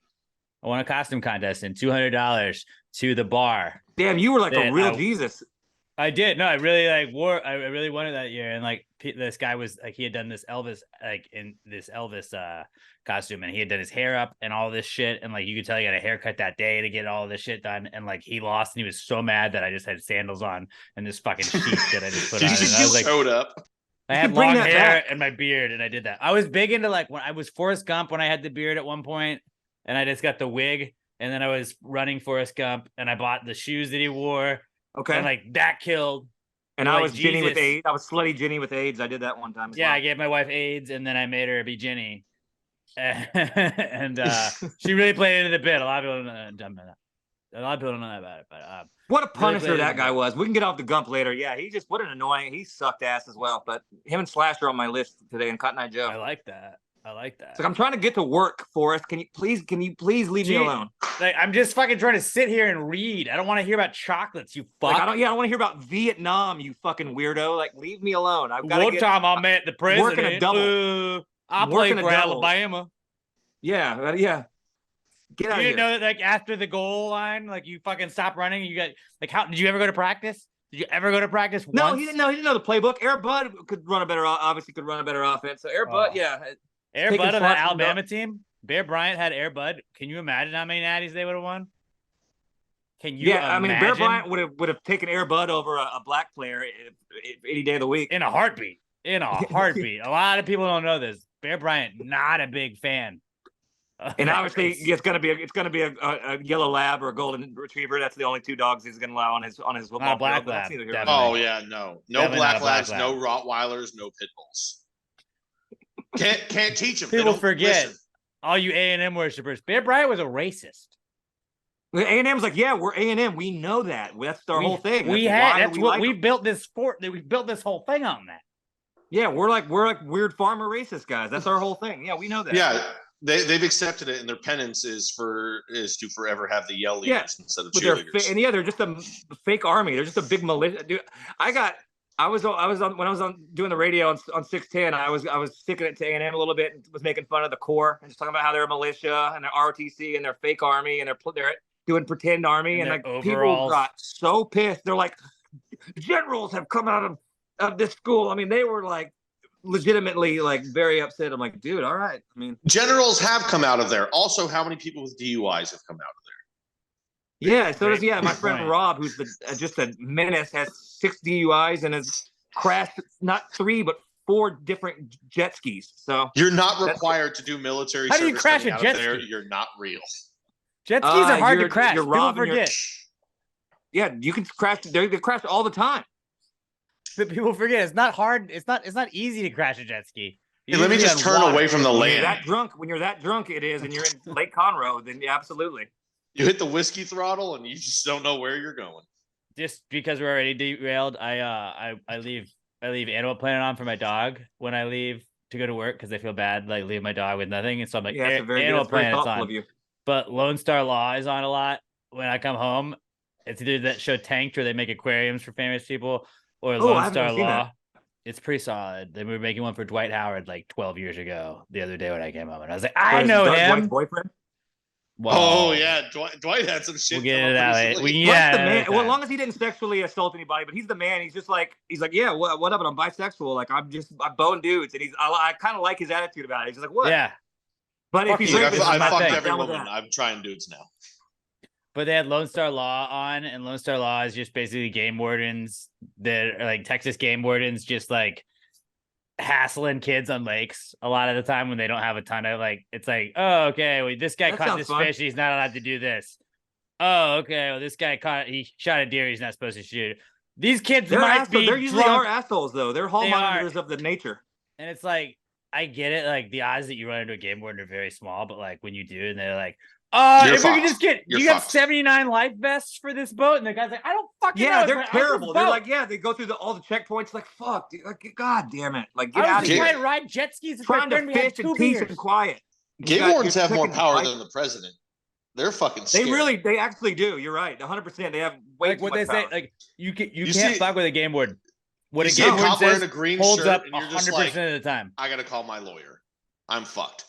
I won a costume contest and $200 to the bar. Damn, you were like a real Jesus. I did. No, I really I really wanted that year. And like this guy was like, he had done this Elvis, costume, and he had done his hair up and all this shit. And like, you could tell he got a haircut that day to get all this shit done. And like, he lost and he was so mad that I just had sandals on and this fucking sheet that I just put on. And I was like, showed up. I had long hair and my beard, and I did that. I was big into like when I was Forrest Gump when I had the beard at one point, and I just got the wig, and then I was running Forrest Gump, and I bought the shoes that he wore. Okay. And like that killed. And I was Ginny with AIDS. I was slutty Ginny with AIDS. I did that one time. I gave my wife AIDS, and then I made her be Ginny. And she really played into the bit. A lot of people don't know that about it. But what a punisher that guy was. We can get off the Gump later. Yeah, what an annoying. He sucked ass as well. But him and Slash are on my list today, and Cotton Eye Joe. I like that. It's like, I'm trying to get to work, Forrest. Can you please leave me alone? Like, I'm just fucking trying to sit here and read. I don't want to hear about chocolates, you fuck. Like, I don't want to hear about Vietnam, you fucking weirdo. Like, leave me alone. I've got to one time I met the president. Working a double. I played for Alabama. Yeah. Get out of here. You didn't know that, like, after the goal line, like, you fucking stop running. You got, like, how did you ever go to practice? Did you ever go to practice? No, once? He didn't know the playbook. Air Bud could run a better offense. So Air Bud, yeah. Air Bud on that Alabama team. Bear Bryant had Air Bud. Can you imagine how many natties they would have won? Can you? Yeah, I mean, Bear Bryant would have taken Air Bud over a black player any day of the week in a heartbeat. A lot of people don't know this. Bear Bryant, not a big fan. And obviously, it's gonna be a yellow lab or a golden retriever. That's the only two dogs he's gonna allow on his football not a black field. lab. Oh yeah, no black labs, no Rottweilers, no pit bulls. Can't teach them. People forget. All you A&M worshipers. Bear Bryant was a racist. A&M's like, yeah, we're A&M. We know that. That's our whole thing. We built this fort. We built this whole thing on that. Yeah, we're like weird farmer racist guys. That's our whole thing. Yeah, we know that. Yeah, they've accepted it, and their penance is to forever have the yell leaders instead of cheerleaders. And they're just a fake army. They're just a big militia. Dude, I was doing the radio on 610. I was sticking it to A&M a little bit and was making fun of the Corps and just talking about how they're a militia and they're ROTC and they're fake army and they're doing pretend army and like overalls. People got so pissed. They're like, generals have come out of this school. I mean, they were like legitimately like very upset. I'm like, dude, all right. I mean, generals have come out of there. Also, how many people with DUIs have come out of there? Yeah, so does my friend Rob, who's just a menace, has 6 DUIs and has crashed not 3 but 4 different jet skis. So you're not required to do military service. How do you crash a jet ski? You're not real. Jet skis are hard to crash. People forget. Yeah, you can crash. They crash all the time. But people forget it's not hard. It's not easy to crash a jet ski. Hey, let me just turn away from the land. When you're that drunk, it is, and you're in Lake Conroe, then yeah, absolutely. You hit the whiskey throttle, and you just don't know where you're going. Just because we're already derailed, I leave Animal Planet on for my dog when I leave to go to work because I feel bad like leave my dog with nothing, and so I'm like, Animal Planet's on. Of you. But Lone Star Law is on a lot when I come home. It's either that show Tanked where they make aquariums for famous people, or Lone Star Law. It's pretty solid. They were making one for Dwight Howard like 12 years ago the other day when I came home, and I was like, I know him. Dwight's boyfriend? Whoa. Oh yeah, Dwight had some shit. We'll get it out. The man. Well, as long as he didn't sexually assault anybody, but he's the man. He's like, yeah, what up? And I'm bisexual. Like I bone dudes, and I kind of like his attitude about it. He's just like, what? Yeah. But if he's like, I fucked every woman. I'm trying dudes now. But they had Lone Star Law on, and Lone Star Law is just basically game wardens that are like Texas game wardens, just like hassling kids on lakes a lot of the time when they don't have a ton of like. It's like, oh, okay, well, this guy caught this fish. He's not allowed to do this. Oh, okay, well, this guy he shot a deer. He's not supposed to shoot. These kids They're usually our assholes though. They're hall monitors of the nature. And it's like, I get it. Like the odds that you run into a game warden are very small, but like when you do, and they're like, if we could just get, you got 79 life vests for this boat, and the guy's like, I don't fucking know. Yeah, they're terrible. They're like, they go through all the checkpoints. Like, fuck, dude, like, god damn it, like, get out of here. Trying to ride jet skis, trying to fish in peace and quiet. Game wardens have more power than the president. They're fucking scary. They actually do. You're right, 100%. They have way like too what much they power. say. Like you can't fuck with a game warden. What a game warden says in a green holds shirt, up and you're 100% of the time. I gotta call my lawyer. I'm fucked.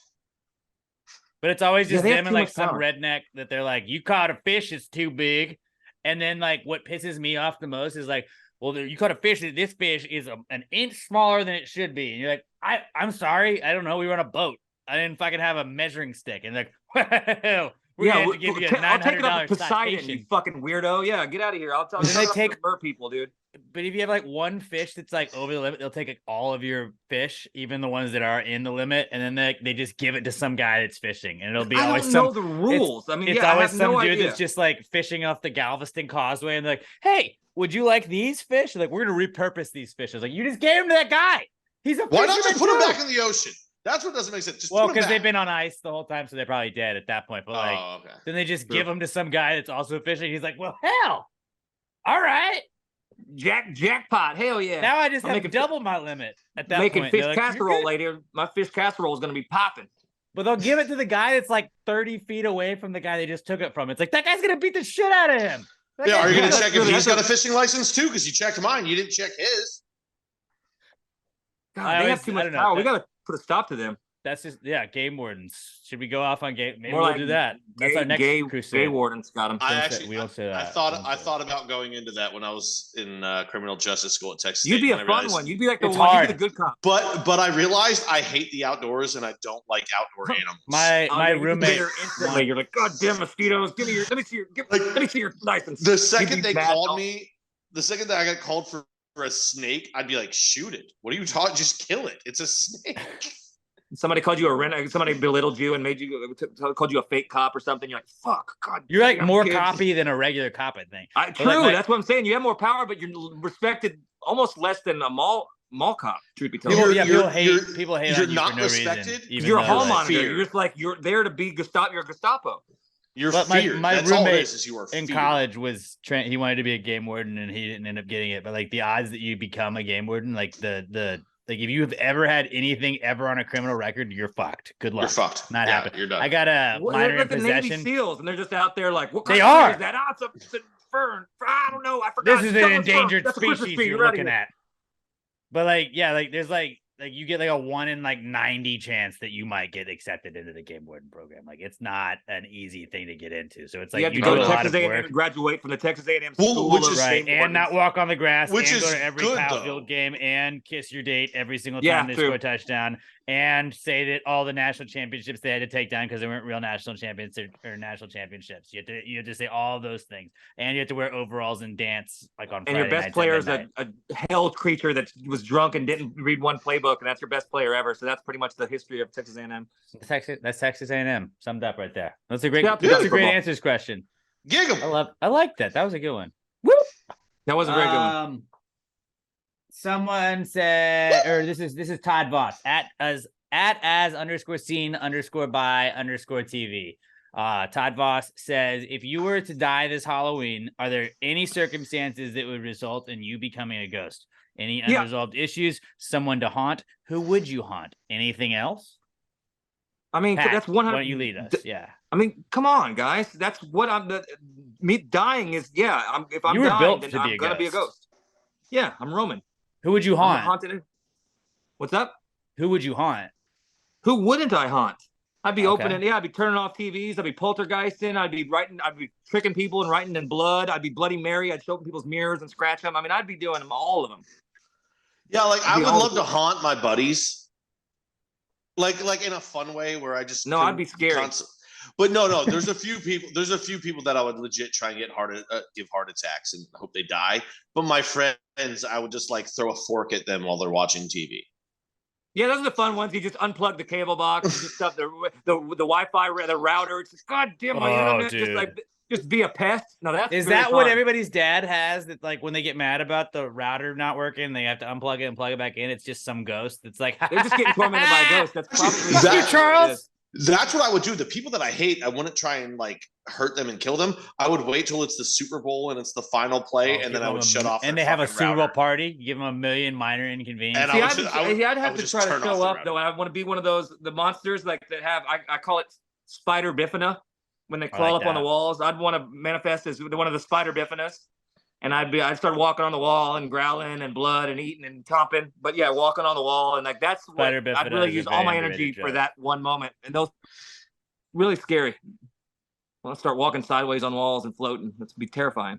But it's always just them and like some redneck that they're like, you caught a fish, it's too big. And then like what pisses me off the most is like, well, you caught a fish. This fish is an inch smaller than it should be. And you're like, I'm sorry. I don't know. We run a boat. I didn't fucking have a measuring stick. And like, well, we're going to give you a $900 I'll take it up to Poseidon, citation. you fucking weirdo. Yeah, get out of here. I'll tell you. They take mer people, dude. But if you have like one fish that's like over the limit, they'll take like all of your fish, even the ones that are in the limit, and then they just give it to some guy that's fishing, and it'll be I always don't know the rules. I mean, it's always some dude that's just like fishing off the Galveston Causeway, and they're like, hey, would you like these fish? Like, we're gonna repurpose these fish. I was like, you just gave them to that guy. He's a why not just put them back in the ocean? That's what doesn't make sense. Just because they've been on ice the whole time, so they're probably dead at that point. But like, then they just give them to some guy that's also fishing. He's like, well, hell, all right. Jackpot, hell yeah! Now I just have double my limit at that point. Making fish casserole later. My fish casserole is going to be popping. But they'll give it to the guy that's like 30 feet away from the guy they just took it from. It's like that guy's going to beat the shit out of him. Are you going to check if he's got a fishing license too? Because you checked mine, you didn't check his. God, they have too much power. We got to put a stop to them. That's just game wardens. Should we go off on game? Maybe we'll do that. That's our next crusade. Gay wardens got them. We don't say that. I thought about going into that when I was in criminal justice school at Texas. You'd be a fun one. You'd be like the one. You'd be the good cop. But I realized I hate the outdoors and I don't like outdoor animals. My roommate instantly. You're like, God damn mosquitoes! Let me see your license. The second they called me, the second that I got called for a snake, I'd be like, shoot it. What are you talking? Just kill it. It's a snake. Somebody called you somebody belittled you and made you called you a fake cop or something. You're like, fuck, God. You're like more copy than a regular cop, I think. True, that's what I'm saying. You have more power, but you're respected almost less than a mall cop. Truth be told, people hate. You're on you not for no respected. Reason, you're a hall monitor. You're just like you're there to be Gestapo. You're Gestapo. You're But feared. my That's all it roommate is you are in feared. college was he wanted to be a game warden and he didn't end up getting it. But like the odds that you become a game warden, like like if you have ever had anything ever on a criminal record, you're fucked. Good luck. You're fucked. Not Yeah, happening. you're done. I got a minor They're like in the Navy possession. SEALs, and they're just out there like, what They kind of are. tree is that? Oh, it's a fern. I don't know. I forgot. This is an endangered species you're looking at. But like, yeah, like there's like you get like a 1 in like 90 chance that you might get accepted into the game warden program. Like it's not an easy thing to get into. So it's like you have to do go a to lot Texas of A&M work. and graduate from the Texas A&M Well, school which of is Right, game and not wardens. walk on the grass, Which and is go to every good, Kyle though. Field game, and kiss your date every single Yeah, time they true. score a touchdown, and say that all the national championships they had to take down because they weren't real national champions or national championships. You have to say all those things, and you have to wear overalls and dance like on And Friday your best nights player at is midnight. a hell creature that was drunk and didn't read one playbook, and that's your best player ever. So that's pretty much the history of Texas A&M. That's Texas A&M summed up right there. That's a great Yeah, that's a great football. answers question. Gig 'em. I like that. That was a good one. Woo! That was a very good one. Someone said, or this is Todd Voss at as _ scene _ by _ TV. Todd Voss says, if you were to die this Halloween, are there any circumstances that would result in you becoming a ghost? Any unresolved issues? Someone to haunt? Who would you haunt? Anything else? I mean, Pat, that's why 100. don't you lead us? Yeah. I mean, come on, guys. That's what me dying is. Yeah, if I'm You were dying, built then to be I'm a gonna be a ghost. ghost. Yeah, I'm Roman. Who would you I'm haunt? haunted. What's up? Who would you haunt? Who wouldn't I haunt? I'd be Okay. opening, I'd be turning off TVs, I'd be poltergeisting, I'd be tricking people and writing in blood, I'd be Bloody Mary, I'd show up in people's mirrors and scratch them. I mean, I'd be doing them, all of them. Yeah, like I I'd be would all love over. to haunt my buddies. Like in a fun way where I just No, I'd be scary. But no, there's a few people that I would legit try and give heart attacks and hope they die. But my friends, I would just like throw a fork at them while they're watching TV. Yeah, those are the fun ones. You just unplug the cable box, and just stuff the Wi-Fi, the router. It's just goddamn my internet. Just be a pest. No, that's Is very that fun. what everybody's dad has? That like when they get mad about the router not working, they have to unplug it and plug it back in. It's just some ghost. It's like They're just getting tormented by a ghost. That's probably That- you, Charles. That's what I would do. The people that I hate, I wouldn't try and like hurt them and kill them. I would wait till it's the Super Bowl and it's the final play, and then I would shut off. And their they have a fucking Super Bowl router. party. You give them a million minor inconveniences. And See, I'd have to just try to turn off show the up router. though. I want to be one of the monsters like that have. I call it spider bifida when they crawl like up on the that. walls. I'd want to manifest as one of the spider bifidas, and I'd start walking on the wall and growling and blood and eating and chomping. But yeah, walking on the wall and like that's what Spider I'd bifida really is a use very all my underrated energy joke. for that one moment. And those really scary. I'll start walking sideways on walls and floating. That's be terrifying.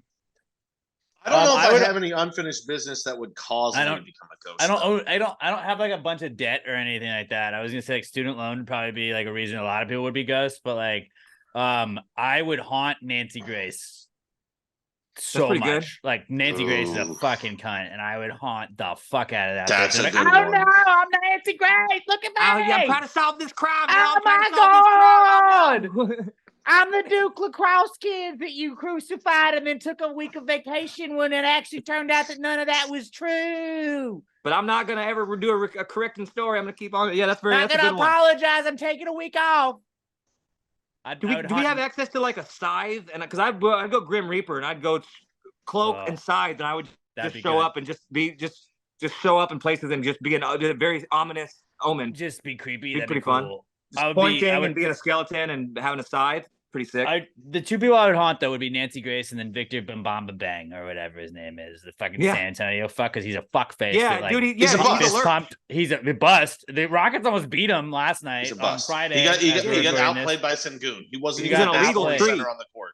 I don't know if I would have any unfinished business that would cause me to become a ghost. I don't have like a bunch of debt or anything like that. I was gonna say like student loan would probably be like a reason a lot of people would be ghosts, but like I would haunt Nancy Grace so pretty much. good. Like Nancy Grace is a Ooh. fucking cunt, and I would haunt the fuck out of that. That's bitch. a Like, good oh one. no, I'm Nancy Grace. Look at me. Oh yeah, I'm trying to solve this crime. Oh I'm trying to solve this crime. I'm the Duke Lacrosse kid that you crucified and then took a week of vacation when it actually turned out that none of that was true. But I'm not gonna ever do a correcting story. I'm gonna keep on. Yeah, that's Not a gonna good one. apologize. I'm taking a week off. Do we have access to like a scythe? And because I'd go Grim Reaper and I'd go cloak Oh, and scythe, and I would that'd just be show good. up and just show up in places and just be a very ominous omen. Just be creepy. Be That'd pretty be fun. cool. Just pointing and being a skeleton and having a scythe. Pretty sick. The two people I would haunt though would be Nancy Grace and then Victor Bambamba Bang or whatever his name is, the fucking Yeah. San Antonio fuck, because he's a fuck face. Yeah, that, like, dude. he's a bust. fist pumped. He's a bust. The Rockets almost beat him last night He's a on bust. Friday. He got as we were outplayed recording this. by Sengun. He wasn't He even got an illegal illegal three. center on the court.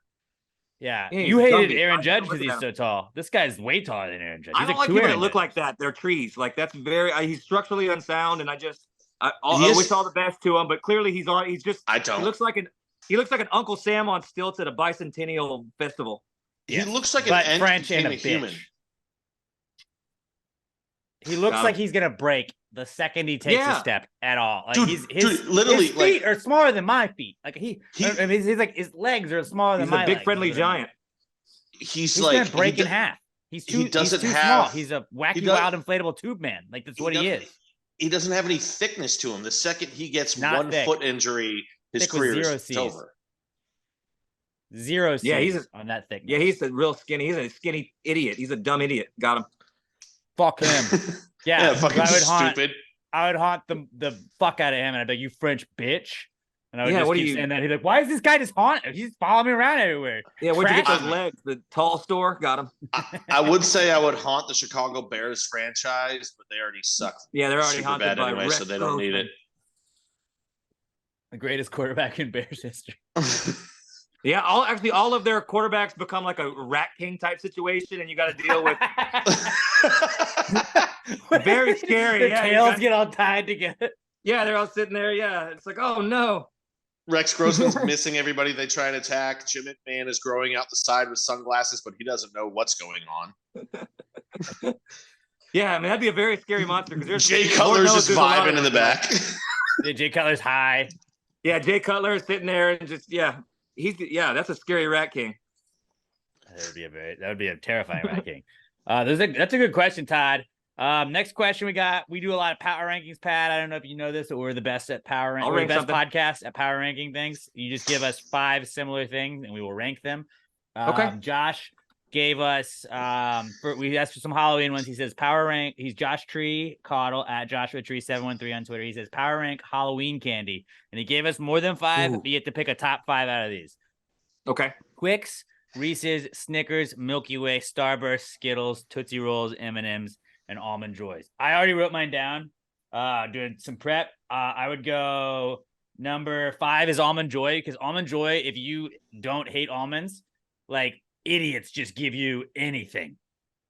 Yeah, Yeah, you he's a hated dummy. Aaron I Judge don't because look he's at so tall. This guy's way taller than Aaron Judge. I He's don't like like two people Aaron that look Judges. like that. They're trees. Like that's he's structurally unsound, and I He is- wish all the best to him. But clearly he's just. I He don't. looks like an Uncle Sam on stilts at a bicentennial festival. Yeah. He looks like But an ant French became and a a human. bitch. He looks Yeah. like he's gonna break the second he takes a Yeah. step at all. Like Dude, literally, his feet like- are smaller than my feet. Like he's like his legs are smaller He's than my a big legs, friendly is what I mean. giant. He's He's like gonna break he in do- half. He's he too doesn't small. have- He's a wacky, does- wild, inflatable tube man. Like that's what he doesn't- is. He doesn't have any thickness to him. The second he gets Not one thick. foot injury, his Thick with career zero is Cs. over. 0 Yeah, he's C's on that thickness. Yeah, he's a real skinny. He's a skinny idiot. He's a dumb idiot. Got him. Fuck him. Yeah, fucking stupid. I would haunt the fuck out of him, and I'd be like, "You French bitch." And I would Yeah, just what keep are you- saying that. He's like, "Why is this guy just haunting? He's following me around everywhere." Yeah, where'd you get Trash. those legs? The tall store? Got him. I would say I would haunt the Chicago Bears franchise, but they already suck. Yeah, they're already super haunted bad by anyway, Rex so they don't need Grossman. The greatest quarterback in Bears history. it. Yeah, all of their quarterbacks become like a Rat King type situation, and you got to deal with very scary. Their Yeah, tails get all tied together. yeah, they're all sitting there. Yeah, it's like, oh no. Rex Grossman's missing everybody they try and attack. Jim McMahon is growing out the side with sunglasses, but he doesn't know what's going on. Yeah, I mean that'd be a very scary monster because Jay Cutler's just vibing in the back. Jay Cutler's high. Yeah, Jay Cutler is sitting there and just that's a scary Rat King. That would be a terrifying Rat King. That's a good question, Todd. Next question we do a lot of power rankings, Pat. I don't know if you know this, but we're the best at power ranking. We're the best podcast at power ranking things. You just give us 5 similar things and we will rank them. Okay. Josh gave us we asked for some Halloween ones. He says power rank. He's Josh Tree Caudle at Joshua Tree 713 on Twitter. He says power rank Halloween candy, and he gave us more than 5. But you have to pick a top 5 out of these. Okay. Twix, Reese's, Snickers, Milky Way, Starburst, Skittles, Tootsie Rolls, M&Ms, and Almond Joys. I already wrote mine down. Doing some prep. I would go number 5 is Almond Joy, because Almond Joy, if you don't hate almonds, like idiots just give you anything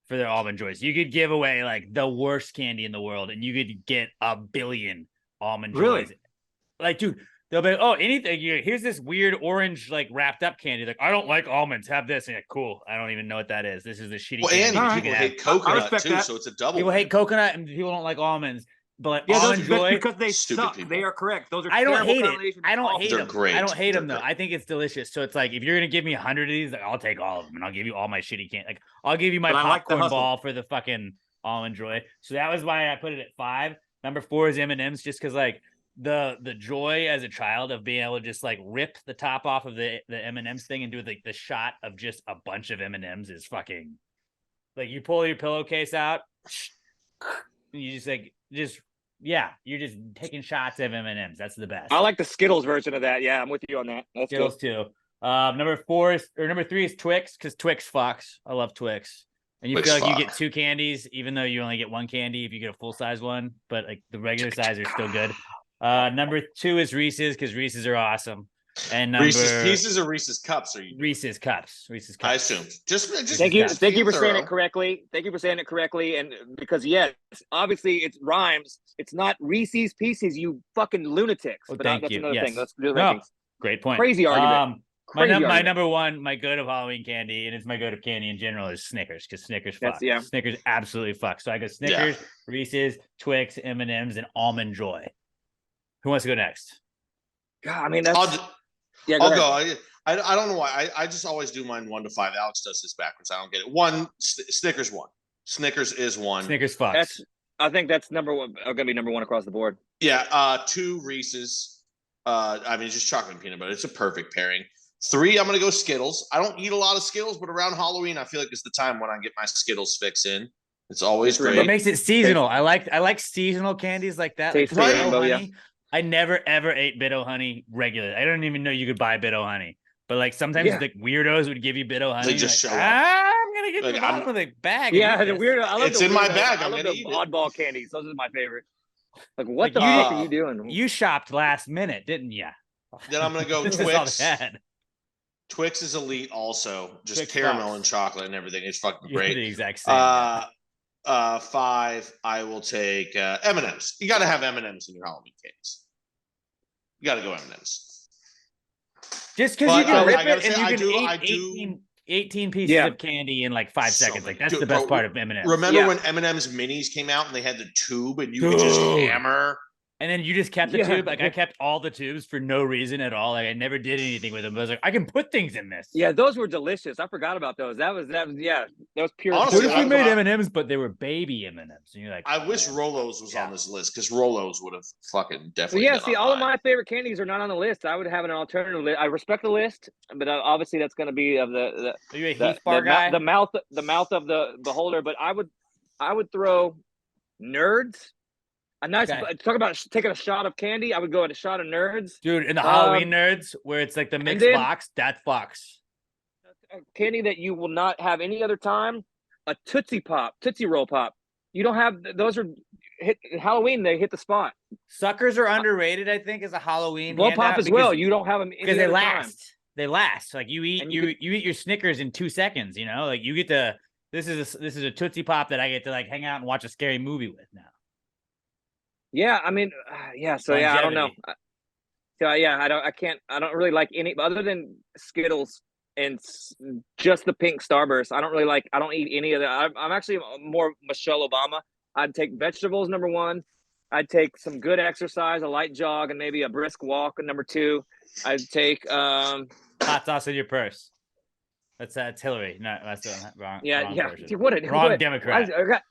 for their Almond Joys. You could give away like the worst candy in the world and you could get 1 billion Almond Joys. Really? Like, dude, they'll be like, oh, anything. Here's this weird orange, like wrapped up candy. Like, I don't like almonds. Have this. And like, cool. I don't even know what that is. This is the shitty candy. And people hate coconut too, that. so it's a double. People hate coconut and people don't like almonds. But like Yeah, Almond Joy, because they stupid suck. people. They are correct. Those are I don't terrible hate it. combinations. I don't hate They're them. great. I don't hate They're them though. great. I think it's delicious. So it's like if you're gonna give me 100 of these, like, I'll take all of them and I'll give you all my shitty candy. Like I'll give you my But I like the popcorn hustle. ball for the fucking Almond Joy. So that was why I put it at 5. Number 4 is M&Ms, just because like the joy as a child of being able to just like rip the top off of the M&Ms thing and do like the shot of just a bunch of M&Ms is fucking like you pull your pillowcase out and you just like you're just taking shots of M&Ms. That's the best. I like the Skittles version of that. Yeah, I'm with you on that. That's Skittles good. too. Number 3 is Twix, because Twix fucks. I love Twix. And you Twix feel like you fuck. get 2 candies, even though you only get 1 candy if you get a full size one. But like the regular size are still good. Number 2 is Reese's, because Reese's are awesome. And number Reese's Pieces or Reese's Cups are you? Reese's Cups. Reese's Cups. I assume. Just Thank you. just Thank you be for saying thorough. it correctly. Thank you for saying it correctly. And because yes, obviously it rhymes. It's not Reese's Pieces, you fucking lunatics. Oh, But thank that's you. another Yes. thing. Let's do the No. rankings. Great point. Crazy argument. My Crazy my argument. number 1, my go-to Halloween candy, and it's my go-to candy in general, is Snickers, because Snickers fuck. That's- yeah. Snickers absolutely fuck. So I go Snickers, Reese's, Twix, M&Ms, and Almond Joy. Who wants to go next? God, I mean that's I'll go ahead. go. I don't know why. I just always do mine 1 to 5. Alex does this backwards. I don't get it. 1, Snickers 1. Snickers is 1. Snickers fucks. I think that's number 1. Gonna be number 1 across the board. Yeah. 2, Reese's. I mean, it's just chocolate and peanut butter. It's a perfect pairing. 3, I'm gonna go Skittles. I don't eat a lot of Skittles, but around Halloween, I feel like it's the time when I get my Skittles fix in. It's always It It great. makes it seasonal. I like seasonal candies like that. Like Taste the Bit-O rainbow, yeah. honey. I never ever ate Bit-O honey regularly. I don't even know you could buy Bit-O honey. But like sometimes Yeah. the weirdos would give you Bit-O honey. They just like, show up. I'm gonna get Like, the bottom of the bag. Yeah, and eat the this." weird. I love It's the in my weirdo- bag. I I'm love gonna the eat it. oddball candies. Those are my favorite. Like what Like, the you fuck did- are you doing? You shopped last minute, didn't you? Then I'm gonna go This is all Twix. they had. Twix is elite also. Just Twix caramel fucks. and chocolate and everything. It's fucking You're the great. exact same. man. 5, I will take M&Ms. You gotta have M&Ms in your Halloween candies. You gotta go M&Ms. Just because you but can I rip gotta it and say, you I can do- eat I do- 18 pieces Yeah. of candy in like 5 So seconds. Like many- that's the dude, best bro, part of M&Ms. Remember Yeah. when M&M's minis came out and they had the tube and you could just Dude. hammer And then you just kept the tube. Like I kept all the tubes for no reason at all. Like I never did anything with them. But I was like, I can put things in this. Yeah, those were delicious. I forgot about those. That was pure. Honestly, What if we made M&Ms, but they were baby M&Ms? And you're like, I wish Rolos was on this list because Rolos would have fucking definitely. Yeah, see, all of my favorite candies are not on the list. I would have an alternative list. I respect the list, but obviously that's going to be of the Are you a Heath bar guy? the mouth of the beholder. But I would throw Nerds. A nice talk about taking a shot of candy. I would go at a shot of Nerds, dude. In the Halloween Nerds, where it's like the mixed box, that fucks. A candy that you will not have any other time. A Tootsie Roll Pop. You don't have those are hit Halloween. They hit the spot. Suckers are underrated, I think, as a Halloween Roll Pop as well. You don't have them because they last. Time. They last. Like you eat you eat your Snickers in 2 seconds. You know, like you get to. This is a Tootsie Pop that I get to like hang out and watch a scary movie with now. Yeah, I mean, yeah. So longevity. Yeah, I don't know. So yeah, I don't really like any other than Skittles and just the pink Starburst. I don't eat any of that. I'm actually more Michelle Obama. I'd take vegetables number 1. I'd take some good exercise, a light jog, and maybe a brisk walk. Number 2, I'd take hot sauce in your purse. That's Hillary. No, that's the wrong. Yeah, wrong yeah. Version. Wrong Democrat.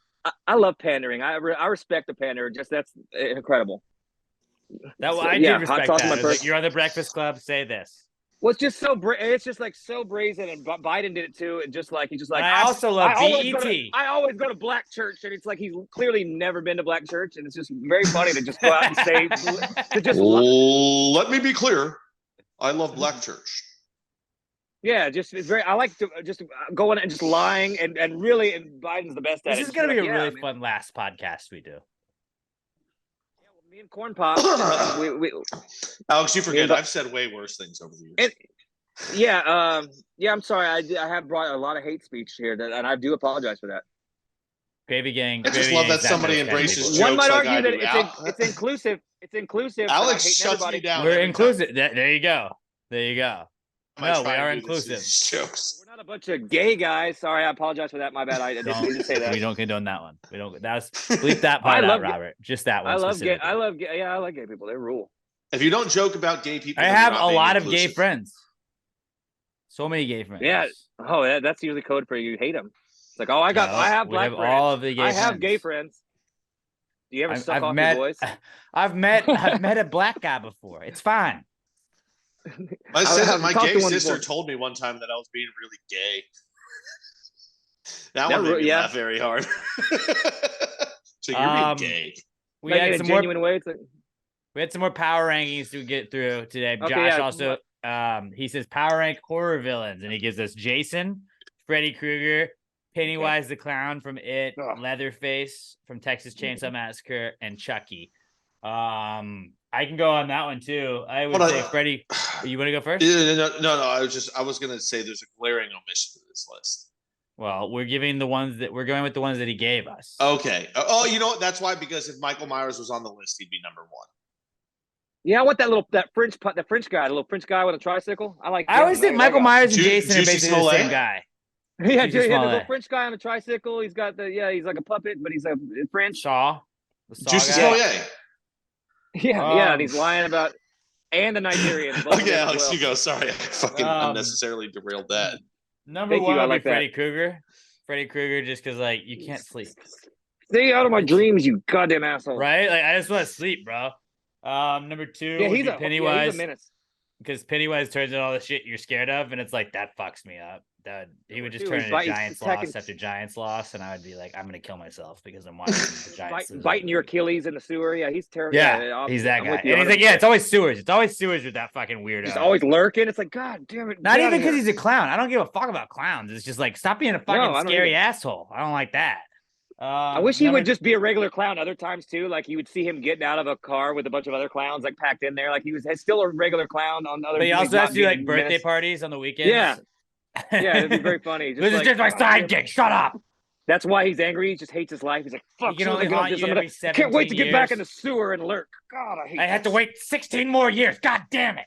I love pandering. I respect the panderer. That's incredible. I do respect that. Like, you're on the Breakfast Club. Say this. Well, it's just it's just like so brazen, and Biden did it too. And just like he's just like. I also love BET. I always go to black church, and it's like he's clearly never been to black church, and it's just very funny to just go out and say to just. Let me be clear. I love black church. Yeah, it's very. I like to just go in and just lying and really. And Biden's the best at it. This is going to be a really fun last podcast we do. Yeah, well, me and Corn Pop. we Alex, you forget. I've said way worse things over the years. Yeah. I'm sorry. I have brought a lot of hate speech here, and I do apologize for that. Gravy Gang. I just love that somebody embraces jokes. One might like argue that it's inclusive. It's inclusive. Alex shuts me down. We're inclusive. There you go. There you go. No, we are inclusive. Jokes. We're not a bunch of gay guys. Sorry, I apologize for that. My bad. I didn't mean to say that. We don't condone that one. We don't. That's bleep that part out, Robert. Just that one. I love gay. I like gay people. They rule. If you don't joke about gay people, I have a lot of gay friends. So many gay friends. Yeah. Oh, that's usually code for you hate them. It's like, I have black friends. All of the gay. I have gay friends. Do you ever suck off your voice? I've met a black guy before. It's fine. My gay sister told me one time that I was being really gay. That one made me laugh very hard. So you're being gay. We had some genuine way. We had some more power rankings to get through today. Josh also he says power rank horror villains, and he gives us Jason, Freddy Krueger, Pennywise the Clown from It, Leatherface from Texas Chainsaw Massacre, and Chucky. I can go on that one too. I would say Freddy. You want to go first? No. I was gonna say there's a glaring omission to this list. Well, we're going with the ones that he gave us. Okay. Oh, you know what? That's why, because if Michael Myers was on the list, he'd be number 1. Yeah, I want that French guy, the little French guy with a tricycle. I always think Michael Myers and Jason are basically the same guy. Yeah, the little French guy on a tricycle. He's got he's like a puppet, but he's a French. Juicy Smollett. Yeah, and he's lying about the Nigerian. Okay, Alex, you go. Sorry, I fucking unnecessarily derailed that. Number 1 would be Freddy Krueger. Freddy Krueger, just because you can't sleep. Stay out of my dreams, you goddamn asshole. Right? Like I just want to sleep, bro. Number 2 would be Pennywise. Yeah, he's a menace. Because Pennywise turns into all the shit you're scared of, and it's like that fucks me up. That he would just turn into Giants loss after Giants loss, and I would be like, I'm gonna kill myself because I'm watching the Giants biting your Achilles in the sewer. Yeah, he's terrible. Yeah, he's that guy. And he's like, it's always sewers. It's always sewers with that fucking weirdo. He's always lurking. It's like, God damn it. Not even because he's a clown. I don't give a fuck about clowns. It's just like, stop being a fucking scary asshole. I don't like that. I wish he would just be a regular clown other times too. Like you would see him getting out of a car with a bunch of other clowns like packed in there. Like he was still a regular clown on other. But he also has to do like birthday parties on the weekends. Yeah. Yeah, it'd be very funny. This is just my sidekick. Shut up. That's why he's angry. He just hates his life. He's like, fuck. He can only haunt you every 17 can't wait to get back in the sewer and lurk. God, I have to wait 16 more years. God damn it.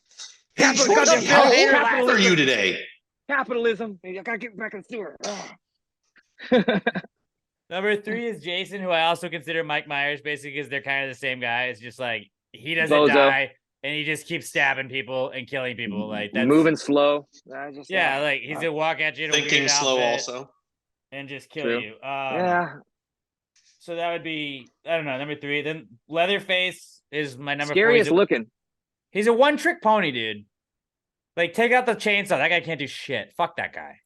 Hey, Georgie, how old are you today? Capitalism. I gotta get back in the sewer. Number 3 is Jason, who I also consider Mike Myers, basically because they're kind of the same guy. It's just like he doesn't die and he just keeps stabbing people and killing people. Like that's moving slow. Like he's gonna walk at you in a Thinking weird slow outfit also. and just kill True. you. Yeah. So that would be, I don't know, number 3. Then Leatherface is my number 4. Scariest looking. He's a one-trick pony, dude. Like, take out the chainsaw. That guy can't do shit. Fuck that guy.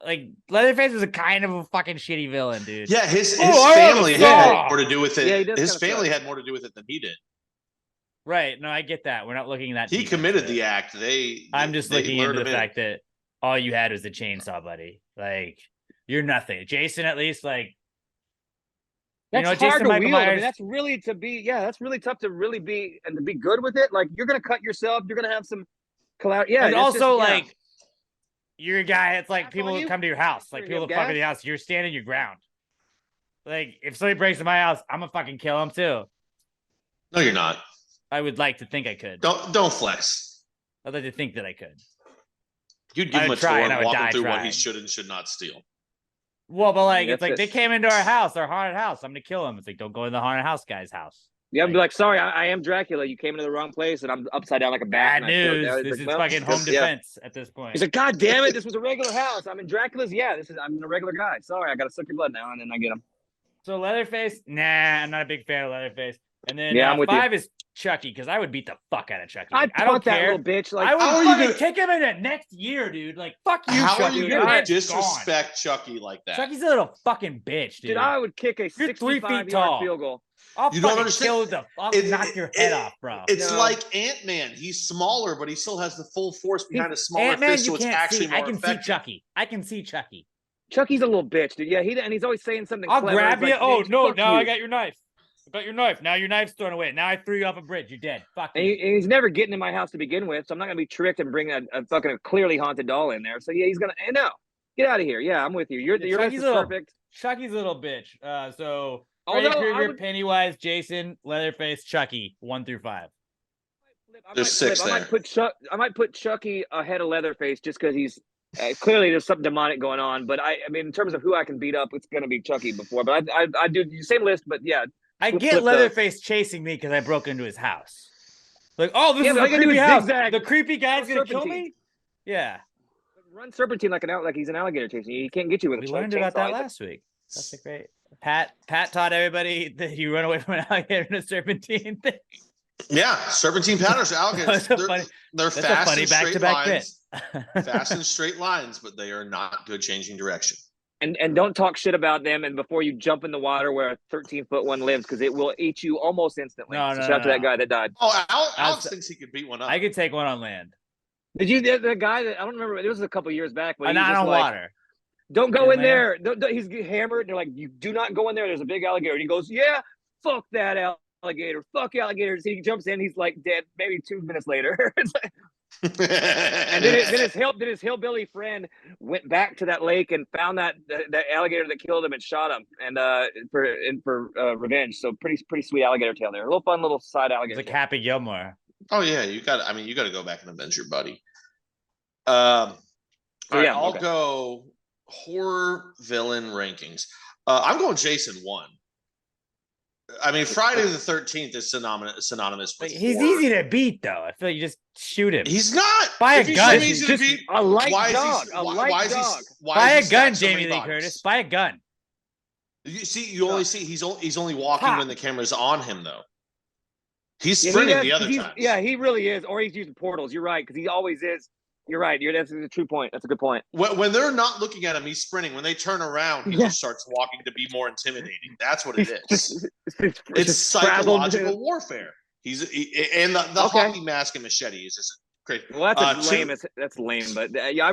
Like Leatherface is a kind of a fucking shitty villain, dude. Yeah, his family had more to do with it. Yeah, his family had more to do with it than he did. Right. No, I get that. We're not looking at that. He committed the act. I'm just looking into the fact that all you had was the chainsaw, buddy. Like, you're nothing. Jason, at least, like, that's hard Jason to Michael wield. Myers, I mean, that's really that's really tough to really be and to be good with it. Like, you're gonna cut yourself, you're gonna have some collateral. Yeah, and also just, like you're a guy. It's like people will come to your house, like people will fuck with your house. You're standing your ground. Like if somebody breaks into my house, I'm gonna fucking kill him too. No, you're not. I would like to think I could. Don't flex. I'd like to think that I could. You'd give him a tour and walk him through trying. what he should and should not steal. Well, but like it's like they came into our house, our haunted house. I'm gonna kill them. It's like don't go in the haunted house guy's house. Yeah, I'd be like, sorry, I am Dracula. You came into the wrong place, and I'm upside down like a bat. Bad news. This is fucking home defense at this point. He's like, God damn it, this was a regular house. I'm in Dracula's. Yeah, I'm a regular guy. Sorry, I gotta suck your blood now, and then I get him. So Leatherface, nah, I'm not a big fan of Leatherface. And then I'm with 5 is Chucky, because I would beat the fuck out of Chucky. I don't that care. little bitch. Like, I would fucking kick him in the next year, dude. Like, fuck you, How Chucky. are you Your gonna head's disrespect gone. Chucky like that? Chucky's a little fucking bitch, dude. Dude, I would kick a 65-yard field goal. I'll You fucking don't understand. I'll knock your head off, bro. It's like Ant-Man. He's smaller, but he still has the full force behind a smaller Ant-Man, fist, so you it's can't actually see. more I can effective. see Chucky. I can see Chucky. Chucky's a little bitch, dude. Yeah, and he's always saying something I'll clever. grab It's you. like, Oh, no, fuck now you. I got your knife. I got your knife. Now your knife's thrown away. Now I threw you off a bridge. You're dead. Fuck you. And he's never getting in my house to begin with, so I'm not gonna be tricked and bring a fucking clearly haunted doll in there. So yeah, he's gonna. No, get out of here. Yeah, I'm with you. Your list is perfect. Chucky's a little bitch. So Freddy Krueger, Pennywise, Jason, Leatherface, Chucky, 1 through 5. There's 6 there. I might put Chucky ahead of Leatherface just because he's clearly there's something demonic going on. But I mean, in terms of who I can beat up, it's gonna be Chucky before. But I do the same list. But yeah. I get Leatherface chasing me because I broke into his house. Like, oh, this is a creepy house. The creepy guy's gonna kill me. Yeah. Run serpentine like he's an alligator chasing you. He can't get you with a chainsaw. We learned about that last week. That's a great. Pat taught everybody that you run away from an alligator in a serpentine thing. Yeah, serpentine patterns are alligators. They're fast and straight lines. Fast and straight lines, but they are not good changing direction. And don't talk shit about them and before you jump in the water where a 13-foot one lives because it will eat you almost instantly. No, shout out to that guy that died. Oh, Alex thinks he could beat one up. I could take one on land. Did you the guy that I don't remember? It was a couple years back, but not on water. Don't go in there. He's hammered. They're like, you do not go in there. There's a big alligator. And he goes, yeah, fuck that alligator. Fuck alligators. He jumps in. He's like dead. Maybe 2 minutes later. And then his hillbilly friend went back to that lake and found that alligator that killed him and shot him and for revenge. So pretty sweet alligator tale there. A little fun little side alligator. It's like Happy Gilmore. Oh yeah, you got to go back and avenge your buddy. All right, I'll go horror villain rankings. I'm going Jason 1. I mean, Friday the 13th is synonymous with he's horror. easy to beat, though. I feel like you just shoot him. He's not. Buy a gun. A light dog. Buy a gun, Jamie Lee Curtis. Buy a gun. You see, he's only walking when the camera's on him, though. He's sprinting the other times. Yeah, he really is. Or he's using portals. You're right, because he always is. You're right. That's a true point. That's a good point. When they're not looking at him, he's sprinting. When they turn around, he just starts walking to be more intimidating. That's what it is. It's psychological warfare. And the hockey mask and machete is just crazy. Well, that's lame. That's lame. But yeah,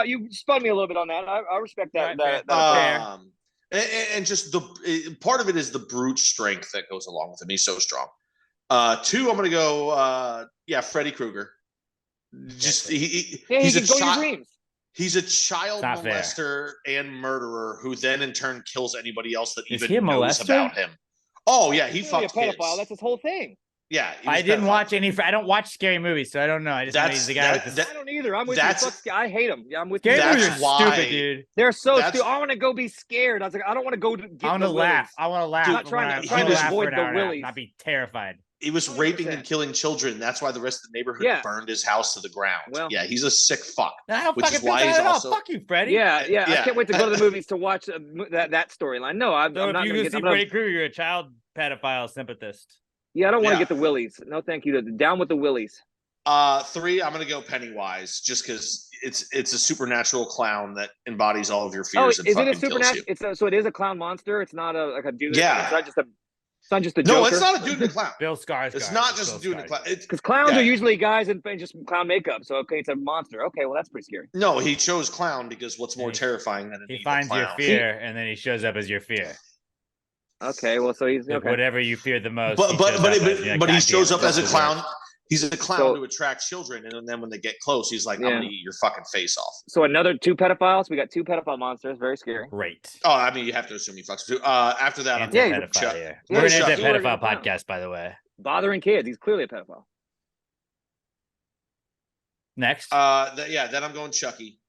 you spun me a little bit on that. I respect that. And just the part of it is the brute strength that goes along with him. He's so strong. 2, I'm gonna go. Freddy Krueger. Just he's a child. He's a child molester and murderer who then in turn kills anybody else that even knows about him. Oh yeah, he fucked kids. Pedophile. That's his whole thing. Yeah, I didn't watch any. I don't watch scary movies, so I don't know. I just know he's the guy with the. I don't either. I'm with you. Fuck, I hate them. Yeah, I'm with you. Scary movies That's are why- stupid, dude. They're so stupid. I want to go be scared. I was like, I don't want to go get I want to laugh. I want to laugh. I'm not trying to laugh avoid for an the hour and a half, willies. not be terrified. He was 100%. raping and killing children. That's why the rest of the neighborhood burned his house to the ground. Well, yeah, he's a sick fuck. I don't which fucking is why feel he's that at all. also. Fuck you, Freddie. Yeah. I can't wait to go to the movies to watch that storyline. No, I'm So not if you going go to see get. Freddy Krueger, you're a child pedophile sympathist. Yeah, I don't want to get the willies. No, thank you. Down with the willies. 3, I'm gonna go Pennywise, just because it's a supernatural clown that embodies all of your fears. Oh, and is it fucking a supernatural? kills So it is a clown monster. It's not like a dude. Yeah. It's not just a you. No, Joker. it's not a dude in a clown. Bill Skarsgård. It's not just a dude in a clown. Because clowns are usually guys in just clown makeup. So okay, it's a monster. Okay, well that's pretty scary. No, he chose clown because what's more terrifying than he finds your fear and then he shows up as your fear. Okay, well, so he's Like, whatever you fear the most. But he shows up as a clown. Work. He's a clown to attract children, and then when they get close, he's like, "I'm gonna eat your fucking face off." So another 2 pedophiles. We got 2 pedophile monsters. Very scary. Great. Oh, I mean, you have to assume he fucks too. After that, I'm Chuck. We're an anti-pedophile podcast, by the way. Bothering kids. He's clearly a pedophile. Next. Then I'm going Chucky.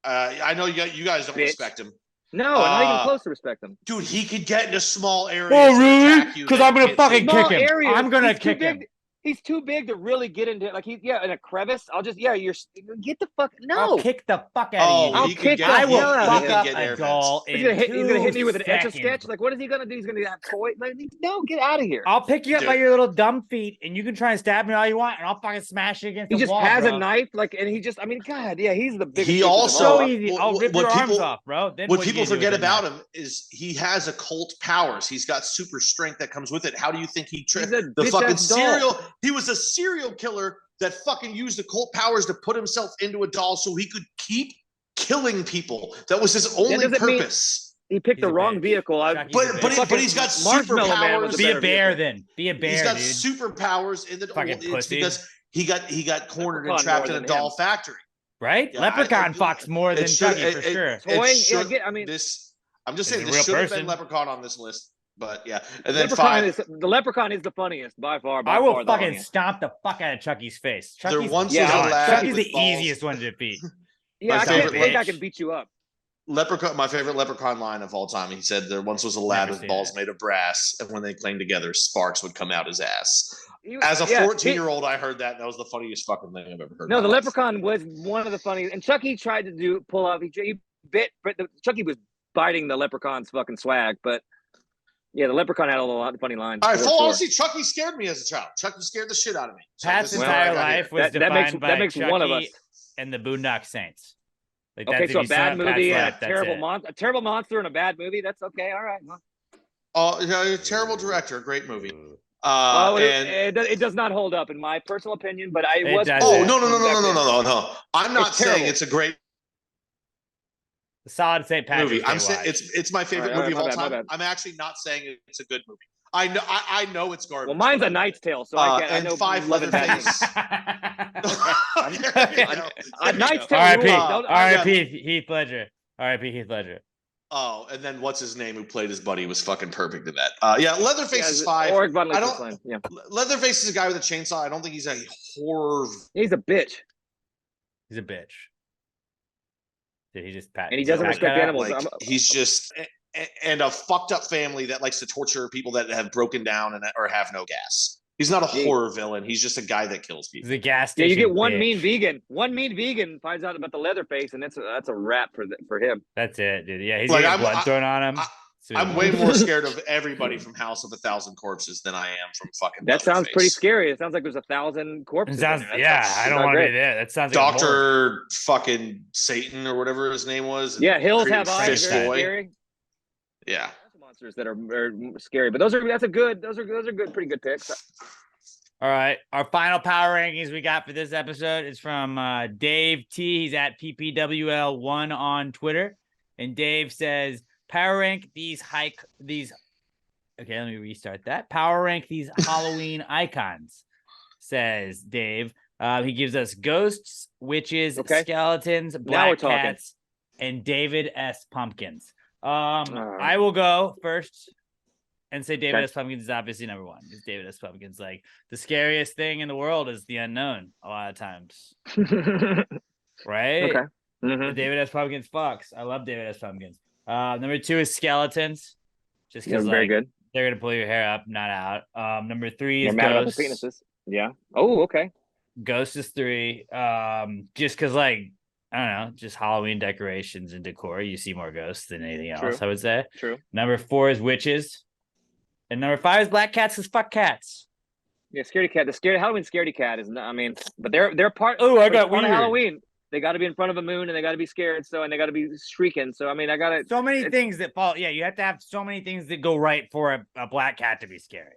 I know you guys don't respect him. No, I'm not even close to respect him. Dude, he could get into small areas. Oh, really? Because I'm gonna fucking kick him. Areas, I'm gonna kick him. He's too big to really get into like in a crevice. I'll just you're get the fuck I'll kick the fuck out of you. I'll kick the I will hell out fuck of up him. a doll. He's gonna hit me with an etch a sketch. Like what is he gonna do? He's gonna have toy. Like no, get out of here. I'll pick you up by your little dumb feet, and you can try and stab me all you want, and I'll fucking smash you against the wall. He just has bro. a knife, and he just God, yeah, he's the biggest. He also so easy. I'll rip your arms off, bro. Then what people forget about him is he has occult powers. He's got super strength that comes with it. How do you think he tricked the fucking serial? He was a serial killer that fucking used occult powers to put himself into a doll so he could keep killing people. That was his only purpose. He picked the wrong vehicle. But he's got superpowers. Be a bear then. Be a bear. He's got dude. superpowers in the it's because he got cornered and trapped in a doll factory. Right? Yeah, Leprechaun fucks more than Chucky for sure. I'm just saying this should have been Leprechaun on this list. But yeah, and then the Leprechaun is the funniest by far. I will fucking stomp the fuck out of Chucky's face. Chucky's Chucky's the easiest one to defeat. Yeah, I think I can beat you up. Leprechaun, my favorite Leprechaun line of all time. He said, "There once was a lad with balls made of brass, and when they clanged together, sparks would come out his ass." As a 14-year-old, I heard that. That was the funniest fucking thing I've ever heard. No, the Leprechaun was one of the funniest. And Chucky tried to pull off. He bit, but Chucky was biting the Leprechaun's fucking swag, but. Yeah, the Leprechaun had a lot of funny lines. All right, full honesty, Chucky scared me as a child. Chucky scared the shit out of me. Pat's entire life was defined by Chucky one of us. And the Boondock Saints. Like, okay, so a bad movie, a terrible monster in a bad movie. That's okay. All right. Oh, terrible director, a great movie. It does not hold up in my personal opinion, but I was. Oh no! I'm not saying it's a great. The solid St. Patrick's movie. I'm saying it's my favorite movie of all time. I'm actually not saying it's a good movie. I know it's garbage. Well, mine's A Knight's Tale, so I know 5 Leatherface. A Knight's Tale. R.I.P. Heath Ledger. R.I.P. Heath Ledger. Oh, and then what's his name who played his buddy was fucking perfect in that. Leatherface is 5. Leatherface is a guy with a chainsaw. I don't think he's a horror. He's a bitch. He's a bitch. Did he just and he doesn't respect animals. He's just and a fucked up family that likes to torture people that have broken down or have no gas. He's not a horror villain. He's just a guy that kills people. He's a gas station. Yeah, you get one mean vegan. One mean vegan finds out about the Leatherface, and that's a wrap for him. That's it, dude. Yeah, he's getting blood thrown on him. I'm way more scared of everybody from House of 1,000 Corpses than I am from fucking. That sounds pretty scary. It sounds like there's 1,000 corpses. I don't want to be there. That sounds like Dr. fucking Satan or whatever his name was. Yeah, Hills Have Eyes. Very scary. Yeah, monsters that are scary, but those are good, pretty good picks. All right, our final power rankings we got for this episode is from Dave T. He's at PPWL1 on Twitter, and Dave says. Power rank these Okay, let me restart that. Power rank these Halloween icons, says Dave. He gives us ghosts, witches, skeletons, black cats, and David S. Pumpkins. I will go first. and say David Okay. S. Pumpkins is obviously number one. Because David S. Pumpkins, like the scariest thing in the world is the unknown. A lot of times, right? Okay. Mhm. David S. Pumpkins fucks. I love David S. Pumpkins. Number two is skeletons, just Yeah, because very like good. they're gonna pull your hair up, not out. Number three They're is mad about the ghosts. penises. Yeah. Oh, okay. Ghost is three. Just because like I don't know, just Halloween decorations and decor. You see more ghosts than anything else, True. I would say. True. Number four is witches. And number five is black cats because fuck cats. Yeah, scaredy cat. The Halloween scaredy cat is not. I mean, but they're part. Oh, I but got it's part of weird. Halloween. They got to be in front of a moon and they got to be scared. So and they got to be shrieking. So I mean, I got to. So many things that fall. Yeah, you have to have so many things that go right for a black cat to be scary.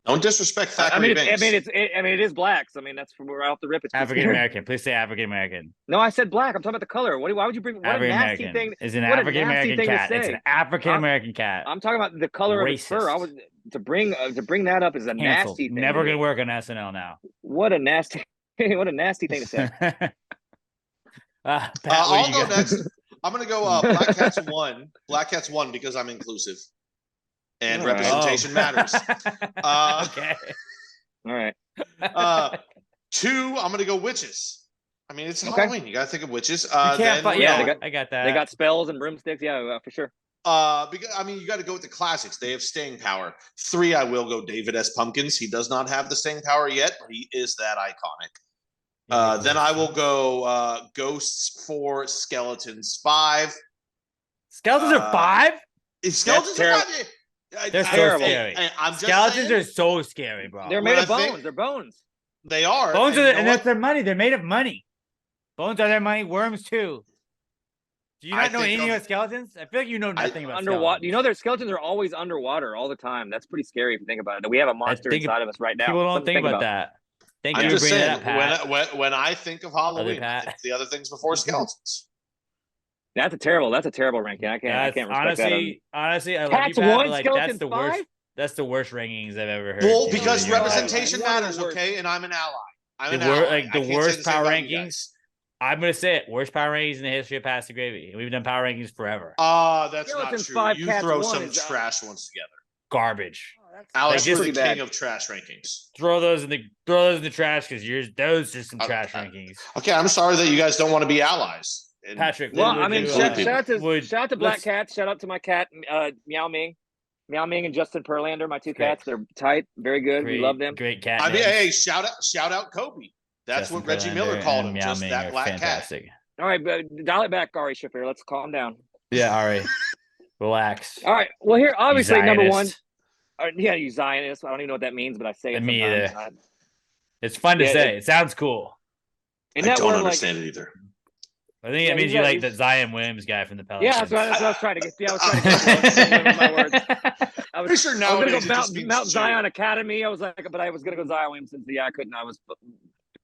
Don't disrespect Thackeray I mean, Binks. it is black. So I mean, that's from right off the rip. It's African American. Please say African American. No, I said black. I'm talking about the color. Why would you bring? What a African nasty American thing! is an what a African nasty American thing to cat. It's say. an African American cat. I'm talking about the color of its fur. I was to bring that up is a Canceled. nasty thing. Never gonna work on SNL now. What a nasty, what a nasty thing to say. Pat, I'll go next. I'm gonna go Black Cats 1. Black Cats 1 because I'm inclusive. And All right. representation matters. Okay. All right. 2, I'm gonna go witches. I mean, it's Okay. Halloween. You gotta think of witches. You can't Then, fight- you yeah, know, I got that. They got spells and broomsticks. Yeah, for sure. because I mean, you got to go with the classics. They have staying power. 3, I will go David S. Pumpkins. He does not have the staying power yet, but he is that iconic. Then I will go Ghosts 4, Skeletons 5. Skeletons are 5? Skeletons are 5. They're so terrible. scary. I'm just Skeletons saying, are so scary, bro. They're When made of I bones. think- They're bones. They are. Bones are, you know and that's what? their money. They're made of money. Bones are their money. Worms too. Do you I not know think anything of- about skeletons? I feel like you know nothing about Underwater. skeletons. You know, their skeletons are always underwater all the time. That's pretty scary if you think about it. We have a monster think inside of us right now. People don't Something think to about that. Thank you I'm for just bringing saying, that up, Pat. when I think of Halloween, I Pat. think of the other things before skeletons. That's a terrible ranking. I can't respect Honestly, I love Cats you, Pat, 1, but like that's Skeletons the 5? worst. That's the worst rankings I've ever heard. Well, you because in your life. representation One of the matters, worst. okay? And I'm an ally. I'm The an wor- ally. like, I the can't say worst the same power about you rankings? guys. I'm gonna say it. Worst power rankings in the history of Past the Gravy. And we've done power rankings forever. That's not Skeletons true. 5, You Cats throw 1 some is, trash ones together. Garbage. Alex, Like, you're just the pretty king bad. of trash rankings. Throw those in the trash because those are some trash rankings. Okay, I'm sorry that you guys don't want to be allies. And Patrick, Well, would I mean, you, shout shout out to Black let's- Cats. Shout out to my cat, Meow Ming. Meow Ming and Justin Perlander, my two Great. cats. They're tight, very good. We love them. Great cat. I mean, names. hey, shout out Kobe. That's Justin what Reggie Verlander Miller called and him. Meow Just Ming that are black fantastic. All right, but dial it back, Ari Schiffer. Let's calm down. Yeah, Ari, relax. All right. Well, here, obviously, You number one. Zionist. Yeah, you Zionist. I don't even know what that means, but I say it Me sometimes. either. It's fun to Yeah, say. It sounds cool. And I that don't word, understand it either. I think Yeah, it means you you got- like that Zion Williams guy from the Pelicans. yeah, that's what I was trying to get. Yeah, I was trying to get with my words. I was, Pretty sure I was nowadays gonna it go just means Mount two. Zion Academy. I was like, but I was gonna go Zion Williamson. Yeah, I couldn't. I was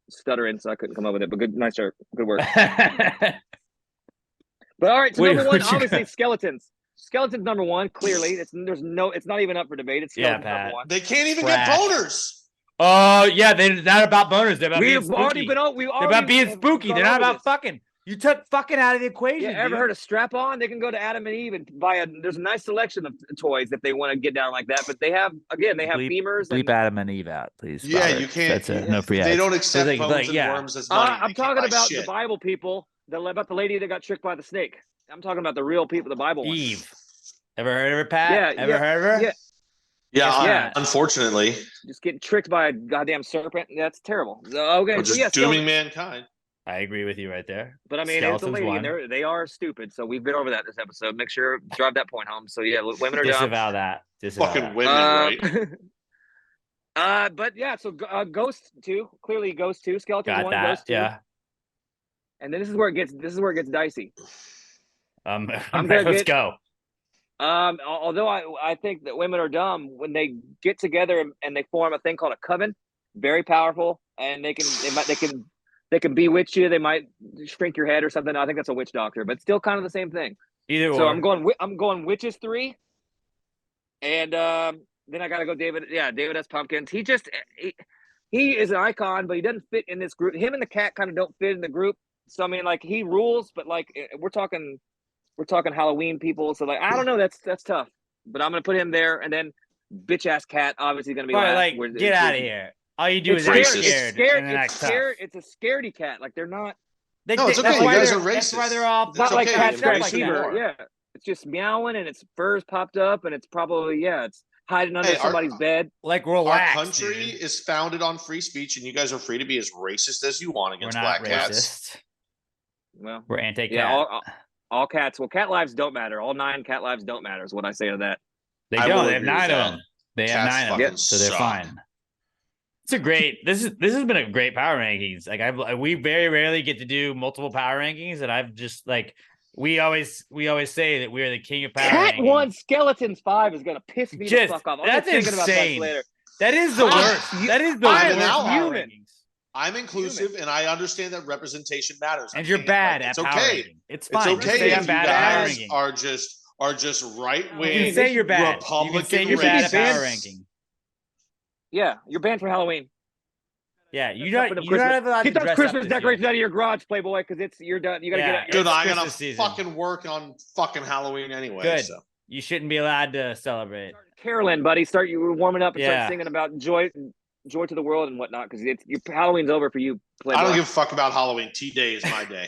stuttering, so I couldn't come up with it. But good, nice work. Good work. But all right, so Wait, number one, what you obviously got? skeletons. Skeletons number one. Clearly, it's not even up for debate. It's Yeah, skeletons Pat. number one. They can't even Trash. get boners. Oh yeah, they're not about boners. They're about being We've already spooky. been. They're about being spooky. They're not about fucking. fucking. You took fucking out of the equation. Yeah, ever dude. heard of strap on? They can go to Adam and Eve and buy a. There's a nice selection of toys if they want to get down like that. But they have femurs. And, Adam and Eve out, please. Yeah, Robert. you can't. That's no free They ads. don't accept Like- bones like, and yeah. worms as money. I'm They can't talking buy about shit. the Bible people. About the lady that got tricked by the snake. I'm talking about the real people, the Bible ones. Eve. Ever heard of her, Pat? Yeah, Ever yeah, heard of her? yeah. Yeah, Yeah. unfortunately, Just getting tricked by a goddamn serpent. That's terrible. Okay, or so just yes, dooming mankind. I agree with you right there. but I mean, it's a Skeletons lady, won. and they are stupid. So we've been over that this episode. Make sure drive that point home. So yeah, women are dumb. Disavow that. Disavow Fucking that. women, right? But yeah, so Ghost 2, clearly Ghost 2, Skeleton Got 1, that. Ghost 2. Yeah. And then this is where it gets dicey. I'm gonna let's get- go. Although I think that women are dumb when they get together and they form a thing called a coven, very powerful, and they can bewitch you. They might shrink your head or something. I think that's a witch doctor, but still kind of the same thing. Either So or. I'm going witches 3, and then I gotta go David. Yeah, David S. Pumpkins. He is an icon, but he doesn't fit in this group. Him and the cat kind of don't fit in the group. So I mean, like he rules, but like we're talking Halloween people. So like I don't know. That's tough. But I'm gonna put him there, and then bitch ass cat obviously going to be But last. like, get out of here. All you do is act scared. It's scared. It's a scaredy cat. Like they're not. No, it's okay. You guys are racist. That's why they're all. It's not like okay. Cat like Fever. Yeah, it's just meowing and its fur's popped up and it's probably it's hiding under somebody's bed. Like relax. Our country is founded on free speech, and you guys are free to be as racist as you want against black cats. Well, we're anti-cat. Yeah, all cats. Well, cat lives don't matter. All 9 cat lives don't matter. Is what I say to that. They don't. They have 9 of them. They have 9 of them, so they're fine. It's a great. This has been a great power rankings. Like we very rarely get to do multiple power rankings, and I've just like we always say that we're the king of power Cat rankings. 1, Skeletons 5 is gonna piss me the fuck off. That's insane. That is the worst. That is the worst power rankings. I'm inclusive, and I understand that representation matters. And you're bad at power ranking. It's fine. It's okay if you guys are just right wing. You can say you're bad. Republican. You can say you're bad at power ranking. Yeah, you're banned for Halloween. Yeah, you're not allowed to get those dress Christmas up decorations out of your garage, Playboy, because you're done. You gotta get it. Dude, I gotta fucking work on fucking Halloween anyway. Good. So. You shouldn't be allowed to celebrate. Carolyn, buddy, you warming up and start singing about joy to the world and whatnot, because your Halloween's over for you, Playboy. I don't give a fuck about Halloween. T-Day is my day.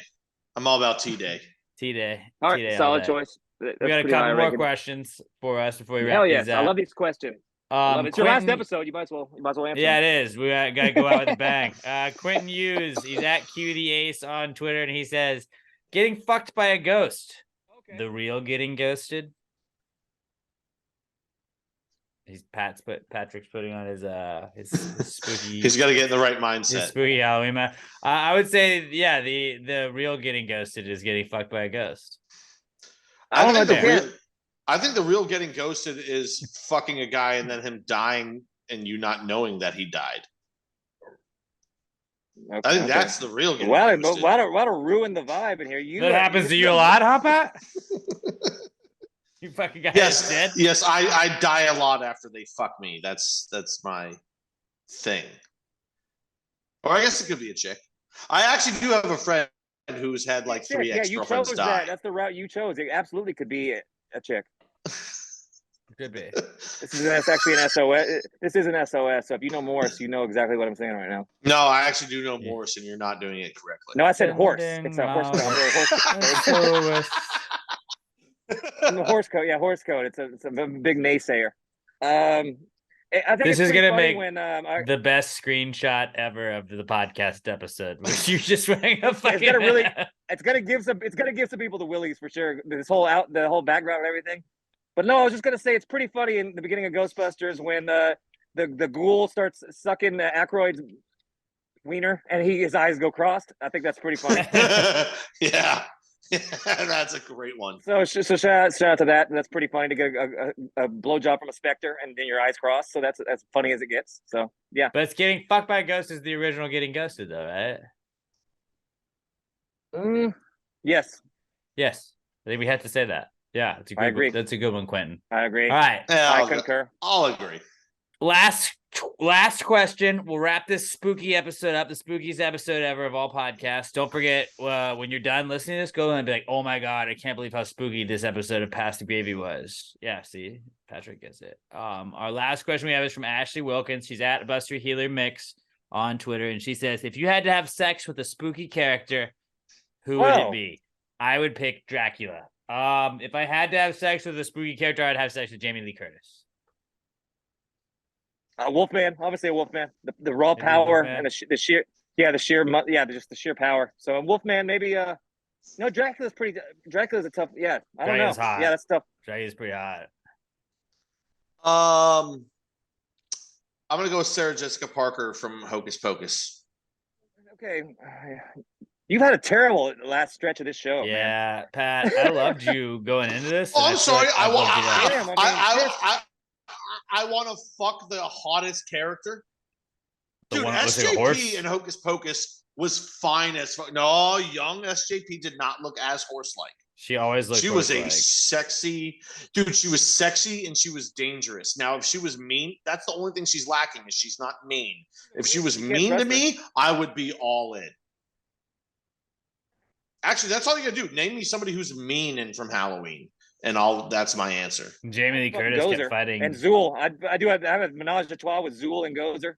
I'm all about T-Day. T-Day. All right, solid choice. We got a couple more questions for us before we wrap Hell these up. I love these questions. It's your last episode. You might as well answer. Yeah, it is. We gotta go out with a bang. Quentin Hughes, he's at Q the Ace on Twitter, and he says, "Getting fucked by a ghost. Okay. The real getting ghosted." Patrick's putting on his spooky. He's got to get in the right mindset. His spooky Halloween. I would say, the real getting ghosted is getting fucked by a ghost. I think the real getting ghosted is fucking a guy and then him dying and you not knowing that he died. Okay, I think that's the real getting ghosted. Why to ruin the vibe in here? That happens to you a lot, huh, Pat? You fucking guys dead? Yes, I die a lot after they fuck me. That's my thing. Or I guess it could be a chick. I actually do have a friend who's had like 3 ex-girlfriends die. That. That's the route you chose. It absolutely could be a chick. Could be. That's actually an SOS. This is an SOS. So if you know Morse, you know exactly what I'm saying right now. No, I actually do know Morse, and you're not doing it correctly. No, I said horse. It's a horse code. The horse code. Yeah, horse code. It's a big naysayer. I think this is gonna make the best screenshot ever of the podcast episode. Which you're just wearing a fucking. It's gonna give some people the willies for sure. The whole background and everything. But no, I was just gonna say it's pretty funny in the beginning of Ghostbusters when the ghoul starts sucking Aykroyd's wiener and his eyes go crossed. I think that's pretty funny. Yeah. That's a great one. So shout out to that. That's pretty funny to get a blowjob from a specter and then your eyes crossed. So that's as funny as it gets. So yeah. But it's getting fucked by a ghost is the original getting ghosted though, right? Yes. Yes. I think we had to say that. Yeah, I agree. That's a good one, Quentin. I agree. All right. Yeah, I concur. I'll agree. Last question. We'll wrap this spooky episode up, the spookiest episode ever of all podcasts. Don't forget, when you're done listening to this, go and be like, oh my God, I can't believe how spooky this episode of Pass the Gravy was. Yeah, see, Patrick gets it. Our last question we have is from Ashley Wilkins. She's at Buster Healer Mix on Twitter, and she says, if you had to have sex with a spooky character, who would it be? I would pick Dracula. If I had to have sex with a spooky character, I'd have sex with Jamie Lee Curtis. Wolfman, obviously a Wolfman. The raw power and the sheer just the sheer power. So Wolfman, maybe. No, Dracula's a tough. Yeah, I don't know. Hot. Yeah, that's tough. Dracula's pretty hot. I'm gonna go with Sarah Jessica Parker from Hocus Pocus. Okay. You've had a terrible last stretch of this show. Yeah, man. Pat, I loved you going into this. Oh, I'm sorry. I want to fuck the hottest character. Dude, SJP in Hocus Pocus was fine as fuck. No, young SJP did not look as horse-like. She always looked. She was a sexy dude. She was sexy and she was dangerous. Now, if she was mean, that's the only thing she's lacking is she's not mean. If she was mean to me, I would be all in. Actually, that's all you gotta do. Name me somebody who's mean and from Halloween. and that's my answer. Jamie Lee Curtis kept fighting. And Zool. I have a menage a trois with Zool and Gozer.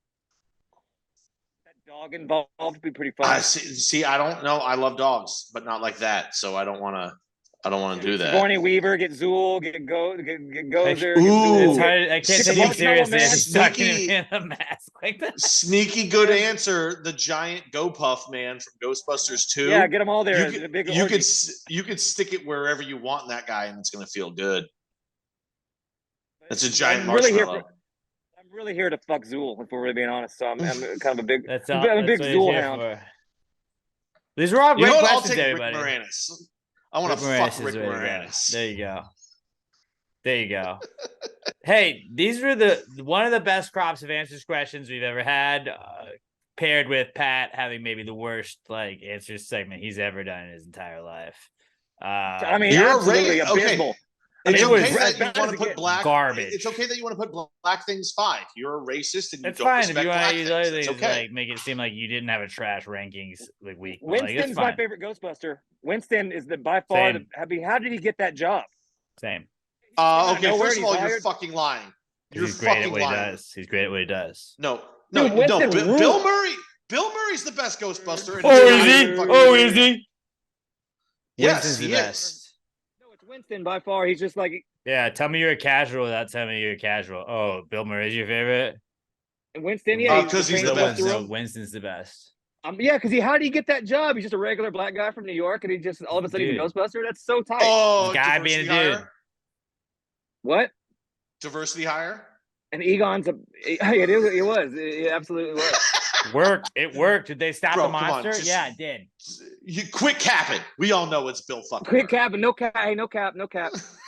That dog involved would be pretty fun. See, I don't know. I love dogs, but not like that. So I don't want to do that. Sigourney Weaver, get Zool, get Gozer. Ooh, it's hard. I can't take you seriously. It's talking in a mask like that. Sneaky good answer. The giant GoPuff man from Ghostbusters 2. Yeah, get them all there. You could stick it wherever you want in that guy, and it's going to feel good. It's a giant marshmallow. I'm really here to fuck Zool, if we're really being honest. So I'm kind of a big, That's I'm a big Zool hound. These are all great I'll questions, take everybody. Rick Moranis. I want to fuck Rick Moranis. There you go. Hey, these were one of the best crops of answers questions we've ever had, paired with Pat having maybe the worst answers segment he's ever done in his entire life. I mean, you're absolutely abysmal. Okay. It's okay that you want to put black garbage. It's okay that you want to put black things 5. You're a racist and you it's don't fine respect if you want black to use things. other things, okay. make it seem like you didn't have a trash rankings week. Winston's my favorite Ghostbuster. Winston is by far how did he get that job? Same. Okay, first of all, you're fucking lying. He's great at what he does. He's great at what he does. No. Dude, Bill Murray's the best Ghostbuster. Is he? Yes, Winston's the best. No, it's Winston by far. He's just like. Yeah, tell me you're a casual without telling me you're a casual. Oh, Bill Murray's your favorite? Winston, yeah. Because he's the best. No, Winston's the best. Yeah, because how did he get that job? He's just a regular black guy from New York, and he just all of a sudden he's a Ghostbuster? That's so tight. Oh, guy being a dude. What? Diversity hire? And Egon's it absolutely was. It worked. Did they stop the monster? Yeah, it did. You quit capping. We all know it's Bill fucking. Quit capping. No cap. Hey, no cap.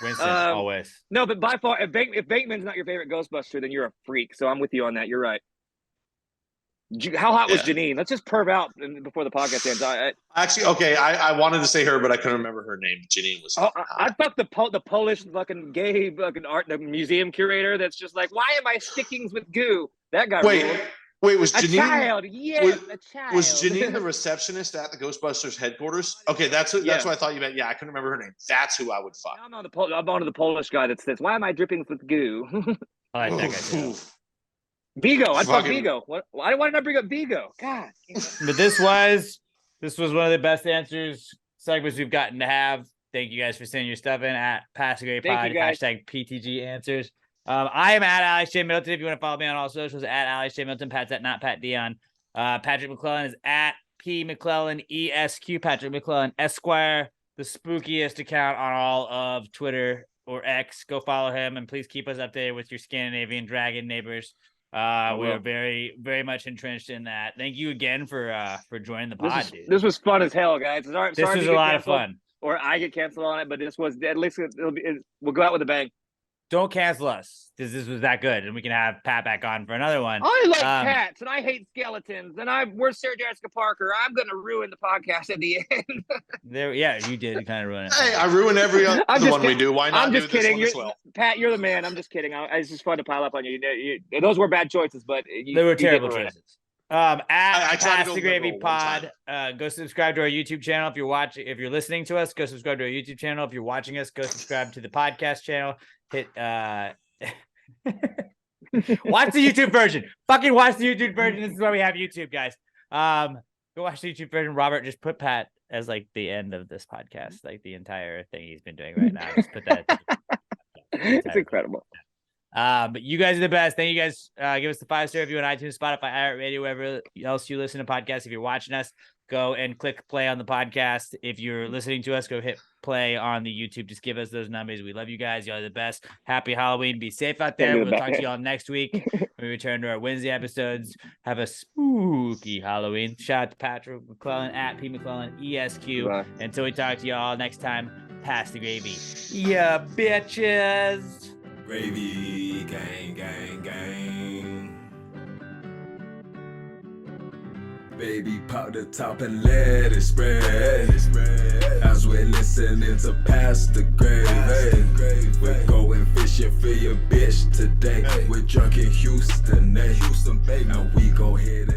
Winston, always. No, but by far, if Bateman's not your favorite Ghostbuster, then you're a freak. So I'm with you on that. You're right. How hot was Janine? Let's just perv out before the podcast ends. Actually, okay, I wanted to say her, but I couldn't remember her name. Janine was. I fucked the Polish fucking gay fucking art, the museum curator. That's just like, why am I stickings with goo? That guy. Wait, was Janine? A child, yes, a child. Was Janine the receptionist at the Ghostbusters headquarters? Okay, that's what I thought you meant. Yeah, I couldn't remember her name. That's who I would fuck. I'm on to the Polish guy that says, "Why am I dripping with goo?" I like that guy too. Vigo, I'd fuck Vigo. Why didn't I bring up Vigo? God. But this was one of the best answers segments we've gotten to have. Thank you guys for sending your stuff in at Pass a Great Pod, hashtag PTG Answers. I am at Alex J. Milton. If you want to follow me on all socials, at Alex J. Milton. Pat's at not Pat Dion. Patrick McLellan is at P McLellan ESQ. Patrick McLellan Esquire, the spookiest account on all of Twitter or X. Go follow him and please keep us updated with your Scandinavian dragon neighbors. We are very, very much entrenched in that. Thank you again for joining the pod, dude. This was fun as hell, guys. This was a lot of fun. Or I get canceled on it, but this was at least we'll go out with a bang. Don't cancel us because this was that good, and we can have Pat back on for another one. I like cats, and I hate skeletons, and we're Sarah Jessica Parker. I'm going to ruin the podcast at the end. You did kind of ruin it. Hey, I ruin every other one we do. Why not? I'm just kidding. This one as well? Pat, you're the man. I'm just kidding. It's just fun to pile up on you. Those were bad choices, but they were terrible choices. At Pass the Gravy Pod, go subscribe to our YouTube channel. If you're listening to us, go subscribe to our YouTube channel. If you're watching us, go subscribe to the podcast channel. Hit watch the YouTube version. Fucking watch the YouTube version. This is why we have YouTube, guys. Go watch the YouTube version. Robert, just put Pat as the end of this podcast, the entire thing he's been doing right now. Just put that. It's incredible. But you guys are the best. Thank you guys. Give us the 5-star review on iTunes, Spotify, iHeartRadio, wherever else you listen to podcasts. If you're watching us, go and click play on the podcast. If you're listening to us, go hit play on the YouTube. Just give us those numbers. We love you guys. Y'all are the best. Happy Halloween. Be safe out there. We'll talk to y'all next week when we return to our Wednesday episodes. Have a spooky Halloween. Shout out to Patrick McLellan at P McLellan ESQ. Bye. Until we talk to y'all next time, pass the gravy. Yeah, bitches. Gravy, gang, gang, gang. Baby, pop the top and let it spread. As we're listening to Pass the Gravy. We're going fishing for your bitch today. We're drunk in Houston, baby. And we go ahead and